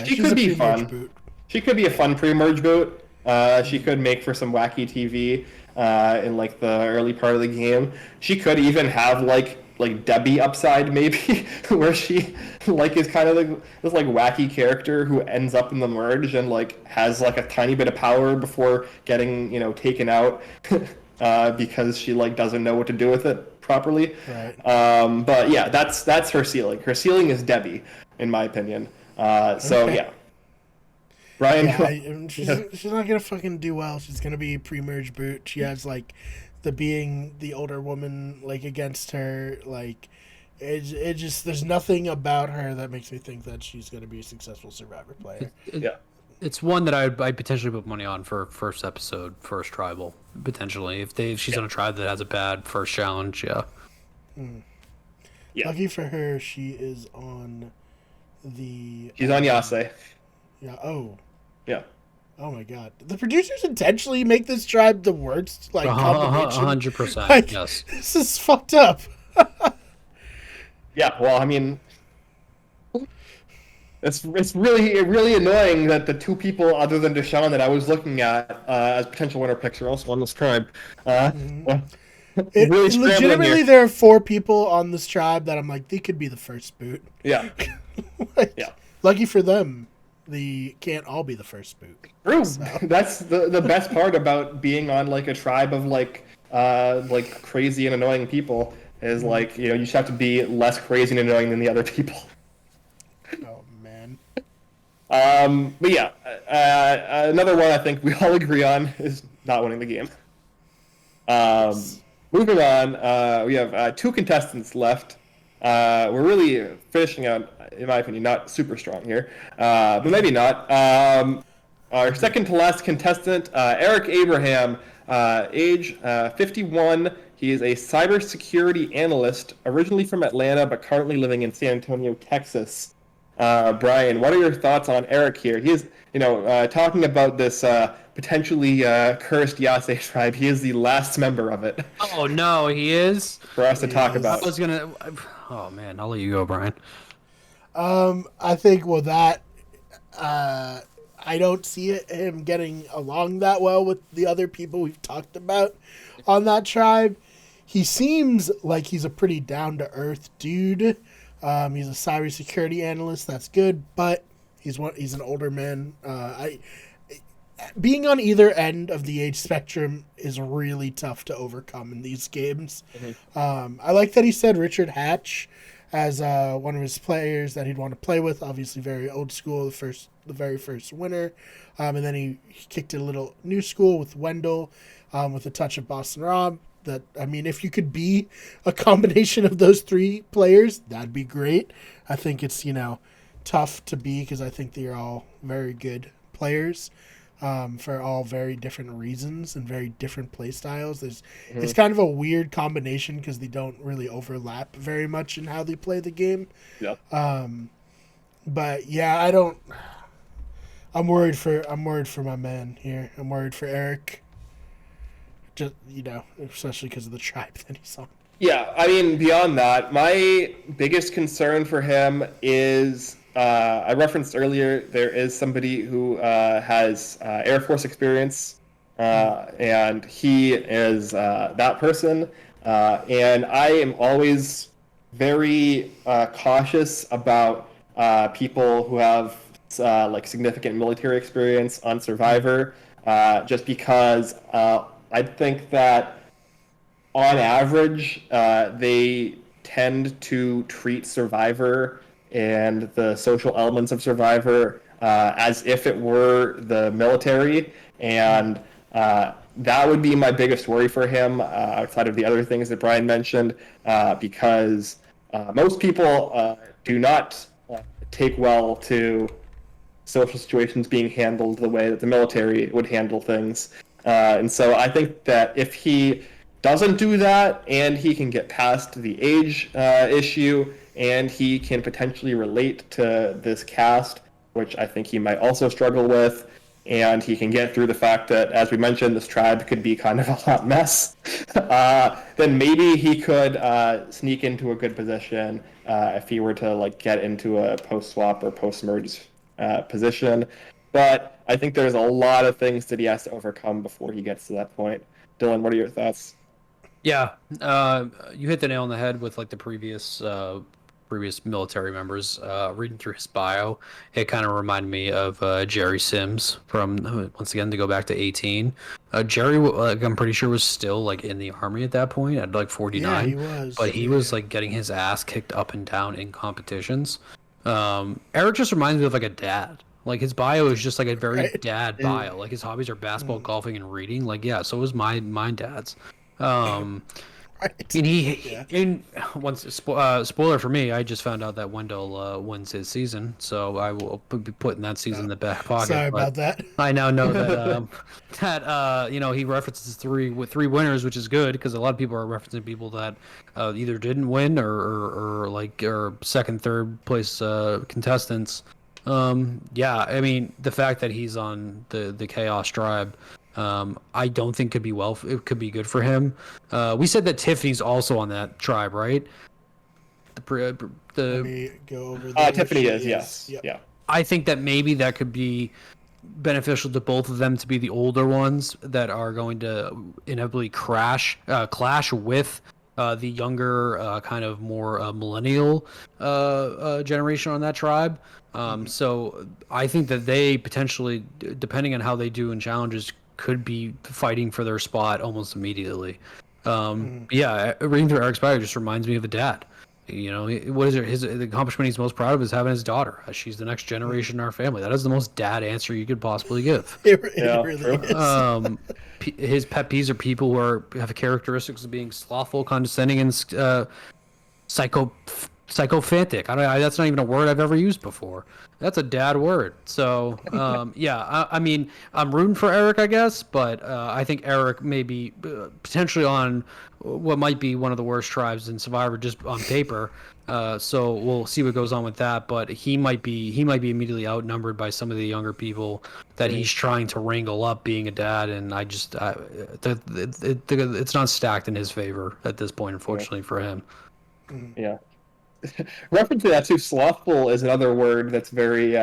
She could be fun. Boot. She could be a fun pre-merge boot. She could make for some wacky TV in like the early part of the game. She could even have like Debbie upside maybe, where she like is kind of like this like wacky character who ends up in the merge and like has like a tiny bit of power before getting taken out because she like doesn't know what to do with it properly. Right. But yeah, that's her ceiling. Her ceiling is Debbie, in my opinion. So Okay. yeah. Brian. Yeah, she's not gonna fucking do well. She's gonna be pre-merge boot. She has like being the older woman like against her. Like it just there's nothing about her that makes me think that she's gonna be a successful Survivor player. Yeah. It's one that I'd potentially put money on for first episode, first tribal, potentially. If she's on a tribe that has a bad first challenge, yeah. Yeah. Lucky for her, she is on the. She's on Yase. Yeah. Oh. Yeah. Oh my god! The producers intentionally make this tribe the worst like combination. 100%. Like, Yes. This is fucked up. Yeah. Well, I mean, it's really annoying that the two people other than Deshaun that I was looking at as potential winner picks are also on this tribe. Really scrambling Legitimately, here. there are 4 people on this tribe that I'm like, they could be the first boot. Yeah. Like, Yeah. Lucky for them, they can't all be the first boot. True. That's the best part about being on like a tribe of like crazy and annoying people. is like, you just have to be less crazy and annoying than the other people. Oh man. But yeah, another one I think we all agree on is not winning the game. Moving on, we have 2 contestants left. We're really finishing out, in my opinion, not super strong here, but maybe not. Our second to last contestant, Eric Abraham, age 51. He is a cybersecurity analyst, originally from Atlanta, but currently living in San Antonio, Texas. Brian, what are your thoughts on Eric here? He is, talking about this potentially cursed Yase tribe. He is the last member of it. Oh no, he is. For us to talk about. I was gonna. Oh man, I'll let you go, Brian. I think that I don't see him getting along that well with the other people we've talked about on that tribe. He seems like he's a pretty down-to-earth dude. He's a cybersecurity analyst. That's good, but he's an older man. Being on either end of the age spectrum is really tough to overcome in these games. Mm-hmm. I like that he said Richard Hatch as one of his players that he'd want to play with. Obviously, very old school, the very first winner, and then he kicked it a little new school with Wendell, with a touch of Boston Rob. If you could be a combination of those 3 players, that'd be great. I think it's tough to be because I think they're all very good players. For all very different reasons and very different play styles. It's kind of a weird combination because they don't really overlap very much in how they play the game. Yeah. But yeah, I'm worried for my man here. I'm worried for Eric. Just especially because of the tribe that he's on. Yeah, beyond that, my biggest concern for him is. I referenced earlier there is somebody who has Air Force experience, and he is that person. And I am always very cautious about people who have significant military experience on Survivor, just because I think that on average they tend to treat Survivor and the social elements of Survivor as if it were the military, and that would be my biggest worry for him, outside of the other things that Brian mentioned, because most people do not take well to social situations being handled the way that the military would handle things. And so I think that if he doesn't do that, and he can get past the age issue, and he can potentially relate to this cast, which I think he might also struggle with, and he can get through the fact that, as we mentioned, this tribe could be kind of a hot mess, then maybe he could sneak into a good position if he were to get into a post-swap or post-merge position. But I think there's a lot of things that he has to overcome before he gets to that point. Dylan, what are your thoughts? Yeah, you hit the nail on the head with the previous military members. Reading through his bio, it kind of reminded me of Jerry Sims from, once again, to go back to 18. Jerry, I'm pretty sure, was still in the army at that point at 49. Yeah, he was. But he was getting his ass kicked up and down in competitions. Eric just reminds me of a dad. His bio is just a very dad bio. His hobbies are basketball, golfing, and reading. So was my dad's. And spoiler for me, I just found out that Wendell wins his season, so I will be putting that season in the back pocket. Sorry about that. I now know that he references three winners, which is good because a lot of people are referencing people that either didn't win or second, third place contestants. The fact that he's on the Chaos Tribe, I don't think it could be good for him. We said that Tiffany's also on that tribe, right? Let me go over there. Tiffany is, yes. Yep. Yeah. I think that maybe that could be beneficial to both of them to be the older ones that are going to inevitably clash with the younger, kind of more millennial generation on that tribe. So I think that they potentially, depending on how they do in challenges, could be fighting for their spot almost immediately. Yeah, reading through Eric's bio just reminds me of a dad. You know, what is it? The accomplishment he's most proud of is having his daughter. She's the next generation in our family. That is the most dad answer you could possibly give. It Yeah, really true. is. His pet peeves are people who have characteristics of being slothful, condescending, and psychophantic. That's not even a word I've ever used before. That's a dad word. So yeah, I mean, I'm rooting for Eric, I guess, but I think Eric may be potentially on what might be one of the worst tribes in Survivor just on paper. So we'll see what goes on with that. But he might be immediately outnumbered by some of the younger people that he's trying to wrangle up being a dad, and it's not stacked in his favor at this point, unfortunately for him. Yeah. Referencing that too, slothful is another word that's very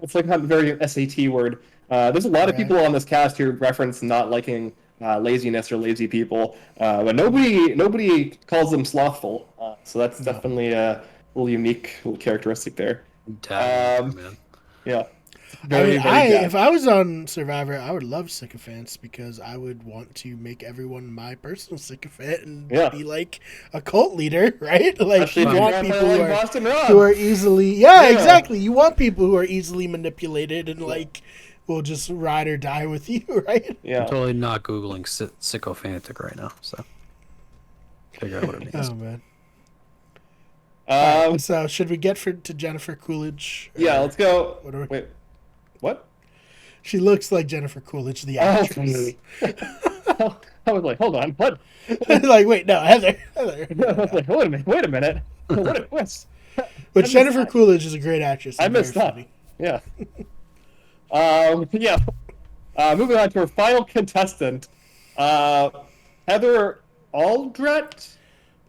it's like a very SAT word. There's a lot of people on this cast who reference not liking laziness or lazy people, but nobody calls them slothful. So that's definitely a little unique little characteristic there. Man. Yeah. If I was on Survivor, I would love sycophants because I would want to make everyone my personal sycophant and be like a cult leader, right? Like especially you want people like who are easily, exactly. You want people who are easily manipulated and like will just ride or die with you, right? Yeah. I'm totally not googling sycophantic right now, so figure out what it means. Oh man. So should we get to Jennifer Coolidge? Yeah, let's go. Wait, what? She looks like Jennifer Coolidge, the actress. I was like, hold on, what? Like, wait, no, Heather. I was like, wait a minute. What a twist. But Jennifer Coolidge is a great actress. I missed that. Yeah. Moving on to our final contestant, Heather Aldrett.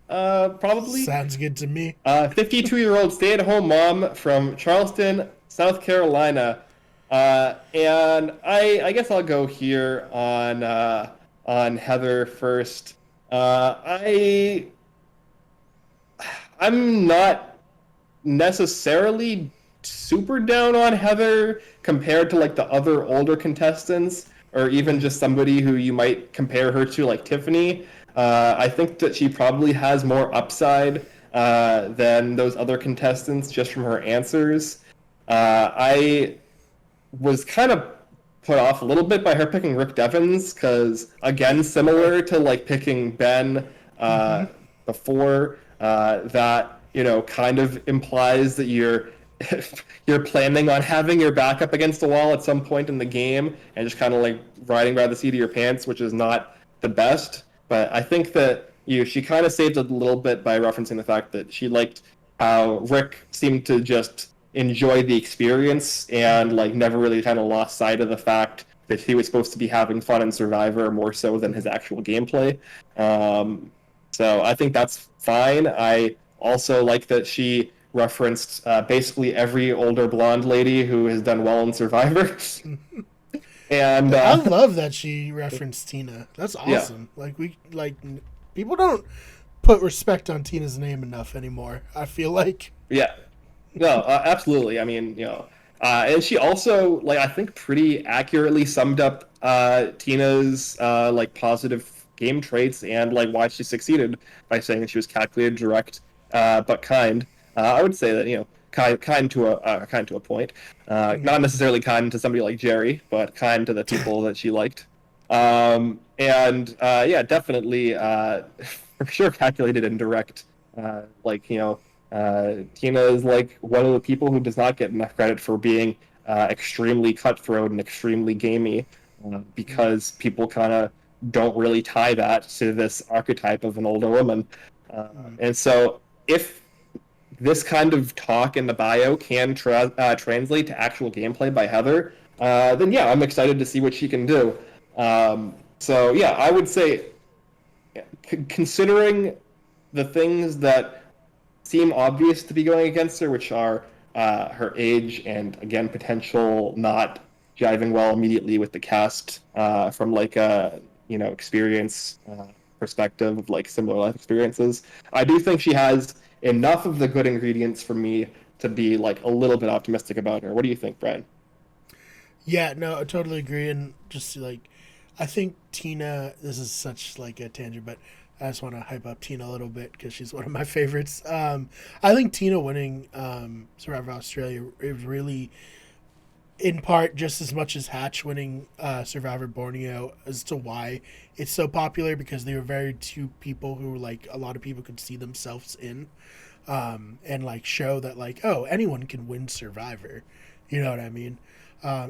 Probably. Sounds good to me. 52-year-old stay-at-home mom from Charleston, South Carolina. And I guess I'll go here on Heather first. I'm not necessarily super down on Heather compared to like the other older contestants, or even just somebody who you might compare her to, like Tiffany. I think that she probably has more upside than those other contestants just from her answers. I was kind of put off a little bit by her picking Rick Devens because, again, similar to like picking Ben before, that, you know, kind of implies that you're planning on having your back up against the wall at some point in the game and just kind of like riding by the seat of your pants, which is not the best. But I think that she kind of saved it a little bit by referencing the fact that she liked how Rick seemed to just enjoy the experience and like never really kind of lost sight of the fact that he was supposed to be having fun in Survivor more so than his actual gameplay. So I think that's fine. I also like that she referenced basically every older blonde lady who has done well in Survivor. And I love that she referenced Tina. That's awesome. Yeah. People don't put respect on Tina's name enough anymore, I feel like. Yeah. No, absolutely. I mean, you know, and she also, like, I think pretty accurately summed up Tina's like positive game traits and like why she succeeded by saying that she was calculated, direct, but kind. I would say that, you know, kind to a point. Not necessarily kind to somebody like Jerry, but kind to the people that she liked. And yeah, definitely for sure calculated and direct. Like, you know, Tina is like one of the people who does not get enough credit for being extremely cutthroat and extremely gamey, because people kind of don't really tie that to this archetype of an older woman. And so if this kind of talk in the bio can translate to actual gameplay by Heather, then yeah, I'm excited to see what she can do. So yeah, I would say, considering the things that seem obvious to be going against her, which are her age and, again, potential not jiving well immediately with the cast from like a, you know, experience perspective of like similar life experiences, I do think she has enough of the good ingredients for me to be like a little bit optimistic about her. What do you think, Brian? Yeah, no, I totally agree. And just like, I think Tina. This is such like a tangent, but I just want to hype up Tina a little bit because she's one of my favorites. I think Tina winning Survivor Australia is really, in part, just as much as Hatch winning Survivor Borneo as to why it's so popular, because they were very two people who like a lot of people could see themselves in, and like show that like, oh, anyone can win Survivor. You know what I mean?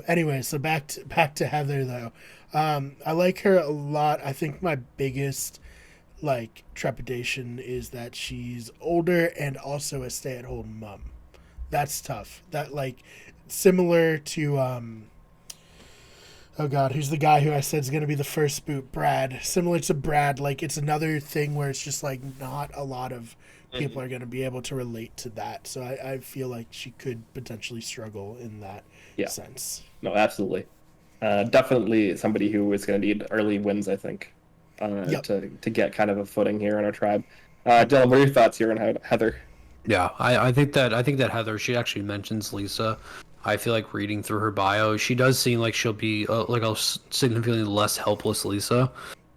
Anyway, so back to Heather though. I like her a lot. I think my biggest like trepidation is that she's older and also a stay-at-home mom. That's tough. That like similar to oh god, who's the guy who I said is going to be the first boot? Brad. Similar to Brad, like it's another thing where it's just like not a lot of people are going to be able to relate to that. So I feel like she could potentially struggle in that sense. No, absolutely. Definitely somebody who is going to need early wins, I think, to get kind of a footing here in our tribe. Dylan, what are your thoughts here on Heather? Yeah, I think that Heather, she actually mentions Lisa. I feel like reading through her bio, she does seem like she'll be like a significantly less helpless Lisa,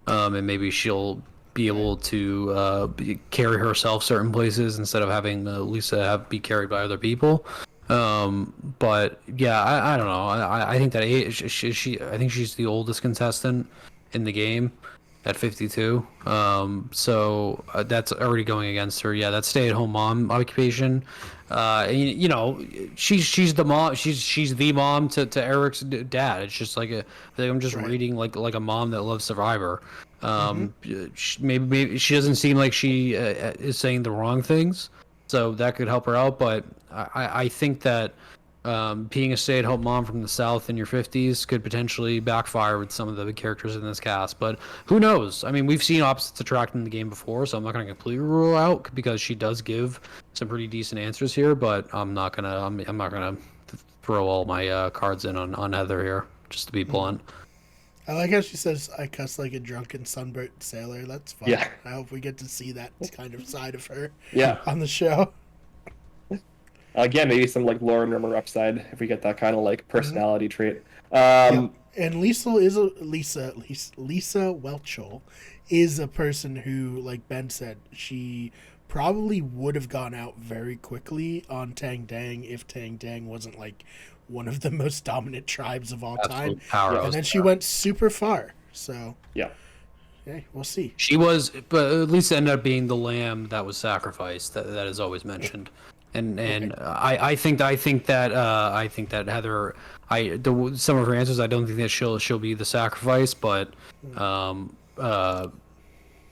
and maybe she'll be able to carry herself certain places instead of having Lisa be carried by other people. But yeah, I don't know. I think that I think she's the oldest contestant in the game at 52. So that's already going against her. Yeah, that stay-at-home mom occupation. You know, she's the mom. She's the mom to Eric's dad. It's just like I'm just reading like a mom that loves Survivor. Maybe she doesn't seem like she is saying the wrong things, so that could help her out. But I think that being a stay-at-home mom from the South in your 50s could potentially backfire with some of the characters in this cast. But who knows? I mean, we've seen opposites attract in the game before, so I'm not going to completely rule out, because she does give some pretty decent answers here. But I'm not gonna throw all my cards in on Heather here, just to be blunt. I like how she says, I cuss like a drunken sunburnt sailor. That's fun. Yeah. I hope we get to see that kind of side of her on the show. Again, maybe some like Lauren Rimmer upside if we get that kind of like personality trait. And Lisa Welchel is a person who, like Ben said, she probably would have gone out very quickly on Tang Dang if Tang Dang wasn't like one of the most dominant tribes of all time. And then she went super far. So we'll see. She was, but at least ended up being the lamb that was sacrificed. That is always mentioned. And I think that Heather, some of her answers, I don't think that she'll be the sacrifice, but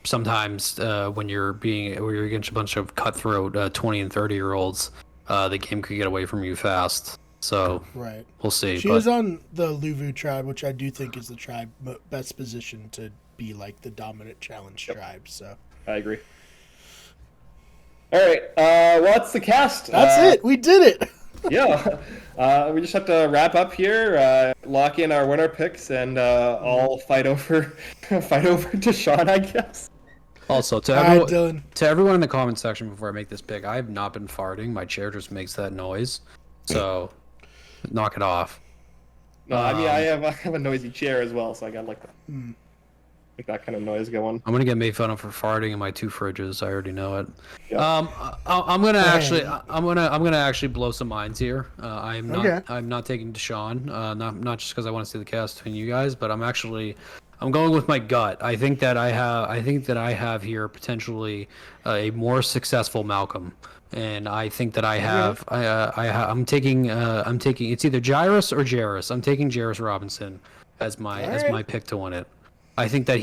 sometimes when you're against a bunch of cutthroat 20 and 30-year-olds, the game could get away from you fast. So we'll see. She was on the Luvu tribe, which I do think is the tribe best positioned to be like the dominant challenge tribe. So I agree. All right, well, that's the cast. That's it. We did it. We just have to wrap up here, lock in our winner picks, and all fight over Deshaun, I guess. Also, to everyone in the comment section before I make this pick, I have not been farting. My chair just makes that noise, so knock it off. No, I mean I have a noisy chair as well, so I got like that kind of noise going. I'm gonna get made fun of for farting in my 2 fridges. I already know it. Yep. I'm gonna actually blow some minds here. I'm not taking Deshaun. Not just because I want to see the cast between you guys, but I'm going with my gut. I think that I have here potentially a more successful Malcolm, and I think that I'm taking it's either Jairus or Jairus. I'm taking Jairus Robinson as my pick to win it. I think that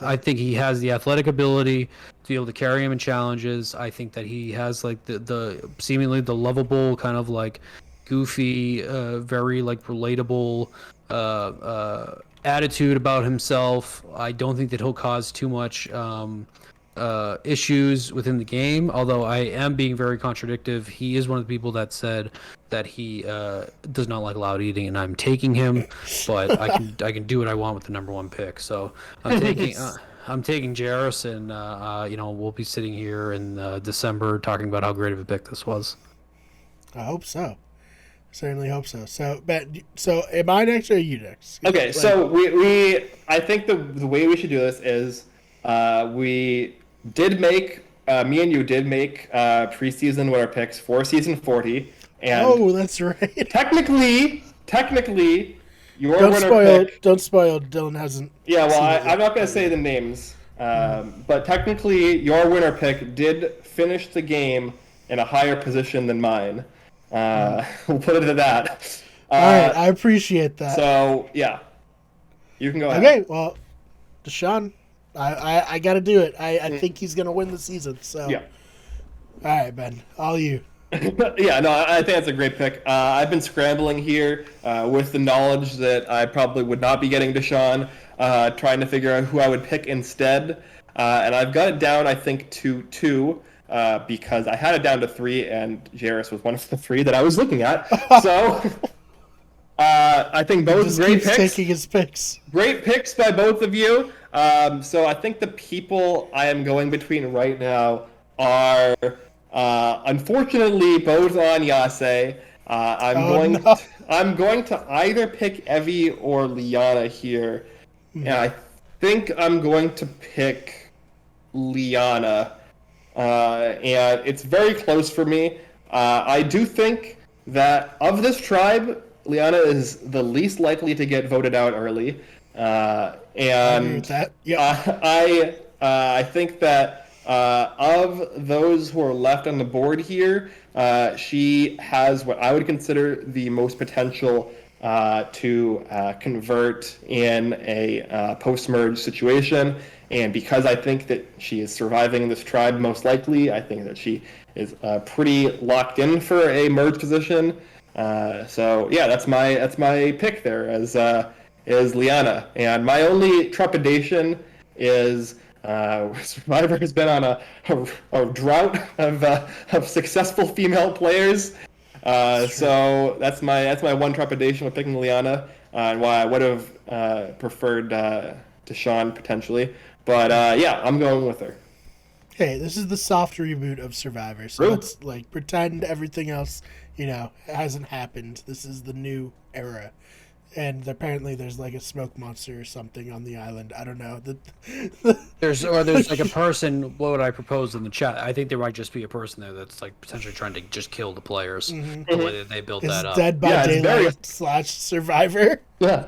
I think he has the athletic ability to be able to carry him in challenges. I think that he has like the seemingly the lovable kind of like goofy, very like relatable attitude about himself. I don't think that he'll cause too much issues within the game, although I am being very contradictive. He is one of the people that said that he does not like loud eating, and I'm taking him, but I can do what I want with the number 1 pick. So I'm taking Jairus, and we'll be sitting here in December talking about how great of a pick this was. I hope so. Certainly hope so. So, Ben, so am I next or are you next? Okay, so I think the way we should do this is we did make me and you did make preseason winner picks for season 40, and that's right. technically your Don't winner pick. Don't spoil. Dylan hasn't. Yeah, well, I'm not going to say the names, but technically your winner pick did finish the game in a higher position than mine. We'll put it at that. All right, I appreciate that. So yeah, you can go ahead. Okay, well, Deshaun, I got to do it. I think he's gonna win the season. So yeah. All right, Ben, all you. Yeah, no, I think that's a great pick. I've been scrambling here with the knowledge that I probably would not be getting Deshaun, trying to figure out who I would pick instead, and I've got it down, I think, to 2. Because I had it down to 3, and Jairus was one of the 3 that I was looking at. So I think both great picks. Taking his picks. Great picks by both of you. So I think the people I am going between right now are unfortunately both on Yase. I'm going to either pick Evie or Lyanna here, and I think I'm going to pick Lyanna. And it's very close for me. I do think that of this tribe, Lyanna is the least likely to get voted out early. And I agree with that. Yeah. I think that of those who are left on the board here, she has what I would consider the most potential to convert in a post-merge situation. And because I think that she is surviving this tribe most likely, I think that she is pretty locked in for a merge position. So yeah, that's my pick there is Lyanna. And my only trepidation is Survivor has been on a drought of successful female players. So that's my one trepidation with picking Lyanna, and why I would have preferred Deshaun potentially. But yeah, I'm going with her. Hey, this is the soft reboot of Survivor, so let's pretend everything else, hasn't happened. This is the new era. And apparently there's like a smoke monster or something on the island. I don't know. There's like a person. What would I propose in the chat? I think there might just be a person there that's like potentially trying to just kill the players. The way that they built that up. Dead by Daylight / Survivor. Yeah.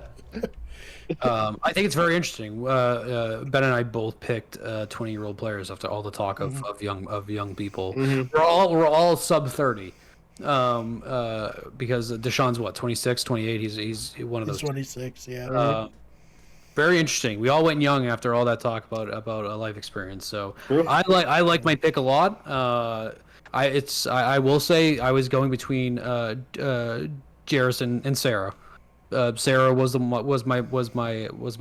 I think it's very interesting. Ben and I both picked 20-year-old players after all the talk of young people. We're all sub 30. Because Deshaun's 26, 28. He's one of those. He's 26, yeah. Very interesting. We all went young after all that talk about a life experience. So I like my pick a lot. I will say I was going between Jairus and Sarah. Sarah was my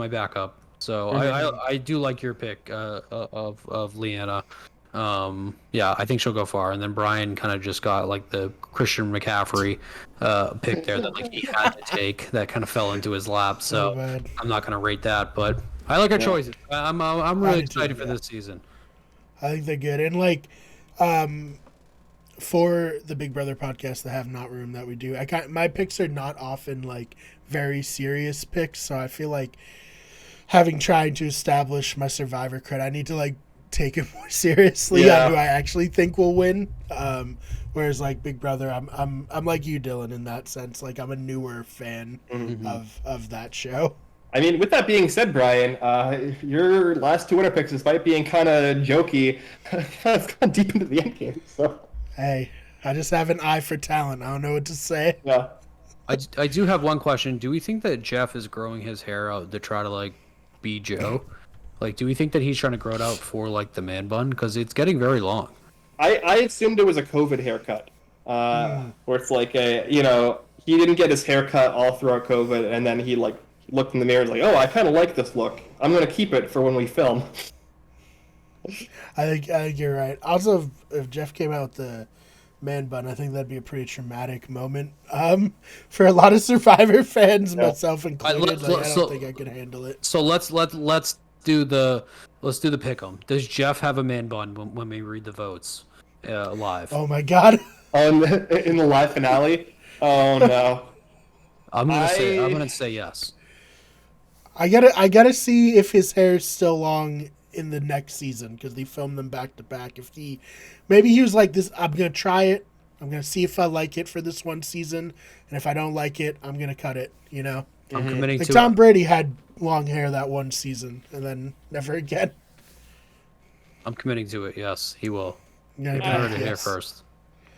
backup. So I do like your pick of Lyanna. Yeah, I think she'll go far. And then Brian kind of just got like the Christian McCaffrey pick there that like he had to take, that kind of fell into his lap. So I'm not gonna rate that, but I like our choices. I'm really excited for this season. I think they're good. And for the Big Brother podcast, the Have Not Room that we do, my picks are not often like very serious picks, so I feel like having tried to establish my Survivor cred, I need to like take it more seriously on who I actually think will win. Whereas like Big Brother, I'm like you, Dylan, in that sense. Like I'm a newer fan of that show. I mean, with that being said, Brian, your last 2 winner picks, despite being kind of jokey, it's gone deep into the end game. So hey, I just have an eye for talent. I don't know what to say. Yeah. I do have one question. Do we think that Jeff is growing his hair out to try to like be Joe? Like, do we think that he's trying to grow it out for like the man bun? Because it's getting very long. I assumed it was a COVID haircut, where it's like he didn't get his haircut all throughout COVID, and then he like looked in the mirror and was like, oh, I kind of like this look. I'm gonna keep it for when we film. I think you're right. Also, if Jeff came out with the man bun, I think that'd be a pretty traumatic moment for a lot of Survivor fans, myself included. I don't think I could handle it. So let's do the pick 'em. Does Jeff have a man bun when we read the votes live? Oh my god! In the live finale. Oh no. I'm gonna say yes. I gotta see if his hair is still long in the next season because they filmed them back to back. Maybe he was like this. I'm gonna try it. I'm gonna see if I like it for this one season, and if I don't like it, I'm gonna cut it. You know, I'm committing like to Tom Brady had long hair that one season and then never again. I'm committing to it. Yes, he will. You You heard it here first.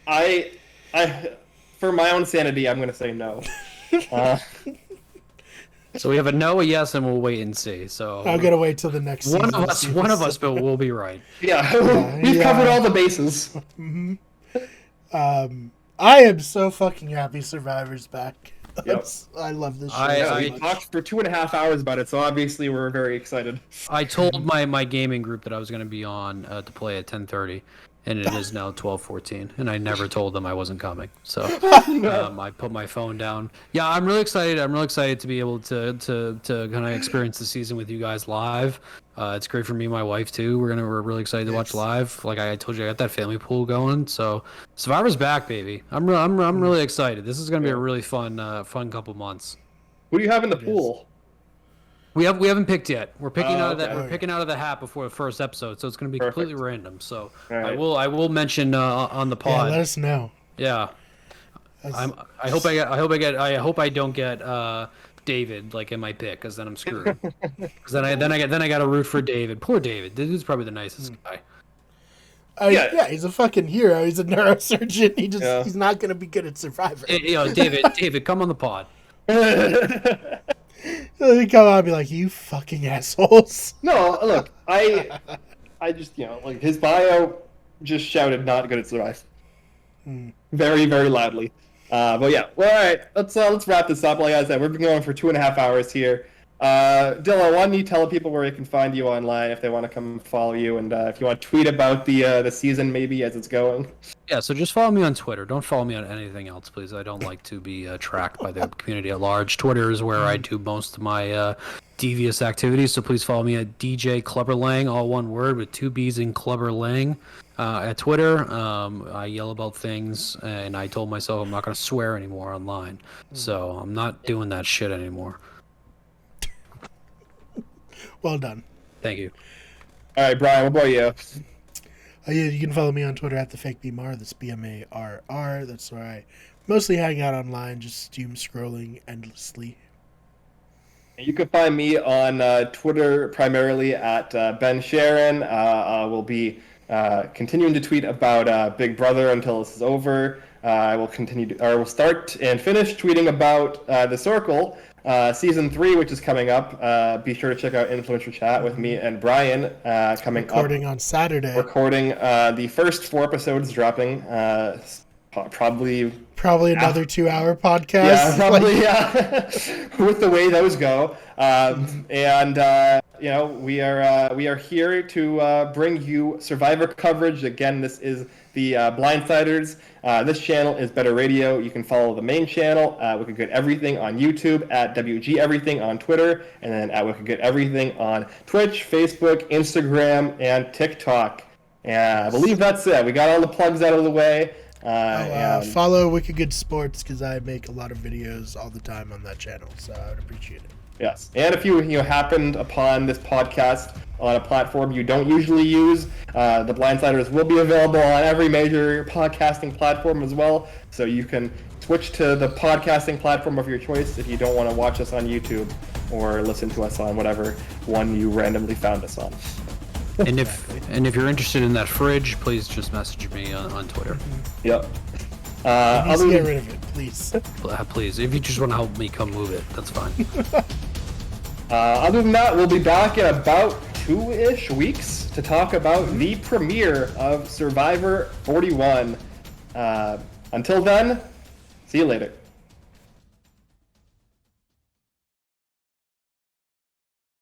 I, for my own sanity, I'm gonna say no. So we have a no, a yes, and we'll wait and see. So I'm gonna wait till the next season. one of us, but we'll be right. Yeah, we've covered all the bases. I am so fucking happy Survivor's back. Yep. I love this show. We talked for 2.5 hours about it, so obviously we're very excited. I told my gaming group that I was going to be on to play at 10:30, and it is now 12:14, and I never told them I wasn't coming. So I put my phone down. Yeah, I'm really excited. I'm really excited to be able to kind of experience the season with you guys live. It's great for me and my wife too. We're really excited to watch live. Like I told you, I got that family pool going. So Survivor's back, baby. I'm really excited. This is gonna be a really fun couple months. Who do you have in the pool? We haven't picked yet. We're picking out of that. okay. We're picking out of the hat before the first episode, so it's going to be completely random. So right. I will mention on the Yeah, pod. let us know. Yeah. I hope I don't get David like in my pick, because then I'm screwed. Because then I got to root for David. Poor David. This dude's probably the nicest guy. Yeah, he's a fucking hero. He's a neurosurgeon. He's not going to be good at Survivor. David, come on the pod. So he come out and be like, "You fucking assholes." No, look, I just like his bio just shouted not good at Survive. Very, very loudly. But yeah, well, all right, let's wrap this up. Like I said, we've been going for 2.5 hours here. Dylan, why don't you tell people where they can find you online if they want to come follow you, and if you want to tweet about the season maybe as it's going. Yeah, so just follow me on Twitter. Don't follow me on anything else, please. I don't like to be tracked by the community at large. Twitter is where I do most of my devious activities, so please follow me at DJ Clubberlang, all one word with 2 B's in Clubberlang. At Twitter, I yell about things, and I told myself I'm not going to swear anymore online, so I'm not doing that shit anymore. Well done. Thank you. All right, Brian, what about you? You can follow me on Twitter at @theFakeBMar. That's BMARR. That's where I mostly hang out online, just doom scrolling endlessly. You can find me on Twitter primarily at Ben Sharon. I will be continuing to tweet about Big Brother until this is over. I will will start and finish tweeting about The Circle. Season 3, which is coming up. Be sure to check out Influencer Chat with me and Brian coming Recording on Saturday. Recording the first 4 episodes dropping. Probably another 2-hour podcast. Yeah, probably. With the way those go, we are here to bring you Survivor coverage. Again, this is the Blindsiders. This channel is Better Radio. You can follow the main channel, Wicked Good Everything on YouTube, at WG Everything on Twitter, and then at Wicked Good Everything on Twitch, Facebook, Instagram, and TikTok. And I believe that's it. We got all the plugs out of the way. Follow Wicked Good Sports because I make a lot of videos all the time on that channel, so I would appreciate it. Yes, and if you happened upon this podcast on a platform you don't usually use, the Blindsiders will be available on every major podcasting platform as well, so you can switch to the podcasting platform of your choice if you don't want to watch us on YouTube or listen to us on whatever one you randomly found us on. And if you're interested in that fridge, please just message me on Twitter. Yep. Get rid of it, please. Please, if you just want to help me come move it, that's fine. Other than that, we'll be back in about 2-ish weeks to talk about the premiere of Survivor 41. Until then, see you later.